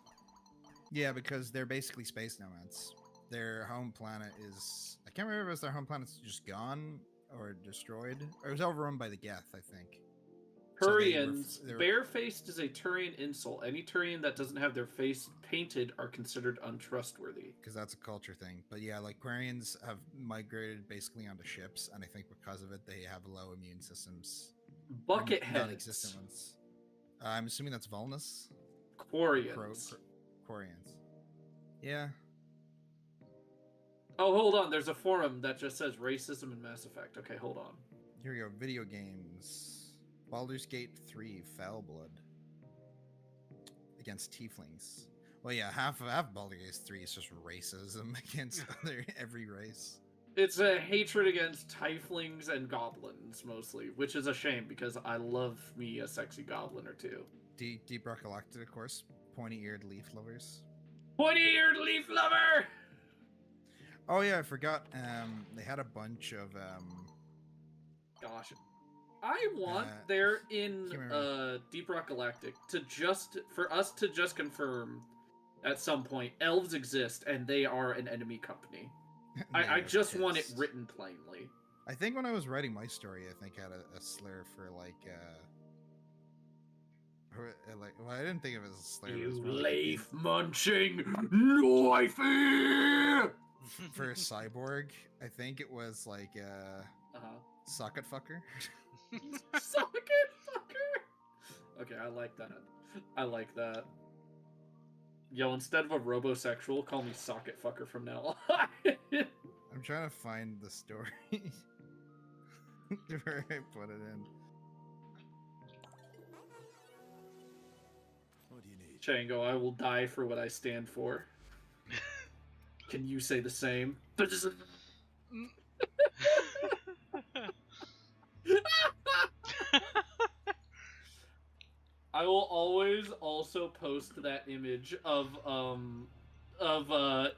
[SPEAKER 2] Yeah, because they're basically space nomads. Their home planet is, I can't remember if it was their home planet's just gone or destroyed. Or it was overrun by the Geth, I think.
[SPEAKER 7] Turians. Barefaced is a Turian insult. Any Turian that doesn't have their face painted are considered untrustworthy.
[SPEAKER 2] Because that's a culture thing. But yeah, like Quarians have migrated basically onto ships, and I think because of it, they have low immune systems.
[SPEAKER 7] Bucketheads.
[SPEAKER 2] Non-existent ones. I'm assuming that's Volnus?
[SPEAKER 7] Quarians.
[SPEAKER 2] Quarians. Yeah.
[SPEAKER 7] Oh, hold on. There's a forum that just says racism in Mass Effect. Okay, hold on.
[SPEAKER 2] Here we go. Video games. Baldur's Gate 3, Foul Blood. Against Tieflings. Well, yeah, half of Baldur's Gate 3 is just racism against every race.
[SPEAKER 7] It's a hatred against tieflings and goblins, mostly, which is a shame, because I love me a sexy goblin or two.
[SPEAKER 2] Deep Rock Galactic, of course. Pointy-eared leaf lovers.
[SPEAKER 7] Pointy-eared leaf lover!
[SPEAKER 2] Oh, yeah, I forgot. They had a bunch of...
[SPEAKER 7] Gosh. I want there in Deep Rock Galactic for us to just confirm at some point elves exist and they are an enemy company. I just want it written plainly.
[SPEAKER 2] I think when I was writing my story, I think I had a slur for like well, I didn't think of it as a slur.
[SPEAKER 7] You leaf munching knifey!
[SPEAKER 2] For a cyborg, I think it was like socket fucker.
[SPEAKER 7] Socket fucker. Okay, I like that. I like that. Yo, instead of a robosexual, call me socket fucker from now on.
[SPEAKER 2] I'm trying to find the story where I put it in.
[SPEAKER 7] Chango, I will die for what I stand for. Can you say the same? I will always also post that image of a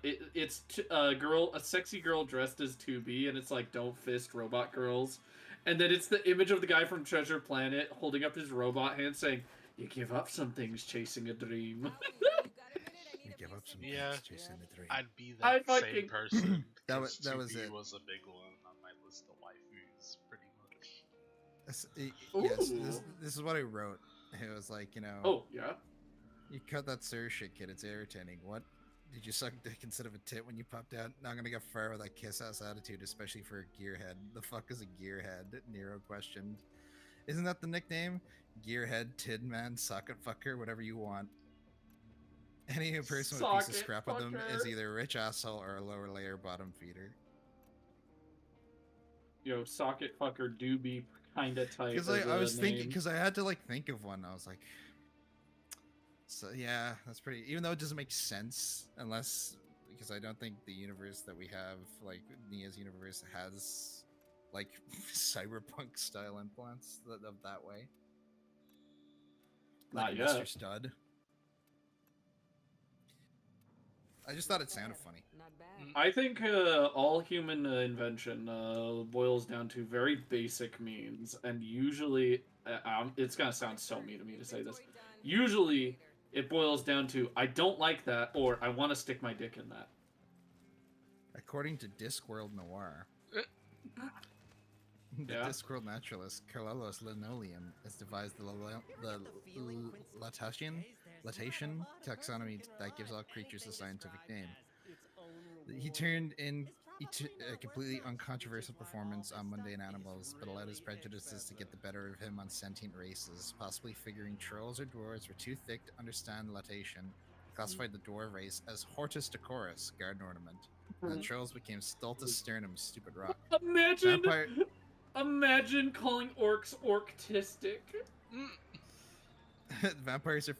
[SPEAKER 7] sexy girl dressed as 2B, and it's like don't fist robot girls, and then it's the image of the guy from Treasure Planet holding up his robot hand saying, "You give up some things chasing a dream."
[SPEAKER 2] You give up some
[SPEAKER 1] Yeah.
[SPEAKER 2] things chasing the dream.
[SPEAKER 1] I'd be
[SPEAKER 7] I
[SPEAKER 1] that same
[SPEAKER 7] fucking-
[SPEAKER 1] person.
[SPEAKER 2] That
[SPEAKER 1] 'cause
[SPEAKER 2] was
[SPEAKER 1] 2B
[SPEAKER 2] it.
[SPEAKER 1] was a big one on my list of waifus, pretty much.
[SPEAKER 2] Yes,
[SPEAKER 7] Ooh.
[SPEAKER 2] this is what I wrote. It was like, you know,
[SPEAKER 7] Oh yeah.
[SPEAKER 2] you cut that sir shit, kid. It's irritating. What? Did you suck dick instead of a tit when you popped out? Not gonna get far with that kiss ass attitude, especially for a gearhead. The fuck is a gearhead? Nero questioned. Isn't that the nickname? Gearhead, tid man, socket fucker, whatever you want. Any person with a piece of
[SPEAKER 7] Socket
[SPEAKER 2] scrap with them is
[SPEAKER 7] fucker.
[SPEAKER 2] either a rich asshole or a lower layer bottom feeder.
[SPEAKER 7] Yo, socket fucker do be kinda tight.
[SPEAKER 2] Because I was thinking, because I had to like think of one. I was like, so yeah, that's pretty. Even though it doesn't make sense, unless because I don't think the universe that we have, like Nia's universe, has like cyberpunk style implants of that way. Like
[SPEAKER 7] Not
[SPEAKER 2] Mr.
[SPEAKER 7] yet.
[SPEAKER 2] Stud. I just thought it sounded funny.
[SPEAKER 3] Not bad.
[SPEAKER 7] I think all human invention boils down to very basic means, and usually, it's gonna sound so mean to me to say this. Usually, it boils down to I don't like that, or I want to stick my dick in that.
[SPEAKER 2] According to Discworld Noir, the
[SPEAKER 7] Yeah.
[SPEAKER 2] Discworld naturalist Carlelos Linoleum has devised the Latacian taxonomy that gives all creatures a scientific name. He turned in a completely uncontroversial performance on mundane animals, but allowed his prejudices to get the better of him on sentient races, possibly figuring trolls or dwarves were too thick to understand Latacian. He classified the dwarf race as Hortus decorus, garden ornament, and the trolls became Stultus sternum, stupid rock.
[SPEAKER 7] Imagine,
[SPEAKER 2] Vampire-
[SPEAKER 7] imagine calling orcs orctistic.
[SPEAKER 2] Vampires are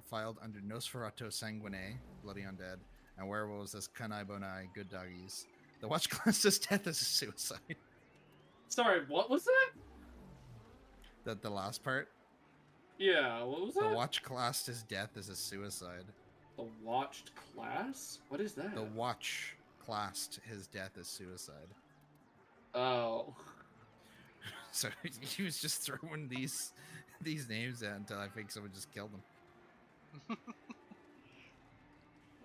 [SPEAKER 2] filed under Nosferatu sanguinae, bloody undead, and werewolves as kanai bonai, good doggies. The watch class as death as a suicide.
[SPEAKER 7] Sorry, what was that?
[SPEAKER 2] The last part.
[SPEAKER 7] Yeah, what was
[SPEAKER 2] The
[SPEAKER 7] that?
[SPEAKER 2] watch classed as death as a suicide.
[SPEAKER 7] The watched class? What is that?
[SPEAKER 2] The watch classed his death as suicide.
[SPEAKER 7] Oh.
[SPEAKER 2] So he was just throwing these names out until I think someone just killed him.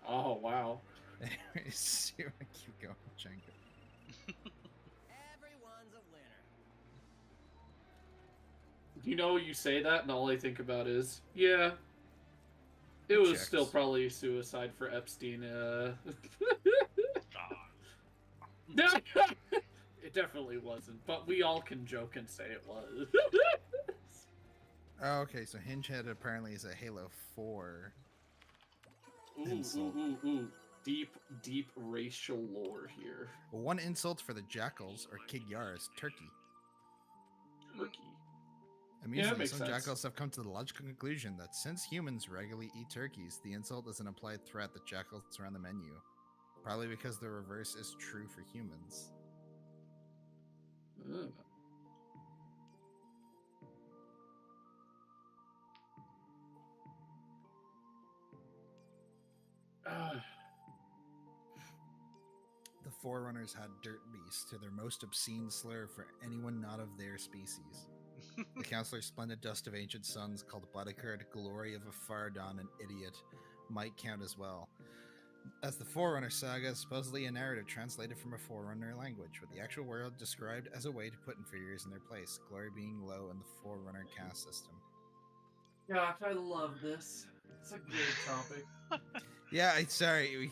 [SPEAKER 7] Oh, wow.
[SPEAKER 2] Anyways, you wanna keep going, Jenko.
[SPEAKER 6] Everyone's a winner.
[SPEAKER 7] You know, you say that, and all I think about is, yeah, it was
[SPEAKER 2] Checks.
[SPEAKER 7] still probably suicide for Epstein. It definitely wasn't, but we all can joke and say it was.
[SPEAKER 2] Oh, okay, so Hingehead apparently is a Halo 4. Insult.
[SPEAKER 7] Ooh. Deep racial lore here.
[SPEAKER 2] One insult for the jackals or Kigyars, turkey.
[SPEAKER 7] Turkey.
[SPEAKER 2] Amusingly,
[SPEAKER 7] makes
[SPEAKER 2] some
[SPEAKER 7] sense.
[SPEAKER 2] jackals have come to the logical conclusion that since humans regularly eat turkeys, the insult is an implied threat that jackals are on the menu. Probably because the reverse is true for humans.
[SPEAKER 7] Ugh.
[SPEAKER 2] The Forerunners had Dirt Beast to their most obscene slur for anyone not of their species. The Counselor's splendid dust of ancient sons called Bodyguard Glory of a Faradon an idiot might count as well. As the Forerunner saga is supposedly a narrative translated from a Forerunner language, with the actual world described as a way to put inferiors in their place, glory being low in the Forerunner caste system.
[SPEAKER 7] Gosh, I love this. It's a great topic.
[SPEAKER 2] Yeah, sorry,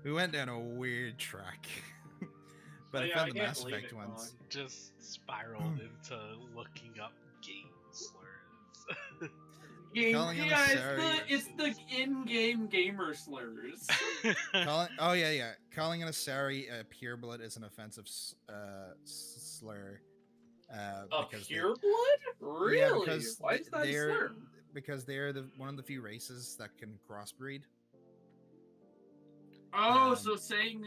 [SPEAKER 2] we went down a weird track. But I found the Mass Effect ones.
[SPEAKER 1] Just spiraled into looking up game slurs.
[SPEAKER 2] Calling him a Asari.
[SPEAKER 7] It's the in-game gamer slurs.
[SPEAKER 2] Calling an Asari pureblood is an offensive slur.
[SPEAKER 7] A
[SPEAKER 2] Because
[SPEAKER 7] pureblood? Really?
[SPEAKER 2] because
[SPEAKER 7] Why is that a slur?
[SPEAKER 2] because they're one of the few races that can crossbreed.
[SPEAKER 7] Oh, so saying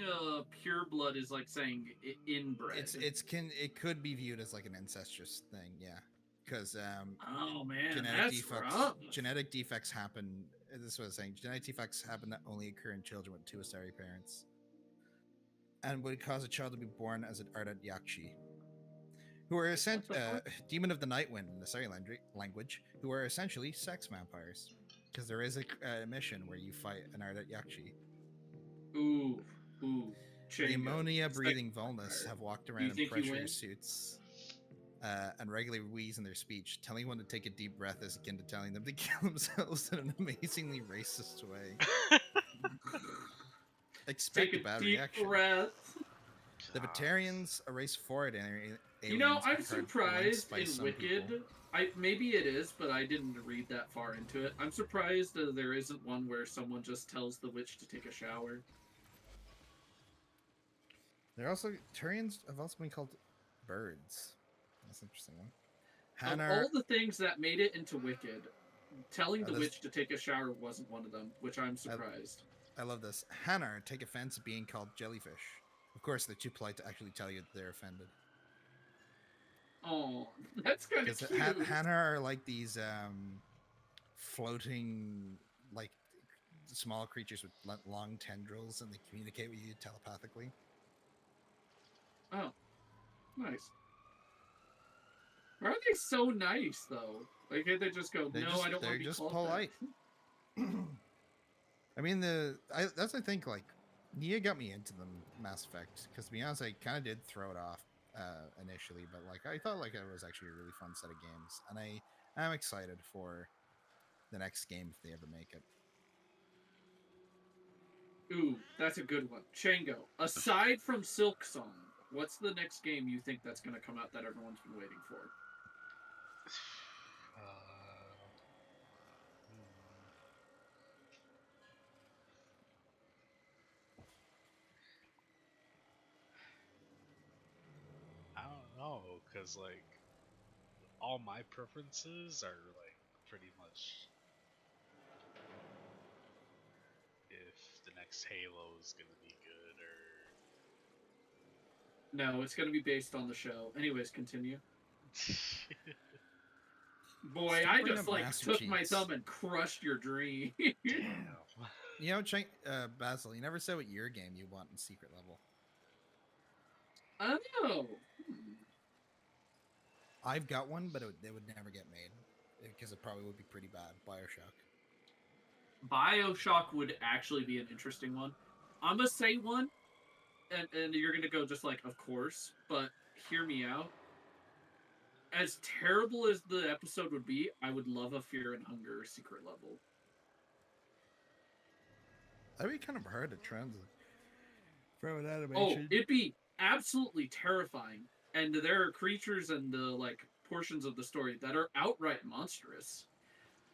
[SPEAKER 7] pure blood is like saying inbred.
[SPEAKER 2] It could be viewed as like an incestuous thing, yeah. Because
[SPEAKER 7] oh man, that's rough.
[SPEAKER 2] Genetic defects happen. This is what I was saying. Genetic defects happen that only occur in children with two Asari parents, and would cause a child to be born as an Ardat Yakshi, who are demon of the night wind in the Asari language, who are essentially sex vampires. Because there is a mission where you fight an Ardat Yakshi.
[SPEAKER 7] Ooh.
[SPEAKER 2] The ammonia-breathing Volnus have walked around in pressure suits and regularly wheeze in their speech. Telling one to take a deep breath is akin to telling them to kill themselves in an amazingly racist way. Expect
[SPEAKER 7] take
[SPEAKER 2] a bad
[SPEAKER 7] deep
[SPEAKER 2] reaction.
[SPEAKER 7] Breath.
[SPEAKER 2] The Batarians, a race forward aliens.
[SPEAKER 7] You know, I'm surprised in Wicked. Maybe it is, but I didn't read that far into it. I'm surprised there isn't one where someone just tells the witch to take a shower.
[SPEAKER 2] Turians have also been called birds. That's an interesting one.
[SPEAKER 7] Of all the things that made it into Wicked, telling the witch to take a shower wasn't one of them, which I'm surprised.
[SPEAKER 2] I love this. Hanar take offense at being called jellyfish. Of course, they're too polite to actually tell you that they're offended.
[SPEAKER 7] Oh, that's kind of cute.
[SPEAKER 2] Hanar are like these floating, like small creatures with long tendrils, and they communicate with you telepathically.
[SPEAKER 7] Oh, nice. Why are they so nice, though? Like, can't they just go, I don't want to be called
[SPEAKER 2] They're just polite. I mean, that's, I think, like, Nia got me into them, Mass Effect, because to be honest, I kind of did throw it off initially, but, like, I thought, like, it was actually a really fun set of games, and I am excited for the next game if they ever make it.
[SPEAKER 7] Ooh, that's a good one. Chango, aside from Silksong, what's the next game you think that's going to come out that everyone's been waiting for?
[SPEAKER 1] I don't know, because, like, all my preferences are, like, pretty much if the next Halo is going to be good or...
[SPEAKER 7] No, it's going to be based on the show. Anyways, continue. Boy, I just, like, took my thumb and crushed your dream.
[SPEAKER 2] You know, Basil, you never said what your game you want in secret level.
[SPEAKER 7] I don't know.
[SPEAKER 2] I've got one, but it would never get made because it probably would be pretty bad.
[SPEAKER 7] Bioshock would actually be an interesting one. I'm gonna say one, and you're gonna go just like, of course, but hear me out. As terrible as the episode would be, I would love a Fear and Hunger secret level.
[SPEAKER 2] That'd be kind of hard to translate from an animation.
[SPEAKER 7] Oh, it'd be absolutely terrifying. And there are creatures and the like portions of the story that are outright monstrous.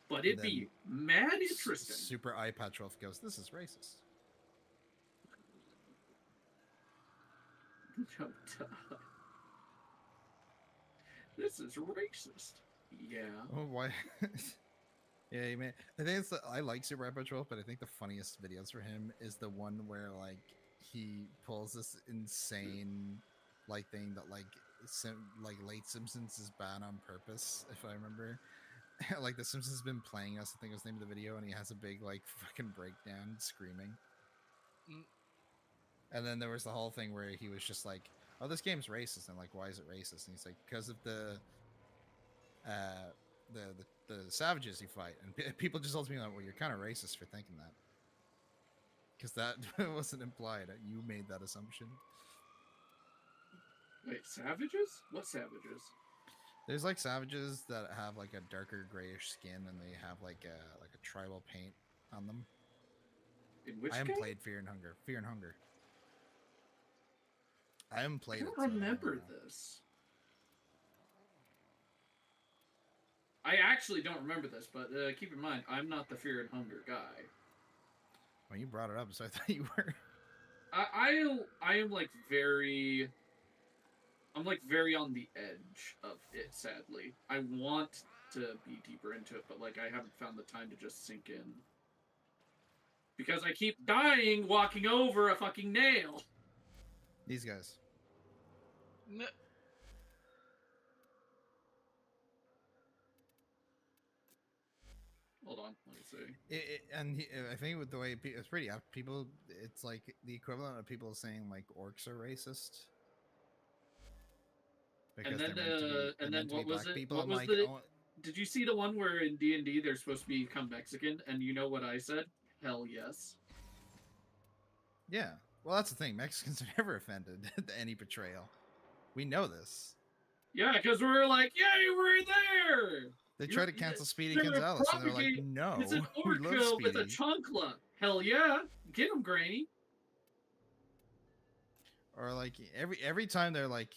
[SPEAKER 7] But it'd be mad interesting.
[SPEAKER 2] Super Eye Patch Wolf goes, "This is racist."
[SPEAKER 7] This is racist. Yeah.
[SPEAKER 2] Oh, why? Yeah, man. I think I like Super Eye Patch Wolf, but I think the funniest videos for him is the one where like he pulls this insane like thing that like late Simpsons is bad on purpose, if I remember. Like the Simpsons has been playing us, I think was the name of the video, and he has a big like fucking breakdown screaming. And then there was the whole thing where he was just like, "Oh, this game's racist," and like, "Why is it racist?" And he's like, "Because of the savages you fight." And people just told me like, "Well, you're kind of racist for thinking that," because that wasn't implied. You made that assumption.
[SPEAKER 7] Wait, savages? What savages?
[SPEAKER 2] There's like savages that have like a darker grayish skin, and they have like a tribal paint on them.
[SPEAKER 7] In which
[SPEAKER 2] I haven't
[SPEAKER 7] game?
[SPEAKER 2] played Fear and Hunger. Fear and Hunger. I haven't played it.
[SPEAKER 7] I don't remember this. I actually don't remember this, but keep in mind, I'm not the Fear and Hunger guy.
[SPEAKER 2] Well, you brought it up, so I thought you were.
[SPEAKER 7] I am like very... I'm like very on the edge of it, sadly. I want to be deeper into it, but like I haven't found the time to just sink in. Because I keep dying walking over a fucking nail.
[SPEAKER 2] These guys.
[SPEAKER 1] N-
[SPEAKER 7] Hold on, let me see.
[SPEAKER 2] I think with the way it's pretty apt. People, it's like the equivalent of people saying like orcs are racist because
[SPEAKER 7] And then
[SPEAKER 2] they're meant to be,
[SPEAKER 7] and then what was
[SPEAKER 2] black
[SPEAKER 7] it?
[SPEAKER 2] people.
[SPEAKER 7] What
[SPEAKER 2] I'm
[SPEAKER 7] was
[SPEAKER 2] like,
[SPEAKER 7] the?
[SPEAKER 2] oh,
[SPEAKER 7] Did you see the one where in D&D they're supposed to become Mexican? And you know what I said? Hell yes.
[SPEAKER 2] yeah. Well, that's the thing. Mexicans are never offended at any portrayal. We know this.
[SPEAKER 7] Yeah, because we're like, yay, we're there.
[SPEAKER 2] They try to cancel Speedy
[SPEAKER 7] They're
[SPEAKER 2] Gonzalez, and they're like,
[SPEAKER 7] propagate-
[SPEAKER 2] no,
[SPEAKER 7] It's an
[SPEAKER 2] we love
[SPEAKER 7] orca with a
[SPEAKER 2] Speedy.
[SPEAKER 7] chancla. Hell yeah, get him, Granny.
[SPEAKER 2] Or like every time they're like,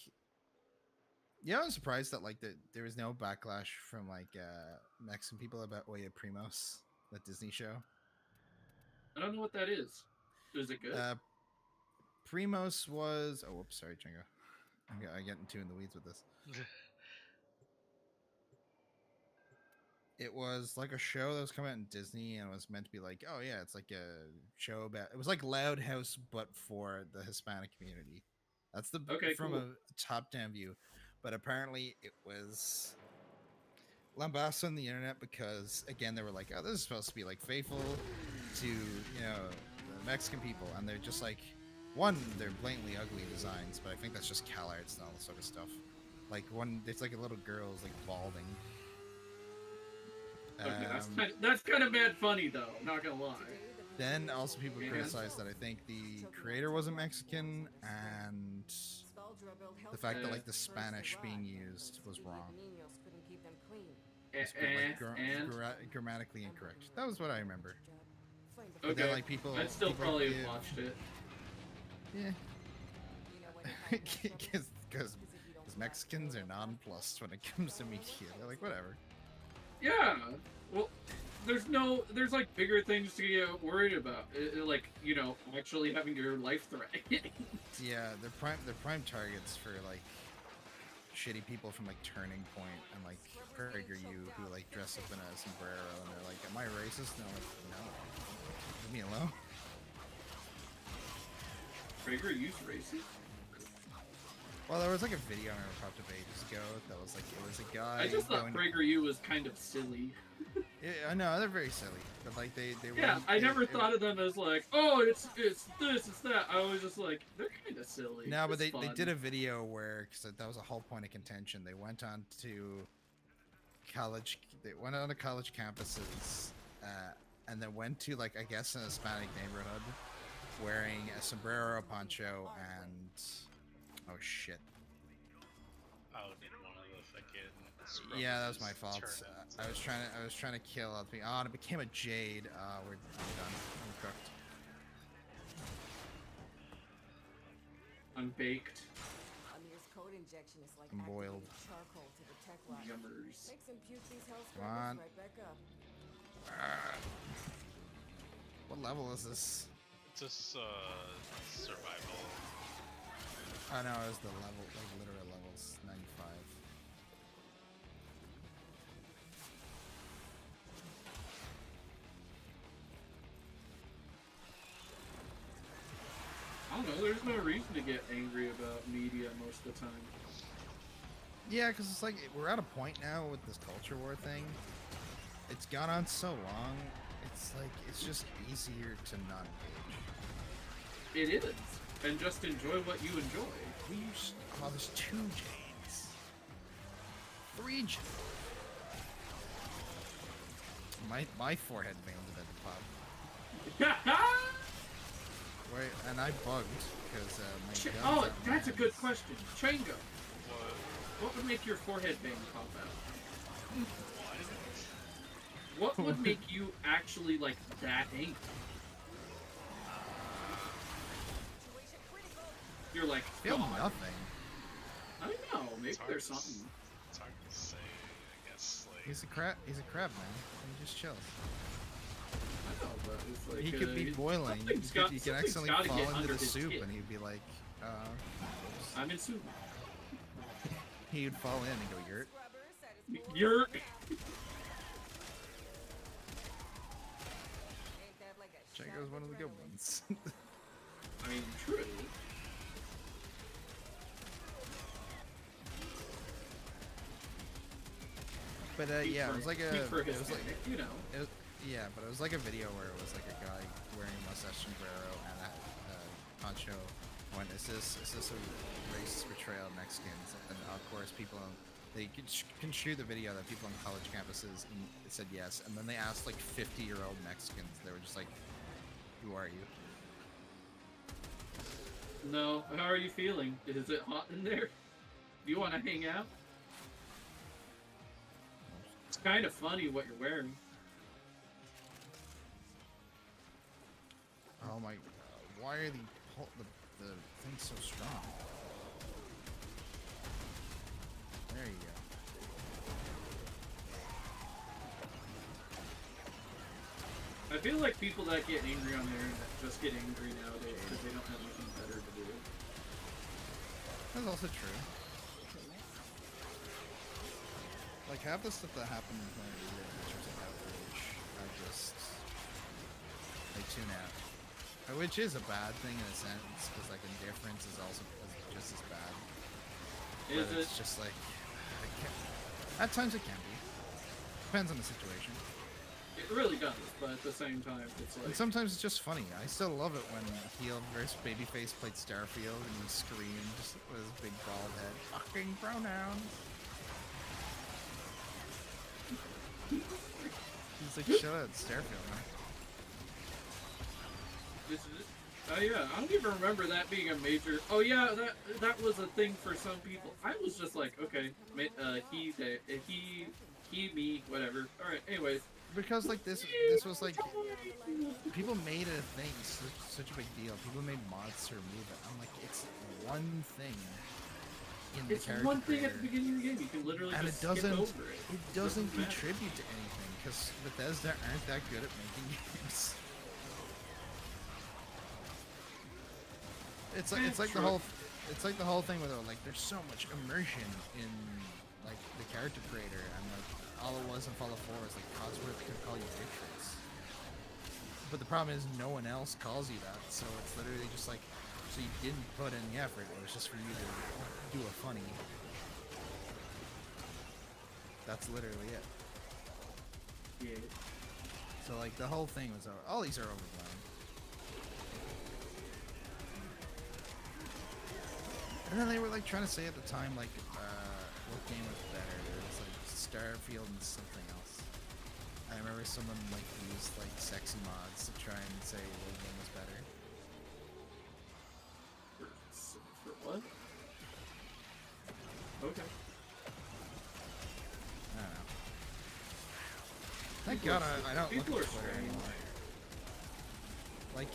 [SPEAKER 2] yeah, I'm surprised that like there was no backlash from like Mexican people about Oye Primos, that Disney show.
[SPEAKER 7] I don't know what that is. Is it good?
[SPEAKER 2] Primos was whoops, sorry, Chingo. I'm getting too in the weeds with this. It was like a show that was coming out in Disney, and it was meant to be like, oh yeah, it's like a show about. It was like Loud House, but for the Hispanic community. That's the from
[SPEAKER 7] cool.
[SPEAKER 2] a top-down view, but apparently it was lambasted on the internet because again they were like, oh, this is supposed to be like faithful to the Mexican people, and they're just like, one, they're blatantly ugly designs, but I think that's just CalArts and all this sort of stuff. Like one, it's like a little girl's like balding.
[SPEAKER 7] Okay, that's kind of mad funny though. Not gonna lie.
[SPEAKER 2] Then also people criticized that I think the creator wasn't Mexican, and the fact that like the Spanish being used was wrong. Grammatically incorrect. That was what I remember. But
[SPEAKER 7] Okay.
[SPEAKER 2] then, like people,
[SPEAKER 7] I'd still
[SPEAKER 2] people
[SPEAKER 7] probably have watched it.
[SPEAKER 2] Yeah. Because Mexicans are nonplussed when it comes to media. They're like, whatever.
[SPEAKER 7] Yeah. Well, there's like bigger things to get worried about. Like, actually having your life threatened.
[SPEAKER 2] Yeah, they're prime targets for like shitty people from like Turning Point and like PragerU who like dress up in a sombrero and they're like, am I racist? And I'm like, no. Leave me alone.
[SPEAKER 7] PragerU's racist?
[SPEAKER 2] Well, there was like a video I popped up ages ago that was like, it was a guy.
[SPEAKER 7] I just thought PragerU was kind of silly.
[SPEAKER 2] I know they're very silly, but like they
[SPEAKER 7] yeah, I never thought of them as like, oh, it's this, it's that. I was just like, they're kind of silly.
[SPEAKER 2] No, but
[SPEAKER 7] it's
[SPEAKER 2] they did a video where, because that was a whole point of contention. They went on to college. They went on to college campuses, and then went to like I guess an Hispanic neighborhood, wearing a sombrero, poncho, and oh shit.
[SPEAKER 1] Oh, did one of the fucking
[SPEAKER 2] Yeah, that was my fault.
[SPEAKER 1] turn
[SPEAKER 2] I was trying to kill other people. Oh, and it became a jade. I'm done. I'm cooked.
[SPEAKER 7] Unbaked.
[SPEAKER 9] Amir's code injection is like
[SPEAKER 2] I'm boiled.
[SPEAKER 9] activating charcoal to the tech lock.
[SPEAKER 7] Yummers.
[SPEAKER 9] Makes him puke these hell
[SPEAKER 2] Come on.
[SPEAKER 9] right back up.
[SPEAKER 2] What level is this?
[SPEAKER 1] Just survival.
[SPEAKER 2] Oh no, it was the level, like literal levels, 95.
[SPEAKER 7] I don't know, there's no reason to get angry about media most of the time.
[SPEAKER 2] Yeah, because it's like, we're at a point now with this culture war thing. It's gone on so long, it's like, it's just easier to not engage.
[SPEAKER 7] It is. And just enjoy what you enjoy.
[SPEAKER 2] We used to call this 2 Jades. 3 Jades. My forehead veins have been popped. Wait, and I bugged because my guns
[SPEAKER 7] Oh, that's a good question. Chango,
[SPEAKER 1] What?
[SPEAKER 7] what would make your forehead vein pop out? What would make you actually, like, that angry? You're like,
[SPEAKER 2] feel
[SPEAKER 7] God.
[SPEAKER 2] nothing.
[SPEAKER 7] I don't know, maybe there's something.
[SPEAKER 1] It's hard to say. I guess like
[SPEAKER 2] He's a crab man. He just chills.
[SPEAKER 7] I know, but it's like,
[SPEAKER 2] He could be boiling. You can accidentally
[SPEAKER 7] gotta
[SPEAKER 2] fall
[SPEAKER 7] get
[SPEAKER 2] into
[SPEAKER 7] under
[SPEAKER 2] the
[SPEAKER 7] his
[SPEAKER 2] soup
[SPEAKER 7] skin.
[SPEAKER 2] and he'd be like,
[SPEAKER 7] I'm in soup.
[SPEAKER 2] he'd fall in and go, yurt.
[SPEAKER 7] You're.
[SPEAKER 2] it was one of the good ones.
[SPEAKER 7] I mean, true.
[SPEAKER 2] But yeah, it was like a,
[SPEAKER 7] Speak for
[SPEAKER 2] it was like,
[SPEAKER 7] Hispanic, you know.
[SPEAKER 2] it was, yeah, but it was like a video where it was like a guy wearing a mustache sombrero and a poncho. Went, is this a racist portrayal of Mexicans? And of course, people they construe the video that people on college campuses said yes, and then they asked like 50-year-old Mexicans. They were just like, "Who are you?"
[SPEAKER 7] No, how are you feeling? Is it hot in there? Do you want to hang out? It's kind of funny what you're wearing.
[SPEAKER 2] Oh my! Why are the things so strong? There you go.
[SPEAKER 7] I feel like people that get angry on the internet just get angry nowadays because they don't have anything better to do.
[SPEAKER 2] That's also true. Like half the stuff that happened when I was in terms of outrage, I tune out. Which is a bad thing in a sense, because like indifference is also just as bad.
[SPEAKER 7] Is
[SPEAKER 2] but
[SPEAKER 7] it?
[SPEAKER 2] It's just like at times it can be. Depends on the situation.
[SPEAKER 7] It really does, but at the same time, it's like.
[SPEAKER 2] And sometimes it's just funny. I still love it when heel versus babyface played Starfield and he screamed with his big bald head. Fucking pronouns. He's like, shut up, Starfield, man.
[SPEAKER 7] Oh yeah, I don't even remember that being a major. Oh yeah, that was a thing for some people. I was just like, okay, he, they, he, me, whatever. All right. Anyways.
[SPEAKER 2] Because like this was like people made it a thing, such a big deal. People made mods to remove it. I'm like, it's one thing.
[SPEAKER 7] It's one thing at the beginning of the game. You can literally
[SPEAKER 2] and
[SPEAKER 7] just
[SPEAKER 2] it doesn't
[SPEAKER 7] skip over it.
[SPEAKER 2] It doesn't contribute to anything because Bethesda aren't that good at making games. It's like the whole thing where like there's so much immersion in like the character creator, and like all it was in Fallout 4 was like Codsworth could call you Victrix. But the problem is no one else calls you that, so it's literally just like, so you didn't put in the effort. It was just for you to do a funny. That's literally it.
[SPEAKER 7] Yeah.
[SPEAKER 2] So like the whole thing was all these are overblown. And then they were like trying to say at the time like what game was better. There was like Starfield and something else. I remember someone like used like sexy mods to try and say what game was better.
[SPEAKER 7] For what? Okay.
[SPEAKER 2] I don't know. Thank God I don't look at Twitter anymore. Like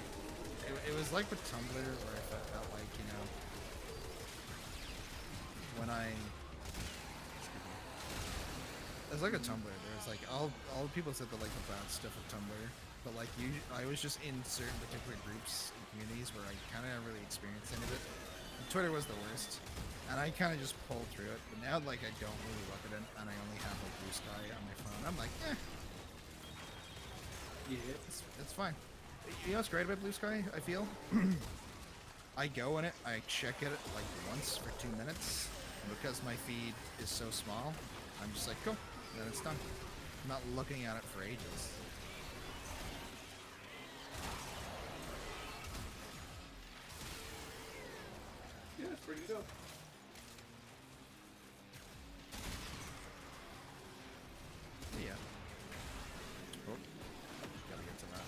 [SPEAKER 2] it was like with Tumblr where I felt like, you know, when it's like a Tumblr. There's like all people said that like the bad stuff of Tumblr, but like I was just in certain particular groups and communities where I kind of really experienced any of it. And Twitter was the worst, and I kind of just pulled through it. But now like I don't really look at it, and I only have like Blue Sky on my phone. I'm like,
[SPEAKER 7] Yeah,
[SPEAKER 2] it's fine. You know what's great about Blue Sky? I feel I go in it, I check it like once for 2 minutes. Because my feed is so small, I'm just like, cool, then it's done. I'm not looking at it for ages.
[SPEAKER 7] yeah, it's pretty dope.
[SPEAKER 2] Yeah. Oh, gotta get to that.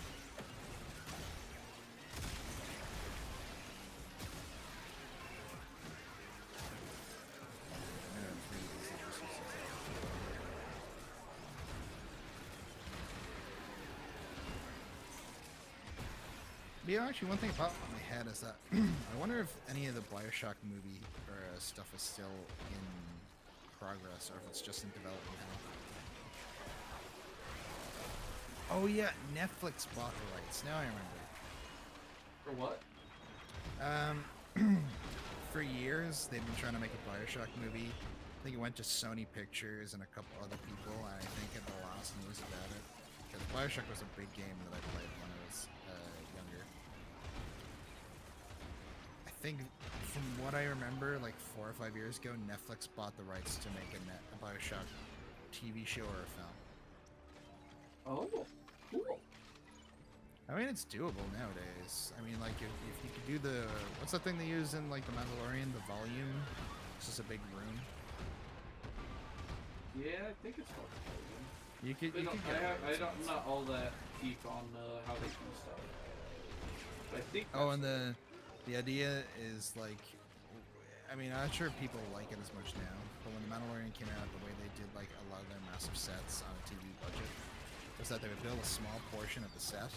[SPEAKER 2] Yeah, actually, one thing that popped in my head is that I wonder if any of the Bioshock movie or stuff is still in progress, or if it's just in development now. Oh yeah, Netflix bought the rights. Now I remember.
[SPEAKER 7] For what?
[SPEAKER 2] For years, they've been trying to make a Bioshock movie. I think it went to Sony Pictures and a couple other people, and I think at the last news about it, because Bioshock was a big game that I played when I was think from what I remember, like 4 or 5 years ago, Netflix bought the rights to make a Bioshock TV show or a film.
[SPEAKER 7] Oh, cool.
[SPEAKER 2] I mean, it's doable nowadays. I mean, like, if you could do the... What's that thing they use in, like, The Mandalorian? The volume? It's just a big room.
[SPEAKER 7] Yeah, I think it's called.
[SPEAKER 2] You could get
[SPEAKER 7] I'm not all that deep on how they do stuff. But I think.
[SPEAKER 2] Oh, and the idea is like, I mean, I'm not sure if people like it as much now, but when The Mandalorian came out, the way they did like a lot of their massive sets on a TV budget was that they would build a small portion of the set,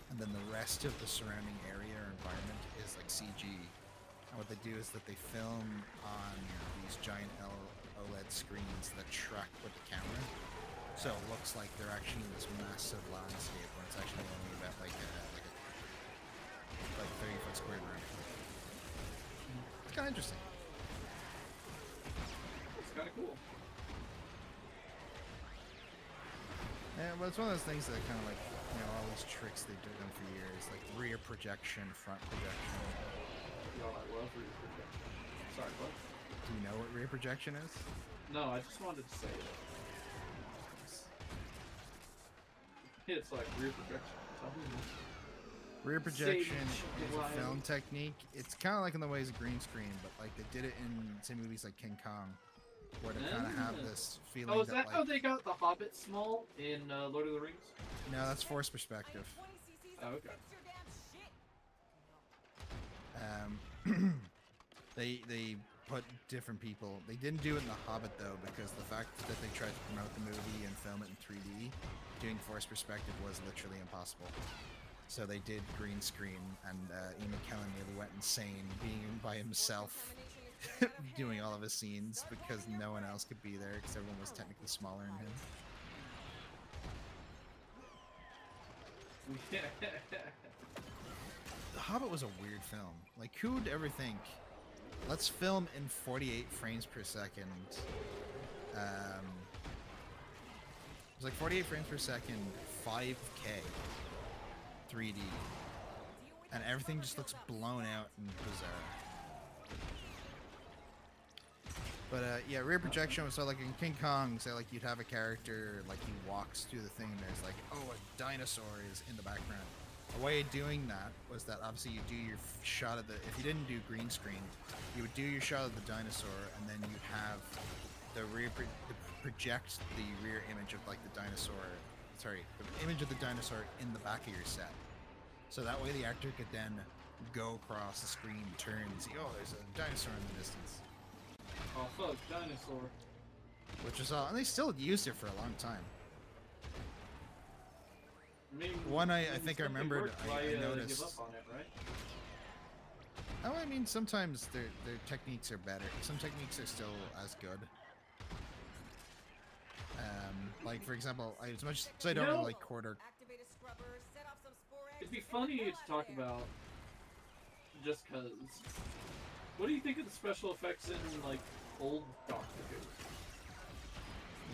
[SPEAKER 2] and then the rest of the surrounding area or environment is like CG. And what they do is that they film on these giant OLED screens that track with the camera. So it looks like they're actually in this massive landscape when it's actually only about like a 30-foot square room. It's kind of interesting.
[SPEAKER 7] It's kind of cool.
[SPEAKER 2] Yeah, but it's one of those things that kind of like, you know, all these tricks they've done for years, like rear projection, front projection.
[SPEAKER 7] No, I love rear projection. Sorry, what?
[SPEAKER 2] Do you know what rear projection is?
[SPEAKER 7] No, I just wanted to say it. It's like rear projection.
[SPEAKER 2] Rear projection is a film technique. It's kind of like in the ways of green screen, but like they did it in some movies like King Kong, where they kind of have this feeling.
[SPEAKER 7] Oh, is that
[SPEAKER 2] like,
[SPEAKER 7] how they got the Hobbit small in Lord of the Rings?
[SPEAKER 2] No, that's forced perspective.
[SPEAKER 7] Oh, okay.
[SPEAKER 2] They put different people. They didn't do it in The Hobbit though, because the fact that they tried to promote the movie and film it in 3D, doing forced perspective was literally impossible. So they did green screen, and Ian McKellen really went insane being by himself doing all of his scenes because no one else could be there because everyone was technically smaller than him. The Hobbit was a weird film. Like, who would ever think, let's film in 48 frames per second. It was like 48 frames per second, 5K, 3D, and everything just looks blown out and bizarre. But yeah, rear projection was so like in King Kong, say like you'd have a character like he walks through the thing, and there's like, oh, a dinosaur is in the background. A way of doing that was that obviously you do your shot of the, if you didn't do green screen, you would do your shot of the dinosaur, and then you'd have the project the rear image of like the dinosaur, sorry, the image of the dinosaur in the back of your set. So that way the actor could then go across the screen, turn, and see, oh, there's a dinosaur in the distance.
[SPEAKER 7] Oh fuck, dinosaur.
[SPEAKER 2] Which is all, and they still used it for a long time.
[SPEAKER 7] I mean,
[SPEAKER 2] One I think I remembered, I noticed.
[SPEAKER 7] Give up on it, right?
[SPEAKER 2] Oh, I mean, sometimes their techniques are better. Some techniques are still as good. Like for example, as much as I don't really like quarter.
[SPEAKER 7] It'd be funny to talk about, just cause. What do you think of the special effects in like old Doctor Who?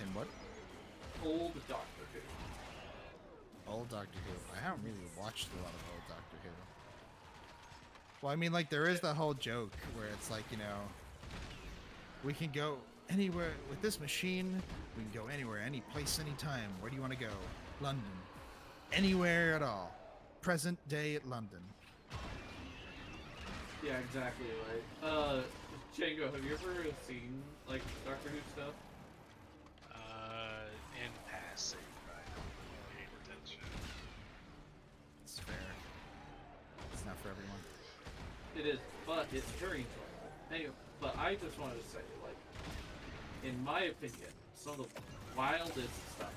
[SPEAKER 2] In what?
[SPEAKER 7] Old Doctor Who.
[SPEAKER 2] Old Doctor Who. I haven't really watched a lot of old Doctor Who. Well, I mean, like, there is that whole joke where it's like, you know, we can go anywhere with this machine. We can go anywhere, any place, anytime. Where do you want to go? London. Anywhere at all. Present day at London.
[SPEAKER 7] Yeah, exactly, right. Django, have you ever seen, like, Doctor Who stuff?
[SPEAKER 1] In passing, but I haven't paid attention.
[SPEAKER 2] It's fair. It's not for everyone.
[SPEAKER 7] It is, but it's very enjoyable. Anyway, but I just wanted to say, like, in my opinion, some of the wildest stuff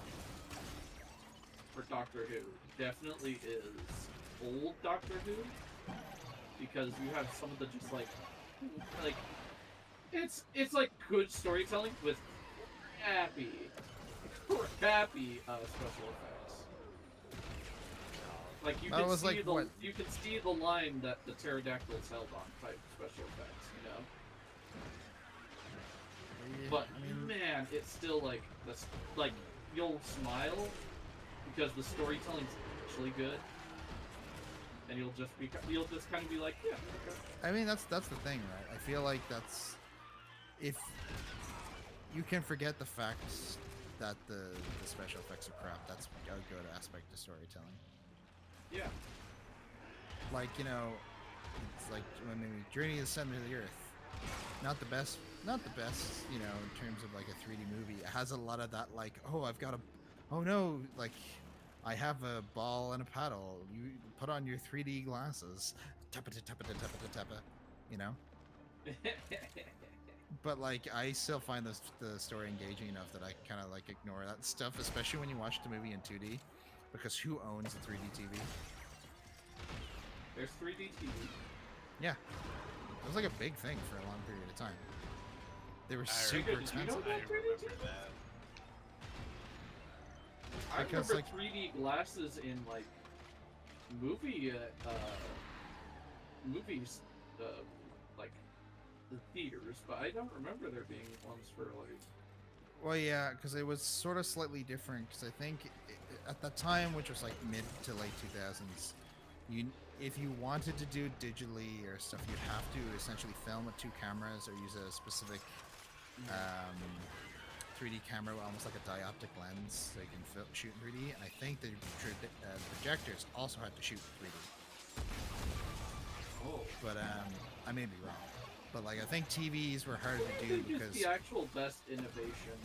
[SPEAKER 7] for Doctor Who definitely is old Doctor Who, because you have some of the just like it's like good storytelling with crappy special effects. Like you can see
[SPEAKER 2] like,
[SPEAKER 7] you can see the line that the pterodactyls held on type special effects, you know.
[SPEAKER 2] Yeah,
[SPEAKER 7] But
[SPEAKER 2] I mean,
[SPEAKER 7] man, it's still like this. Like you'll smile because the storytelling's actually good. and you'll just kind of be like, yeah. Okay.
[SPEAKER 2] I mean, that's the thing, right? I feel like that's if you can forget the fact that the special effects are crap. That's a good aspect of storytelling.
[SPEAKER 7] Yeah.
[SPEAKER 2] Like, you know, it's like when we Journey to the Center of the Earth. Not the best, you know, in terms of like a 3D movie. It has a lot of that, like, oh no, like, I have a ball and a paddle. You put on your 3D glasses. Tappa, tappa, tappa, tappa, tappa, you know? But, like, I still find the story engaging enough that I kind of, like, ignore that stuff, especially when you watch the movie in 2D. Because who owns a 3D TV?
[SPEAKER 7] There's 3D TV.
[SPEAKER 2] Yeah. It was like a big thing for a long period of time. They were super
[SPEAKER 7] Did you
[SPEAKER 2] expensive.
[SPEAKER 7] know
[SPEAKER 1] I
[SPEAKER 7] about 3D
[SPEAKER 1] remember
[SPEAKER 7] TV?
[SPEAKER 1] that.
[SPEAKER 7] I
[SPEAKER 2] Because,
[SPEAKER 7] remember
[SPEAKER 2] like-
[SPEAKER 7] 3D glasses in like movies, like the theaters, but I don't remember there being ones for like.
[SPEAKER 2] Well, yeah, because it was sort of slightly different. Because I think at that time, which was like mid to late 2000s, if you wanted to do digitally or stuff, you'd have to essentially film with 2 cameras or use a specific 3D camera, almost like a dioptic lens, so you can shoot in 3D. And I think the projectors also had to shoot 3D.
[SPEAKER 7] Oh.
[SPEAKER 2] But I may be wrong. But like, I think TVs were harder to do
[SPEAKER 7] I think
[SPEAKER 2] because
[SPEAKER 7] it's the actual best innovation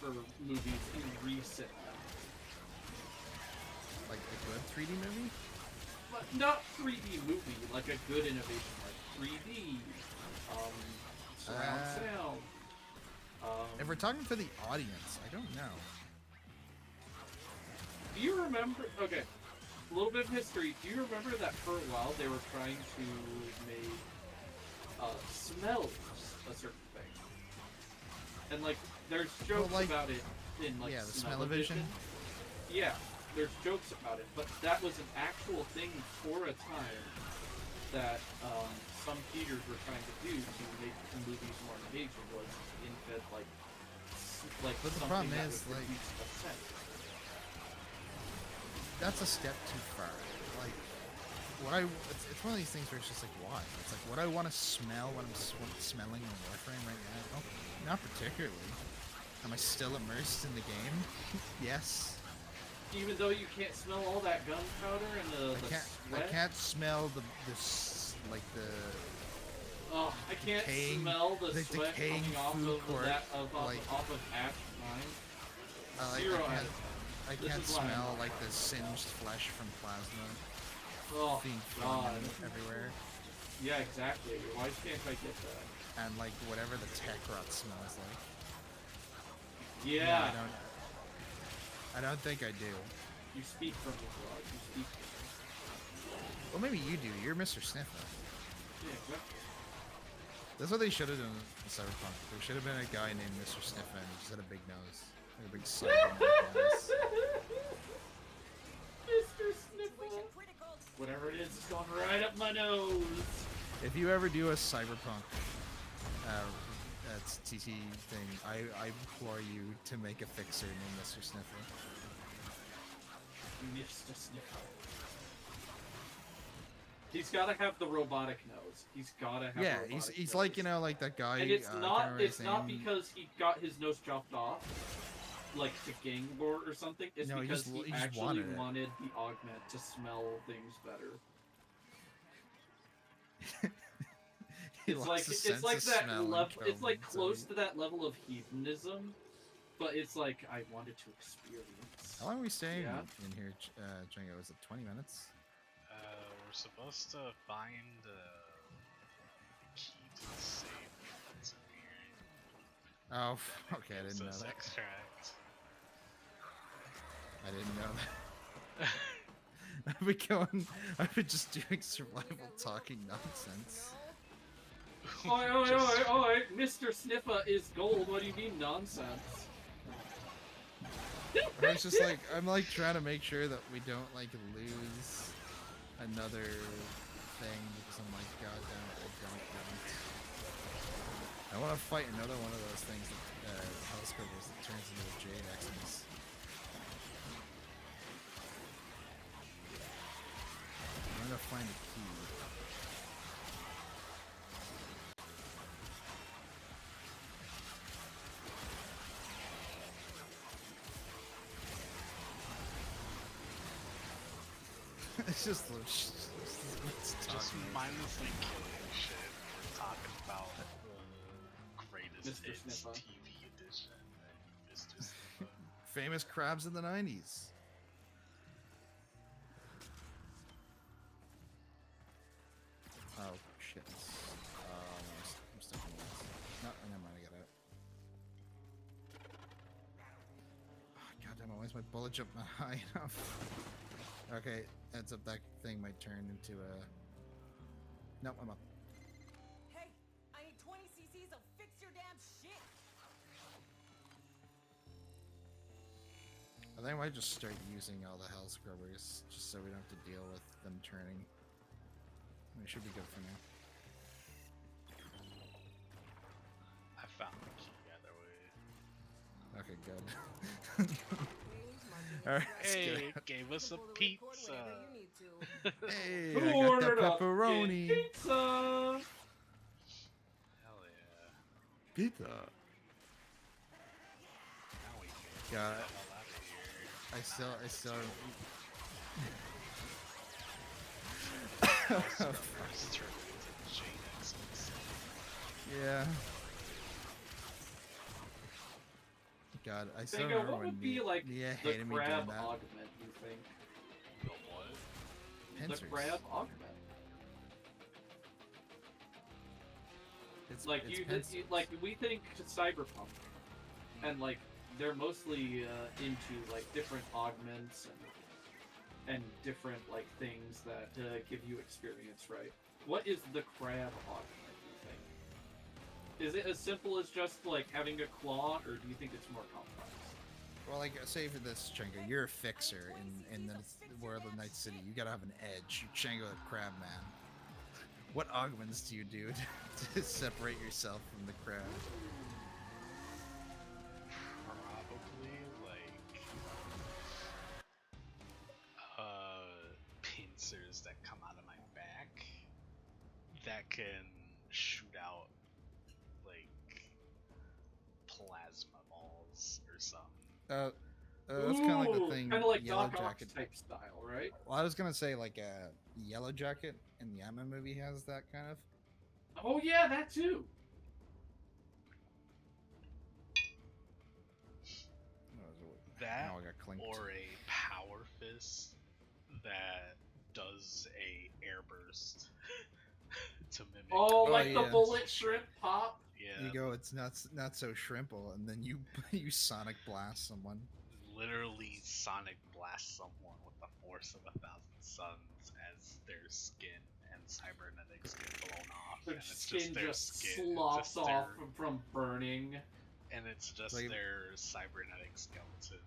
[SPEAKER 7] for movies in recent memory.
[SPEAKER 2] like a good 3D movie.
[SPEAKER 7] But not 3D movie, like a good innovation, like 3D, surround sound.
[SPEAKER 2] If we're talking for the audience, I don't know.
[SPEAKER 7] Do you remember? Okay, a little bit of history. Do you remember that for a while they were trying to make smells a certain thing, and like there's jokes
[SPEAKER 2] like,
[SPEAKER 7] about it in like
[SPEAKER 2] yeah, the
[SPEAKER 7] smell-o-vision. Yeah, there's jokes about it, but that was an actual thing for a time that some theaters were trying to do to make the movies more engaging, was embed like
[SPEAKER 2] But the
[SPEAKER 7] something
[SPEAKER 2] problem
[SPEAKER 7] that
[SPEAKER 2] is,
[SPEAKER 7] would
[SPEAKER 2] like,
[SPEAKER 7] produce a scent.
[SPEAKER 2] that's a step too far. Like, it's one of these things where it's just like, why? It's like, what I want to smell when I'm smelling in Warframe right now? Oh, not particularly. Am I still immersed in the game? Yes.
[SPEAKER 7] Even though you can't smell all that gunpowder and the
[SPEAKER 2] I
[SPEAKER 7] sweat.
[SPEAKER 2] can't smell the
[SPEAKER 7] Oh, I can't
[SPEAKER 2] decaying-
[SPEAKER 7] smell the
[SPEAKER 2] the
[SPEAKER 7] sweat
[SPEAKER 2] decaying
[SPEAKER 7] coming off
[SPEAKER 2] food
[SPEAKER 7] of
[SPEAKER 2] court,
[SPEAKER 7] that
[SPEAKER 2] like-
[SPEAKER 7] off of Ash Mine.
[SPEAKER 2] I
[SPEAKER 7] Zero
[SPEAKER 2] can't, I
[SPEAKER 7] This
[SPEAKER 2] can't
[SPEAKER 7] is why I'm
[SPEAKER 2] smell
[SPEAKER 7] not
[SPEAKER 2] like the singed flesh from plasma
[SPEAKER 7] Oh
[SPEAKER 2] being
[SPEAKER 7] God.
[SPEAKER 2] thrown everywhere,
[SPEAKER 7] Yeah, exactly. Why can't I get that?
[SPEAKER 2] and like whatever the tech rot smells like.
[SPEAKER 7] Yeah.
[SPEAKER 2] I don't think I do.
[SPEAKER 7] You speak from the blood. You speak from
[SPEAKER 2] Well, maybe you do. You're Mr. Sniffer.
[SPEAKER 7] Yeah, exactly.
[SPEAKER 2] That's what they should have done in Cyberpunk. There should have been a guy named Mr. Sniffer, and he just had a big nose, like a big cyberman nose.
[SPEAKER 7] Mr. Sniffer. Whatever it is, it's going right up my nose.
[SPEAKER 2] If you ever do a Cyberpunk that's TT thing, I implore you to make a fixer named Mr. Sniffer.
[SPEAKER 7] Mr. Sniffer. He's got to have the robotic nose. He's got to have.
[SPEAKER 2] Yeah,
[SPEAKER 7] the robotic
[SPEAKER 2] he's
[SPEAKER 7] nose.
[SPEAKER 2] like, you know, like that guy.
[SPEAKER 7] And it's
[SPEAKER 2] I can't
[SPEAKER 7] not.
[SPEAKER 2] remember
[SPEAKER 7] It's
[SPEAKER 2] his
[SPEAKER 7] not
[SPEAKER 2] name.
[SPEAKER 7] because he got his nose chopped off, like to gang war or something. It's
[SPEAKER 2] No, he
[SPEAKER 7] because
[SPEAKER 2] just-
[SPEAKER 7] he
[SPEAKER 2] he just
[SPEAKER 7] actually
[SPEAKER 2] wanted it.
[SPEAKER 7] wanted the augment to smell things better.
[SPEAKER 2] He
[SPEAKER 7] It's
[SPEAKER 2] lost
[SPEAKER 7] like
[SPEAKER 2] his
[SPEAKER 7] it's
[SPEAKER 2] sense
[SPEAKER 7] like
[SPEAKER 2] of
[SPEAKER 7] that
[SPEAKER 2] smell and
[SPEAKER 7] level. It's like
[SPEAKER 2] killed him, so
[SPEAKER 7] close
[SPEAKER 2] he-
[SPEAKER 7] to that level of hedonism, but it's like I wanted to experience.
[SPEAKER 2] How long are we staying
[SPEAKER 7] Yeah.
[SPEAKER 2] in here, Django? Was it 20 minutes?
[SPEAKER 1] We're supposed to find the key to the safe that's in here.
[SPEAKER 2] Oh, okay, I
[SPEAKER 1] It's
[SPEAKER 2] didn't know
[SPEAKER 1] this
[SPEAKER 2] that.
[SPEAKER 1] extract.
[SPEAKER 2] I didn't know that. I've been going. I've been just doing survival talking nonsense.
[SPEAKER 7] Oi, oi,
[SPEAKER 1] Just-
[SPEAKER 7] oi, oi! Mr. Sniffer is gold. What do you mean nonsense?
[SPEAKER 2] It's just like I'm like trying to make sure that we don't like lose another thing because I'm like, God damn it, I don't want. I want to fight another one of those things that telescopers that turns into a Jade Xmas. It's just
[SPEAKER 1] Just mindlessly killing shit. We're talking about the greatest
[SPEAKER 7] Mr.
[SPEAKER 1] hits
[SPEAKER 7] Snipper.
[SPEAKER 1] TV edition. And Mr. Snipper.
[SPEAKER 2] famous crabs in the 90s. Oh shit! No, I'm stuck in this. No, never mind. I got out. Oh, God damn it! Why is my bullet jump not high enough? Okay, heads up. That thing might turn into a. Nope, I'm up.
[SPEAKER 9] Hey, I need 20 cc's of fix your damn shit.
[SPEAKER 2] I think I might just start using all the hell scrubbers just so we don't have to deal with them turning. It should be good for now.
[SPEAKER 1] I found the key either way.
[SPEAKER 2] Okay, good. Alright,
[SPEAKER 1] Hey, it gave us a pizza.
[SPEAKER 2] Hey,
[SPEAKER 7] Who
[SPEAKER 2] I got
[SPEAKER 7] ordered
[SPEAKER 2] that
[SPEAKER 7] up
[SPEAKER 2] pepperoni.
[SPEAKER 7] pizza?
[SPEAKER 1] Hell yeah.
[SPEAKER 2] Pizza.
[SPEAKER 1] Now we can
[SPEAKER 2] Yeah.
[SPEAKER 1] get the hell out of here.
[SPEAKER 2] I still.
[SPEAKER 1] Scrubbers turned into J-Nexes.
[SPEAKER 2] Yeah. God, I still
[SPEAKER 7] Think
[SPEAKER 2] remember
[SPEAKER 7] what
[SPEAKER 2] when
[SPEAKER 7] would be like
[SPEAKER 2] Nia
[SPEAKER 7] the
[SPEAKER 2] hated me doing
[SPEAKER 7] crab
[SPEAKER 2] that.
[SPEAKER 7] augment, you think?
[SPEAKER 1] The what?
[SPEAKER 2] Pincers.
[SPEAKER 7] The crab augment.
[SPEAKER 2] It's,
[SPEAKER 7] Like
[SPEAKER 2] it's
[SPEAKER 7] you
[SPEAKER 2] pincers.
[SPEAKER 7] like we think cyberpunk, and like they're mostly into like different augments and different like things that give you experience, right? What is the crab augment, you think? Is it as simple as just like having a claw, or do you think it's more complex?
[SPEAKER 2] Well, like, say for this, Chengo, you're a fixer in the world of Night City. You gotta have an edge. You're Chengo the Crab Man. What augments do you do to separate yourself from the crab?
[SPEAKER 1] Probably like pincers that come out of my back that can shoot out like plasma balls or something.
[SPEAKER 2] That's kind of like the thing.
[SPEAKER 7] Kind of like
[SPEAKER 2] Yellow
[SPEAKER 7] Doc Ock
[SPEAKER 2] Jacket.
[SPEAKER 7] type style, right?
[SPEAKER 2] Well, I was gonna say like a Yellow Jacket in the Ant-Man movie has that kind of.
[SPEAKER 7] Oh yeah, that too.
[SPEAKER 1] That
[SPEAKER 2] Oh, I got clinked.
[SPEAKER 1] or a power fist that does a air burst to mimic.
[SPEAKER 7] Oh,
[SPEAKER 2] Oh,
[SPEAKER 7] like the
[SPEAKER 2] yeah.
[SPEAKER 7] bullet shrimp pop.
[SPEAKER 1] Yeah,
[SPEAKER 2] You go, it's not so shrimple, and then you you sonic blast someone.
[SPEAKER 1] literally sonic blast someone with the force of 1,000 suns as their skin and cybernetics get blown off,
[SPEAKER 7] Their
[SPEAKER 1] and it's
[SPEAKER 7] skin
[SPEAKER 1] just their
[SPEAKER 7] just
[SPEAKER 1] skin,
[SPEAKER 7] slops
[SPEAKER 1] just
[SPEAKER 7] off
[SPEAKER 1] their,
[SPEAKER 7] from burning.
[SPEAKER 1] and it's just
[SPEAKER 2] Like-
[SPEAKER 1] their cybernetic skeleton.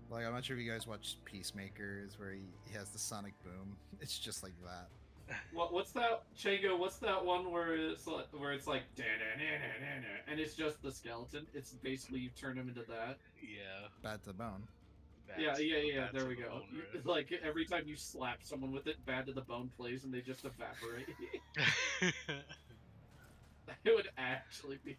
[SPEAKER 2] Like, I'm not sure if you guys watched Peacemakers, where he has the sonic boom. It's just like that.
[SPEAKER 7] What's that, Chago? What's that one where it's like "Da-da-da-da-da-da," and it's just the skeleton? It's basically you turn him into that.
[SPEAKER 1] Yeah.
[SPEAKER 2] Bad to the bone.
[SPEAKER 7] Yeah.
[SPEAKER 1] Bad
[SPEAKER 7] There
[SPEAKER 1] to
[SPEAKER 7] we
[SPEAKER 1] the
[SPEAKER 7] go.
[SPEAKER 1] bone, right?
[SPEAKER 7] Like every time you slap someone with it, bad to the bone plays, and they just evaporate. It would actually be.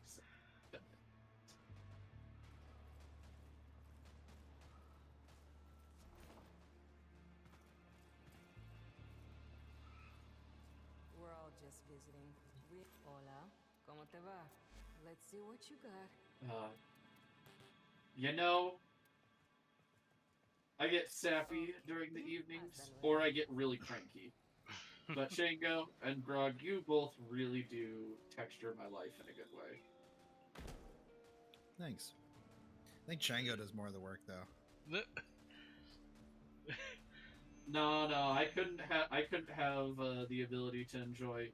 [SPEAKER 9] We're all just visiting. Hola, ¿cómo te va? Let's see what you got.
[SPEAKER 7] You know, I get sappy during the evenings, or I get really cranky. But Shango and Grog, you both really do texture my life in a good way.
[SPEAKER 2] Thanks. I think Chango does more of the work, though.
[SPEAKER 7] No, I couldn't have the ability to enjoy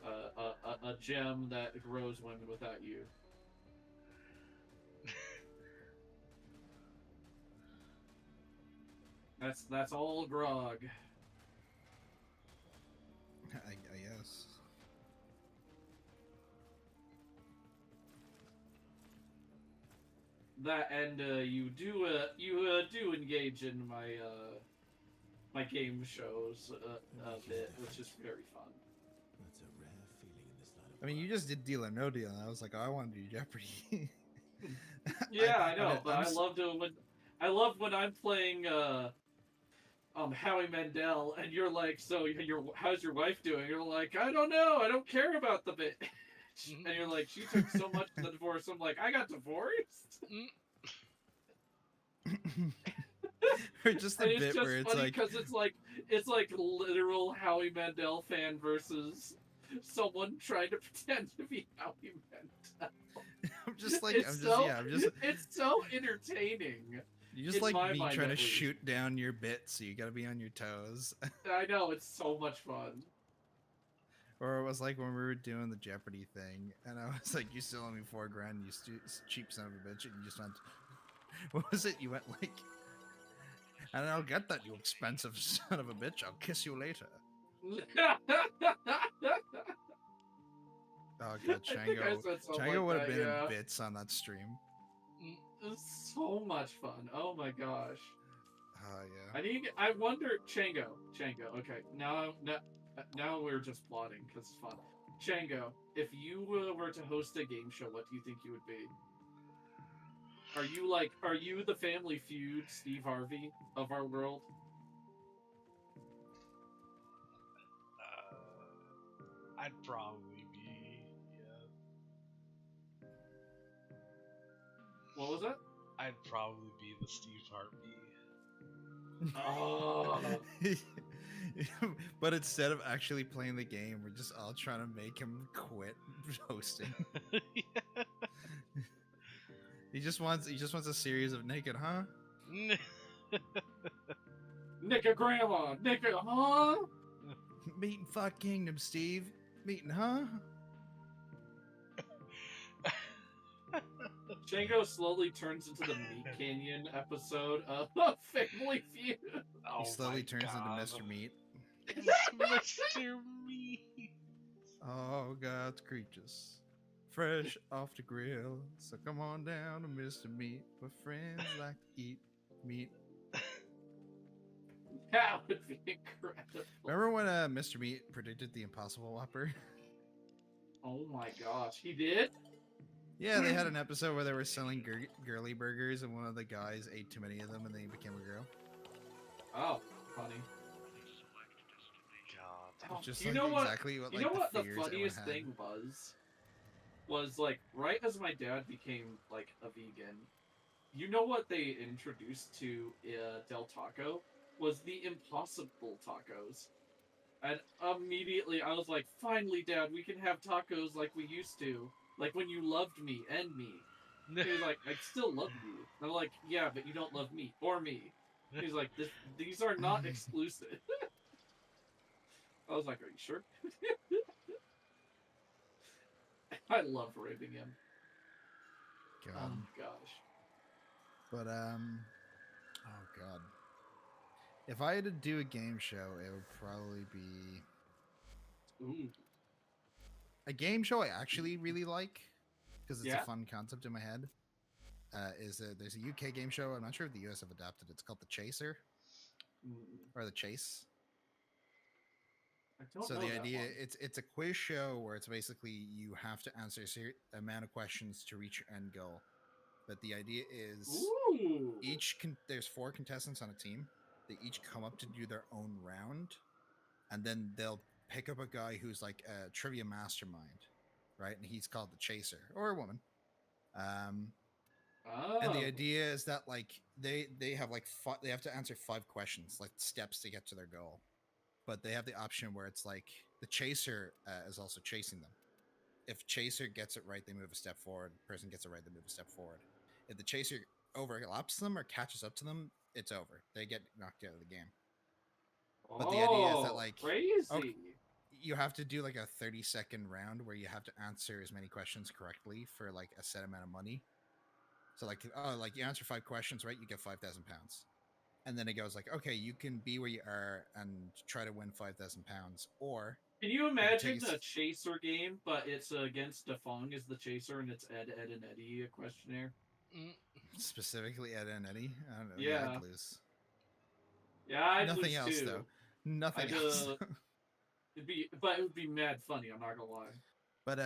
[SPEAKER 7] a gem that grows women without you. That's all Grog.
[SPEAKER 2] I guess.
[SPEAKER 7] That and you do engage in my game shows a bit, which is very fun.
[SPEAKER 4] That's a rare feeling in this line of
[SPEAKER 2] I mean, you just did Deal or No Deal, and I was like, oh, I want to do Jeopardy.
[SPEAKER 7] Yeah, I know, but
[SPEAKER 2] I'm
[SPEAKER 7] I love when I'm playing Howie Mandel, and you're like, so how's your wife doing? You're like, I don't know, I don't care about the bitch. And you're like, she took so much in the divorce. I'm like, I got divorced.
[SPEAKER 2] Or just the
[SPEAKER 7] And it's
[SPEAKER 2] bit
[SPEAKER 7] just
[SPEAKER 2] where it's
[SPEAKER 7] funny
[SPEAKER 2] like,
[SPEAKER 7] because it's like literal Howie Mandel fan versus someone trying to pretend to be Howie Mandel. It's so entertaining.
[SPEAKER 2] You just
[SPEAKER 7] in
[SPEAKER 2] like
[SPEAKER 7] my
[SPEAKER 2] me
[SPEAKER 7] mind,
[SPEAKER 2] trying to
[SPEAKER 7] at least.
[SPEAKER 2] shoot down your bit, so you gotta be on your toes.
[SPEAKER 7] I know, it's so much fun.
[SPEAKER 2] Or it was like when we were doing the Jeopardy thing, and I was like, "You still owe me $4,000, you cheap son of a bitch," and you just went, "What was it?" You went like, "And I'll get that, you expensive son of a bitch. I'll kiss you later." Oh god, Chango would have been in bits on that stream.
[SPEAKER 7] It's so much fun. Oh my gosh.
[SPEAKER 2] Oh yeah.
[SPEAKER 7] I wonder, Chango. Okay, now we're just plotting because it's fun. Chango, if you were to host a game show, what do you think you would be? Are you the Family Feud Steve Harvey of our world?
[SPEAKER 1] I'd probably be, yeah.
[SPEAKER 7] What was that?
[SPEAKER 1] I'd probably be the Steve Harvey.
[SPEAKER 7] Oh.
[SPEAKER 2] But instead of actually playing the game, we're just all trying to make him quit hosting.
[SPEAKER 1] Yeah.
[SPEAKER 2] He just wants a series of naked, huh?
[SPEAKER 7] Nicka grandma, Nicka, huh?
[SPEAKER 2] Meet and fuck Kingdom, Steve. Meeting, huh?
[SPEAKER 7] Django slowly turns into the Meat Canyon episode of Family Feud.
[SPEAKER 2] He slowly turns into Mr. Meat.
[SPEAKER 1] Mr. Meat.
[SPEAKER 2] Oh, God's creatures. Fresh off the grill. So come on down to Mr. Meat. We're friends like to eat meat.
[SPEAKER 7] That would be incredible.
[SPEAKER 2] Remember when Mr. Meat predicted the Impossible Whopper?
[SPEAKER 7] Oh my gosh, he did?
[SPEAKER 2] Yeah, they had an episode where they were selling girly burgers, and one of the guys ate too many of them, and then he became a girl.
[SPEAKER 7] Oh, funny.
[SPEAKER 1] God.
[SPEAKER 2] Just
[SPEAKER 7] you
[SPEAKER 2] like
[SPEAKER 7] know what?
[SPEAKER 2] exactly what,
[SPEAKER 7] you
[SPEAKER 2] like,
[SPEAKER 7] know what the
[SPEAKER 2] fears
[SPEAKER 7] funniest
[SPEAKER 2] everyone had.
[SPEAKER 7] thing was like right as my dad became like a vegan. You know what they introduced to Del Taco was the Impossible tacos. And immediately I was like, finally, Dad, we can have tacos like we used to. Like when you loved me and me. He was like, I still love you. And I'm like, yeah, but you don't love me or me. He's like, these are not exclusive. I was like, are you sure? I love raping him.
[SPEAKER 2] God.
[SPEAKER 7] Oh gosh.
[SPEAKER 2] But oh god. If I had to do a game show, it would probably be
[SPEAKER 7] Ooh.
[SPEAKER 2] a game show I actually really like because it's
[SPEAKER 7] Yeah?
[SPEAKER 2] a fun concept in my head. There's a UK game show. I'm not sure if the US have adapted. It's called The Chaser or The Chase.
[SPEAKER 7] I don't
[SPEAKER 2] So
[SPEAKER 7] know
[SPEAKER 2] the
[SPEAKER 7] that
[SPEAKER 2] idea
[SPEAKER 7] one.
[SPEAKER 2] it's a quiz show where it's basically you have to answer a amount of questions to reach your end goal. But the idea is
[SPEAKER 7] Ooh.
[SPEAKER 2] there's 4 contestants on a team. They each come up to do their own round, and then they'll pick up a guy who's like a trivia mastermind, right? And he's called the Chaser or a woman. And the idea is that like they have like they have to answer 5 questions, like steps to get to their goal. But they have the option where it's like the Chaser is also chasing them. If Chaser gets it right, they move a step forward. Person gets it right, they move a step forward. If the Chaser overlaps them or catches up to them, it's over. They get knocked out of the game. But the idea is that like
[SPEAKER 7] crazy.
[SPEAKER 2] Okay, you have to do like a 30-second round where you have to answer as many questions correctly for like a set amount of money. So like you answer 5 questions right, you get £5,000. And then it goes like, okay, you can be where you are and try to win £5,000, or
[SPEAKER 7] can you imagine a Chaser game, but it's against Defong as the Chaser, and it's Ed, and Eddie a questionnaire?
[SPEAKER 2] Specifically Ed and Eddie? I don't know.
[SPEAKER 7] Yeah.
[SPEAKER 2] I'd lose.
[SPEAKER 7] Yeah, I'd
[SPEAKER 2] Nothing
[SPEAKER 7] lose
[SPEAKER 2] else
[SPEAKER 7] too.
[SPEAKER 2] though. Nothing else.
[SPEAKER 7] It would be mad funny. I'm not gonna lie.
[SPEAKER 2] But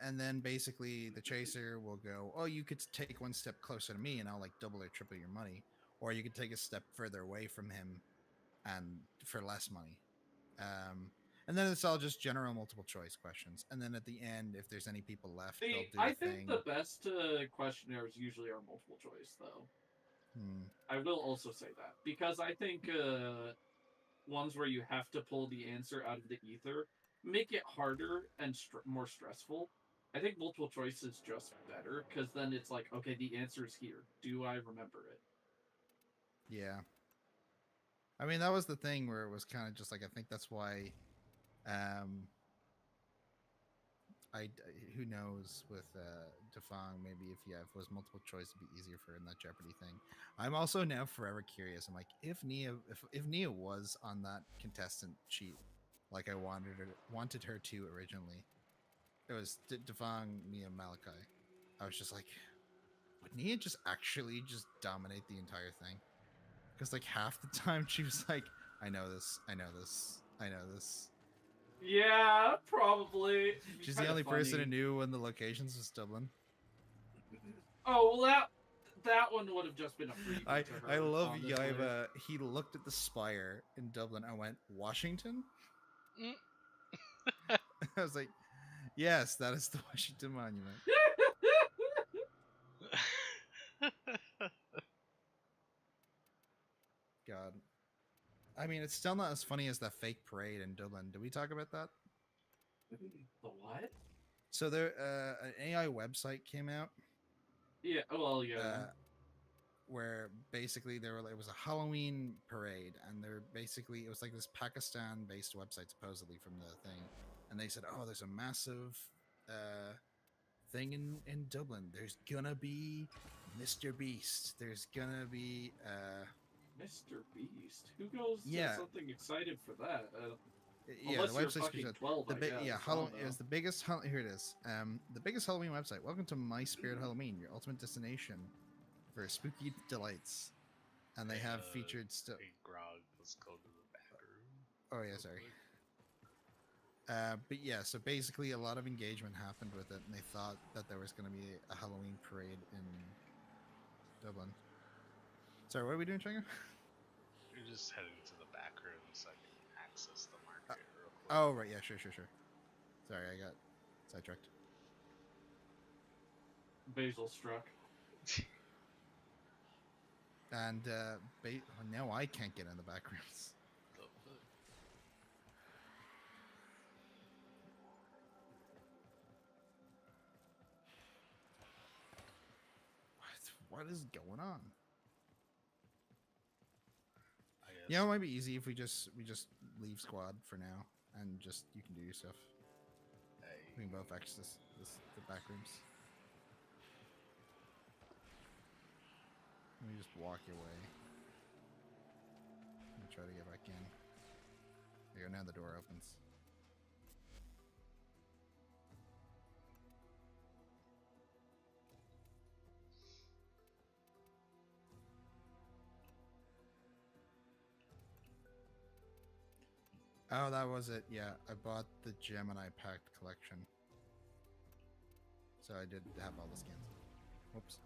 [SPEAKER 2] and then basically the Chaser will go, oh, you could take 1 step closer to me, and I'll like double or triple your money, or you could take a step further away from him, and for less money. And then it's all just general multiple choice questions. And then at the end, if there's any people left, they'll do
[SPEAKER 7] I
[SPEAKER 2] a
[SPEAKER 7] think
[SPEAKER 2] thing.
[SPEAKER 7] the best questionnaires usually are multiple choice, though. I will also say that because I think ones where you have to pull the answer out of the ether make it harder and more stressful. I think multiple choice is just better because then it's like, okay, the answer is here. Do I remember it?
[SPEAKER 2] Yeah. I mean, that was the thing where it was kind of just like, I think that's why, who knows with Defang, maybe if it was multiple choice, it'd be easier for her in that Jeopardy thing. I'm also now forever curious. I'm like, if Nia was on that contestant sheet, like I wanted her to originally, it was Defang, Nia, Malachi. I was just like, would Nia just actually just dominate the entire thing? Because like half the time she was like, I know this, I know this, I know this.
[SPEAKER 7] Yeah, probably.
[SPEAKER 2] She's the only person who knew when the locations was Dublin.
[SPEAKER 7] Oh, well, that one would have just been a freebie to her.
[SPEAKER 2] I love
[SPEAKER 7] honestly.
[SPEAKER 2] Yaiba. He looked at the spire in Dublin and went, Washington? I was like, yes, that is the Washington Monument. God. I mean, it's still not as funny as that fake parade in Dublin. Did we talk about that?
[SPEAKER 7] The what?
[SPEAKER 2] So there, an AI website came out.
[SPEAKER 7] Yeah. Well, yeah.
[SPEAKER 2] Where basically it was a Halloween parade, and it was like this Pakistan-based website supposedly from the thing, and they said, oh, there's a massive thing in Dublin. There's gonna be Mr. Beast. There's gonna be
[SPEAKER 7] Mr. Beast. Who goes
[SPEAKER 2] yeah.
[SPEAKER 7] to something excited for that?
[SPEAKER 2] Yeah,
[SPEAKER 7] unless
[SPEAKER 2] the
[SPEAKER 7] you're
[SPEAKER 2] website's
[SPEAKER 7] fucking 12,
[SPEAKER 2] Halloween is the biggest. Here it is. The biggest Halloween website. Welcome to My Spirit Halloween, your ultimate destination for spooky delights. And they have featured stuff.
[SPEAKER 1] Grog, let's go to the back room.
[SPEAKER 2] Oh yeah, sorry. But yeah, so basically a lot of engagement happened with it, and they thought that there was going to be a Halloween parade in Dublin. Sorry, what are we doing, Trigger?
[SPEAKER 1] You're just heading to the back room so I can access the market real quick.
[SPEAKER 2] Oh, right, yeah, sure. Sorry, I got sidetracked.
[SPEAKER 7] Basil struck.
[SPEAKER 2] And now I can't get in the back rooms. What is going on? Yeah, it might be easy if we just leave squad for now and just you can do your stuff. We can both access the back rooms. Let me just walk your way. Let me try to get back in. There you go, now the door opens. Oh, that was it. Yeah, I bought the Gemini Pact collection. So I did have all the skins. Whoops.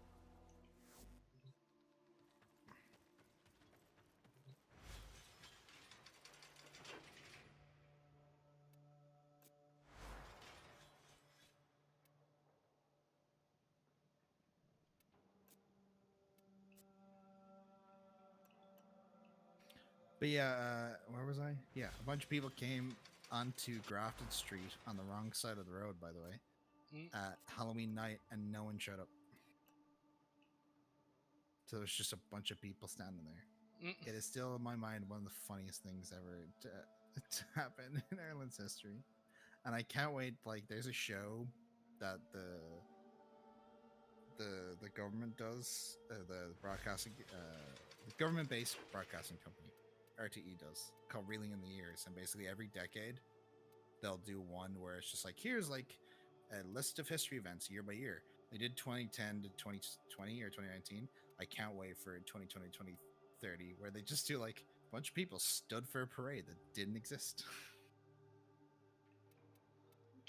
[SPEAKER 2] But yeah, where was I? Yeah, a bunch of people came onto Grafton Street on the wrong side of the road, by the way, at Halloween night, and no one showed up. So there's just a bunch of people standing there. It is still in my mind one of the funniest things ever to happen in Ireland's history, and I can't wait. Like, there's a show that the government does, the broadcasting, the government-based broadcasting company. RTE does, called Reeling in the Years, and basically every decade they'll do one where it's just like, here's like a list of history events year by year. They did 2010 to 2020 or 2019. I can't wait for 2020 2030 where they just do like a bunch of people stood for a parade that didn't exist.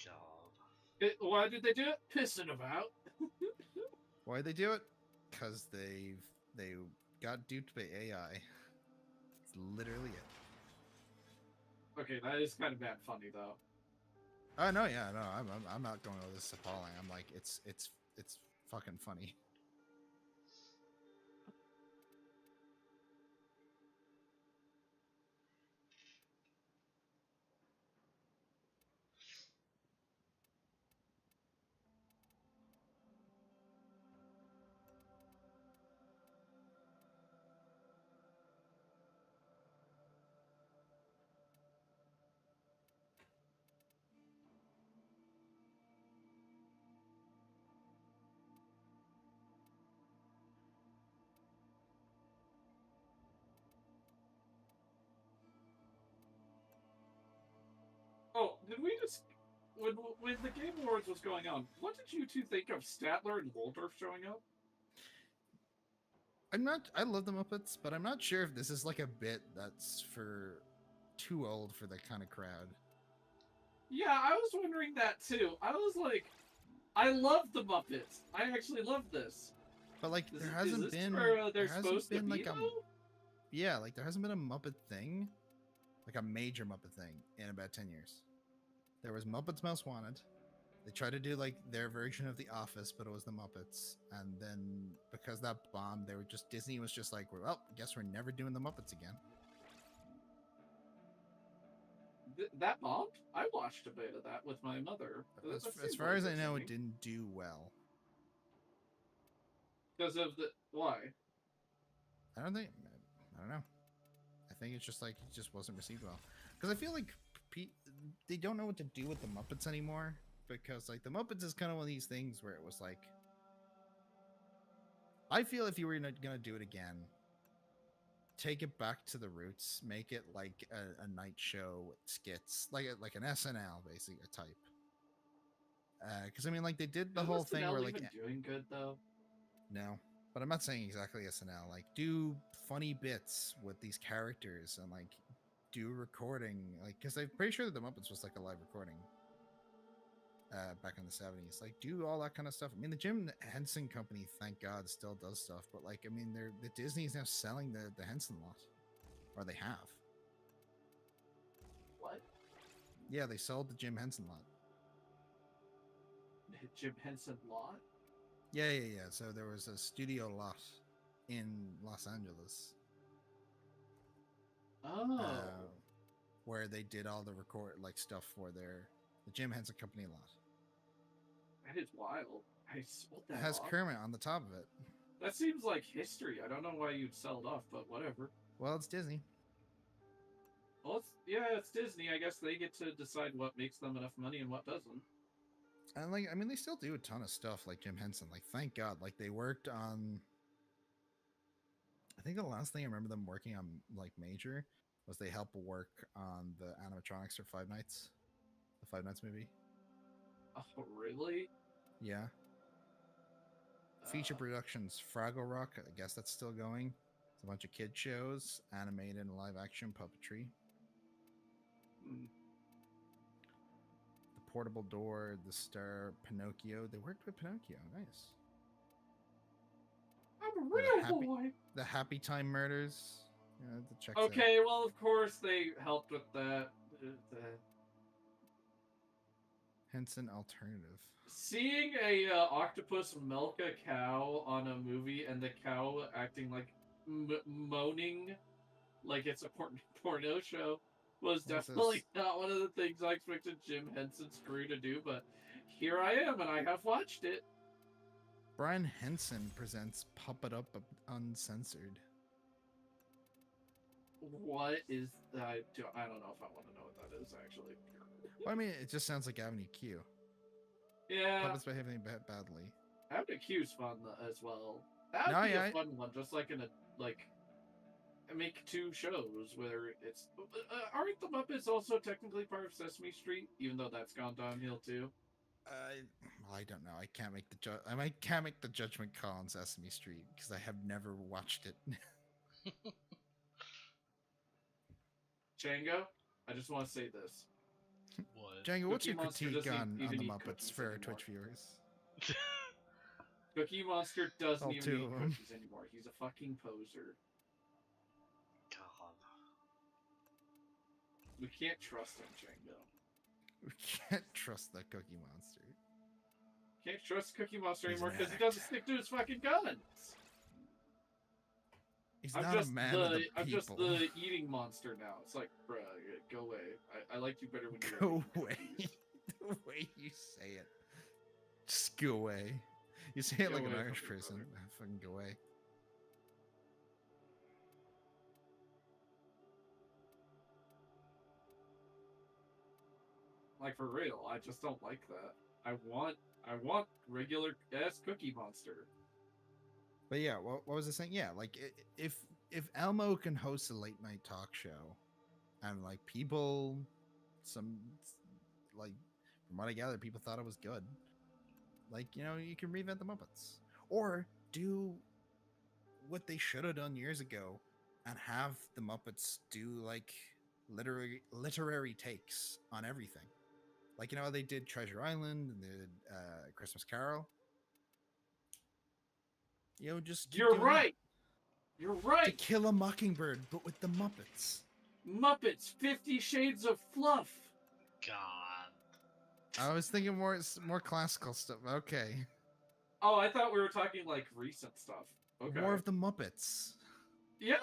[SPEAKER 1] God.
[SPEAKER 7] Why did they do it? Pissing about.
[SPEAKER 2] Why did they do it? Because they got duped by AI. Literally it.
[SPEAKER 7] Okay, that is kind of bad funny though.
[SPEAKER 2] Oh no, yeah, no, I'm not going, oh, this is appalling. I'm like, it's fucking funny.
[SPEAKER 7] Oh, did we just when the Game Awards was going on? What did you two think of Statler and Waldorf showing up?
[SPEAKER 2] I love the Muppets, but I'm not sure if this is like a bit that's for too old for that kind of crowd.
[SPEAKER 7] Yeah, I was wondering that too. I was like, I love the Muppets. I actually love this.
[SPEAKER 2] But like,
[SPEAKER 7] Is,
[SPEAKER 2] there
[SPEAKER 7] is
[SPEAKER 2] hasn't
[SPEAKER 7] this
[SPEAKER 2] been
[SPEAKER 7] where they're
[SPEAKER 2] there hasn't
[SPEAKER 7] supposed
[SPEAKER 2] been
[SPEAKER 7] to be,
[SPEAKER 2] like
[SPEAKER 7] though?
[SPEAKER 2] yeah, like there hasn't been a Muppet thing, like a major Muppet thing in about 10 years. There was Muppets Most Wanted. They tried to do like their version of The Office, but it was the Muppets. And then because that bombed, they were just Disney was just like, well, guess we're never doing the Muppets again.
[SPEAKER 7] That bombed? I watched a bit of that with my mother.
[SPEAKER 2] As far as I know, it didn't do well.
[SPEAKER 7] Because of the why?
[SPEAKER 2] I don't know. I think it's just like it just wasn't received well. Because I feel like they don't know what to do with the Muppets anymore. Because like the Muppets is kind of one of these things where it was like, I feel if you were gonna do it again, take it back to the roots, make it like a night show with skits, like an SNL basically a type. Because I mean, like they did the whole thing where like
[SPEAKER 7] even doing good though.
[SPEAKER 2] No, but I'm not saying exactly SNL. Like do funny bits with these characters and like do recording, like because I'm pretty sure that the Muppets was like a live recording. Back in the 70s, like do all that kind of stuff. I mean, the Jim Henson Company, thank God, still does stuff, but like, I mean, the Disney's now selling the Henson lot, or they have.
[SPEAKER 7] What?
[SPEAKER 2] Yeah, they sold the Jim Henson lot.
[SPEAKER 7] Jim Henson lot?
[SPEAKER 2] Yeah. So there was a studio lot in Los Angeles.
[SPEAKER 7] Oh.
[SPEAKER 2] Where they did all the record like stuff for the Jim Henson Company lot.
[SPEAKER 7] That is wild. I sold that.
[SPEAKER 2] It has
[SPEAKER 7] off.
[SPEAKER 2] Kermit on the top of it.
[SPEAKER 7] That seems like history. I don't know why you'd sell it off, but whatever.
[SPEAKER 2] Well, it's Disney.
[SPEAKER 7] Well, it's Disney. I guess they get to decide what makes them enough money and what doesn't.
[SPEAKER 2] And like, I mean, they still do a ton of stuff like Jim Henson. Like, thank God. Like, they worked on. I think the last thing I remember them working on, like major, was they helped work on the animatronics for Five Nights, the Five Nights movie.
[SPEAKER 7] Oh, really?
[SPEAKER 2] Yeah. Feature productions, Fraggle Rock. I guess that's still going. It's a bunch of kid shows, animated and live action puppetry. The Portable Door, The Star, Pinocchio. They worked with Pinocchio. Nice.
[SPEAKER 7] I'm a real boy.
[SPEAKER 2] The Happy Time Murders. Yeah,
[SPEAKER 7] okay, well, of course they helped with that.
[SPEAKER 2] Henson Alternative.
[SPEAKER 7] Seeing a octopus milk a cow on a movie and the cow acting like moaning like it's a porno show was definitely not one of the things I expected Jim Henson's crew to do, but here I am and I have watched it.
[SPEAKER 2] Brian Henson presents Puppet Up Uncensored.
[SPEAKER 7] What is that? I don't know if I want to know what that is, actually.
[SPEAKER 2] Well, I mean, it just sounds like Avenue Q.
[SPEAKER 7] Yeah.
[SPEAKER 2] Puppets behaving badly.
[SPEAKER 7] Avenue Q's fun as well. That would be a fun one, just like make two shows where it's... aren't the Muppets also technically part of Sesame Street, even though that's gone downhill too?
[SPEAKER 2] I don't know. I can't make the judgment call on Sesame Street because I have never watched it.
[SPEAKER 7] Django, I just want to say this.
[SPEAKER 1] What?
[SPEAKER 2] Django, what's your
[SPEAKER 7] Monster
[SPEAKER 2] critique on the
[SPEAKER 7] eat
[SPEAKER 2] Muppets for our
[SPEAKER 7] anymore.
[SPEAKER 2] Twitch viewers?
[SPEAKER 7] Cookie Monster doesn't
[SPEAKER 2] All
[SPEAKER 7] even
[SPEAKER 2] two
[SPEAKER 7] eat
[SPEAKER 2] of them.
[SPEAKER 7] cookies anymore. He's a fucking poser.
[SPEAKER 1] God.
[SPEAKER 7] We can't trust him, Django.
[SPEAKER 2] We can't trust that Cookie Monster.
[SPEAKER 7] Can't trust Cookie Monster
[SPEAKER 2] He's
[SPEAKER 7] anymore
[SPEAKER 2] an
[SPEAKER 7] because he
[SPEAKER 2] addict.
[SPEAKER 7] doesn't stick to his fucking guns.
[SPEAKER 2] He's
[SPEAKER 7] I'm
[SPEAKER 2] not
[SPEAKER 7] just
[SPEAKER 2] a man of the people.
[SPEAKER 7] I'm just the eating monster now. It's like, bruh, go away. I liked you better when you were
[SPEAKER 2] Go away. The way you say it. Just go away. You say it
[SPEAKER 7] Go
[SPEAKER 2] like an
[SPEAKER 7] away
[SPEAKER 2] Irish
[SPEAKER 7] from me,
[SPEAKER 2] person.
[SPEAKER 7] brother.
[SPEAKER 2] Fucking go away.
[SPEAKER 7] Like, for real, I just don't like that. I want regular ass Cookie Monster.
[SPEAKER 2] But yeah, what was I saying? Yeah, like if Elmo can host a late night talk show, and like people, like from what I gather, people thought it was good. Like, you know, you can reinvent the Muppets, or do what they should have done years ago, and have the Muppets do like literary takes on everything. Like, you know, they did Treasure Island and they did Christmas Carol. You know, just keep
[SPEAKER 7] You're
[SPEAKER 2] doing
[SPEAKER 7] right. You're right.
[SPEAKER 2] To Kill a Mockingbird, but with the Muppets.
[SPEAKER 7] Muppets, 50 Shades of Fluff.
[SPEAKER 1] God.
[SPEAKER 2] I was thinking more classical stuff. Okay.
[SPEAKER 7] Oh, I thought we were talking like recent stuff. Okay.
[SPEAKER 2] War of the Muppets.
[SPEAKER 7] Yeah.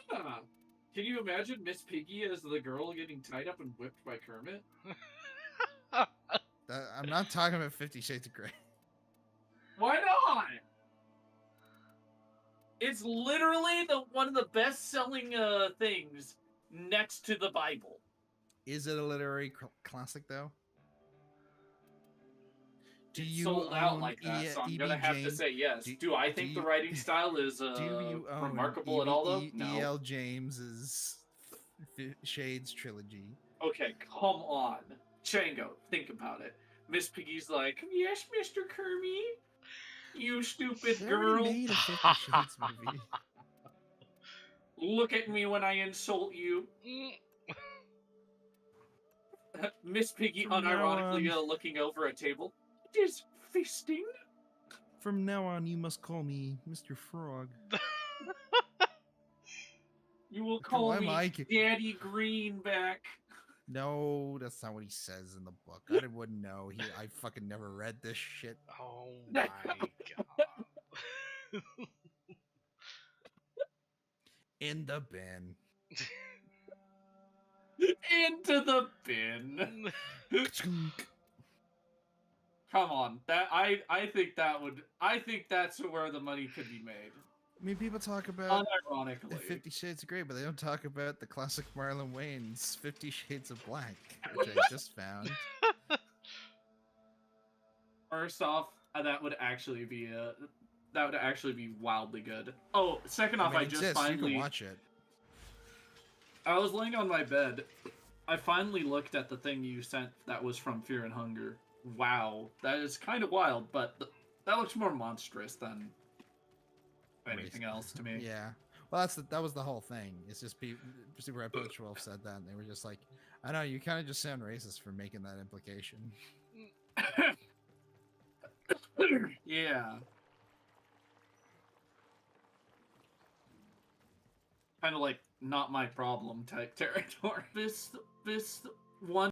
[SPEAKER 7] Can you imagine Miss Piggy as the girl getting tied up and whipped by Kermit?
[SPEAKER 2] I'm not talking about 50 Shades of Grey.
[SPEAKER 7] Why not? It's literally one of the best-selling things next to the Bible.
[SPEAKER 2] Is it a literary classic, though? Do
[SPEAKER 7] It's
[SPEAKER 2] you
[SPEAKER 7] sold out like that, so I'm gonna have to say yes. Do I think the writing style is remarkable at all, though? No.
[SPEAKER 2] E.L. James's Shades trilogy.
[SPEAKER 7] Okay, come on. Chango, think about it. Miss Piggy's like, yes, Mr. Kermit. You stupid
[SPEAKER 2] They
[SPEAKER 7] girl.
[SPEAKER 2] already made a 50 Shades movie.
[SPEAKER 7] Look at me when I insult you. Miss Piggy
[SPEAKER 2] From now
[SPEAKER 7] unironically looking over a table. It is feasting.
[SPEAKER 2] From now on, you must call me Mr. Frog.
[SPEAKER 7] You will call me Daddy Greenback.
[SPEAKER 2] No, that's not what he says in the book. I wouldn't know. I fucking never read this shit.
[SPEAKER 1] Oh my god.
[SPEAKER 2] In the bin.
[SPEAKER 7] Into the bin. Come on. I think that's where the money could be made.
[SPEAKER 2] I mean, people talk about
[SPEAKER 7] unironically
[SPEAKER 2] 50 Shades of Grey, but they don't talk about the classic Marlon Wayne's 50 Shades of Black, which I just found.
[SPEAKER 7] First off, that would actually be wildly good. Oh, second off, I just finally
[SPEAKER 2] you can watch it.
[SPEAKER 7] I was laying on my bed. I finally looked at the thing you sent that was from Fear and Hunger. Wow, that is kind of wild, but that looks more monstrous than anything else to me.
[SPEAKER 2] Yeah. Well, that was the whole thing. It's just Super Episode 12 said that, and they were just like, I know, you kind of just sound racist for making that implication.
[SPEAKER 7] Yeah. Kind of like not my problem type territory. This one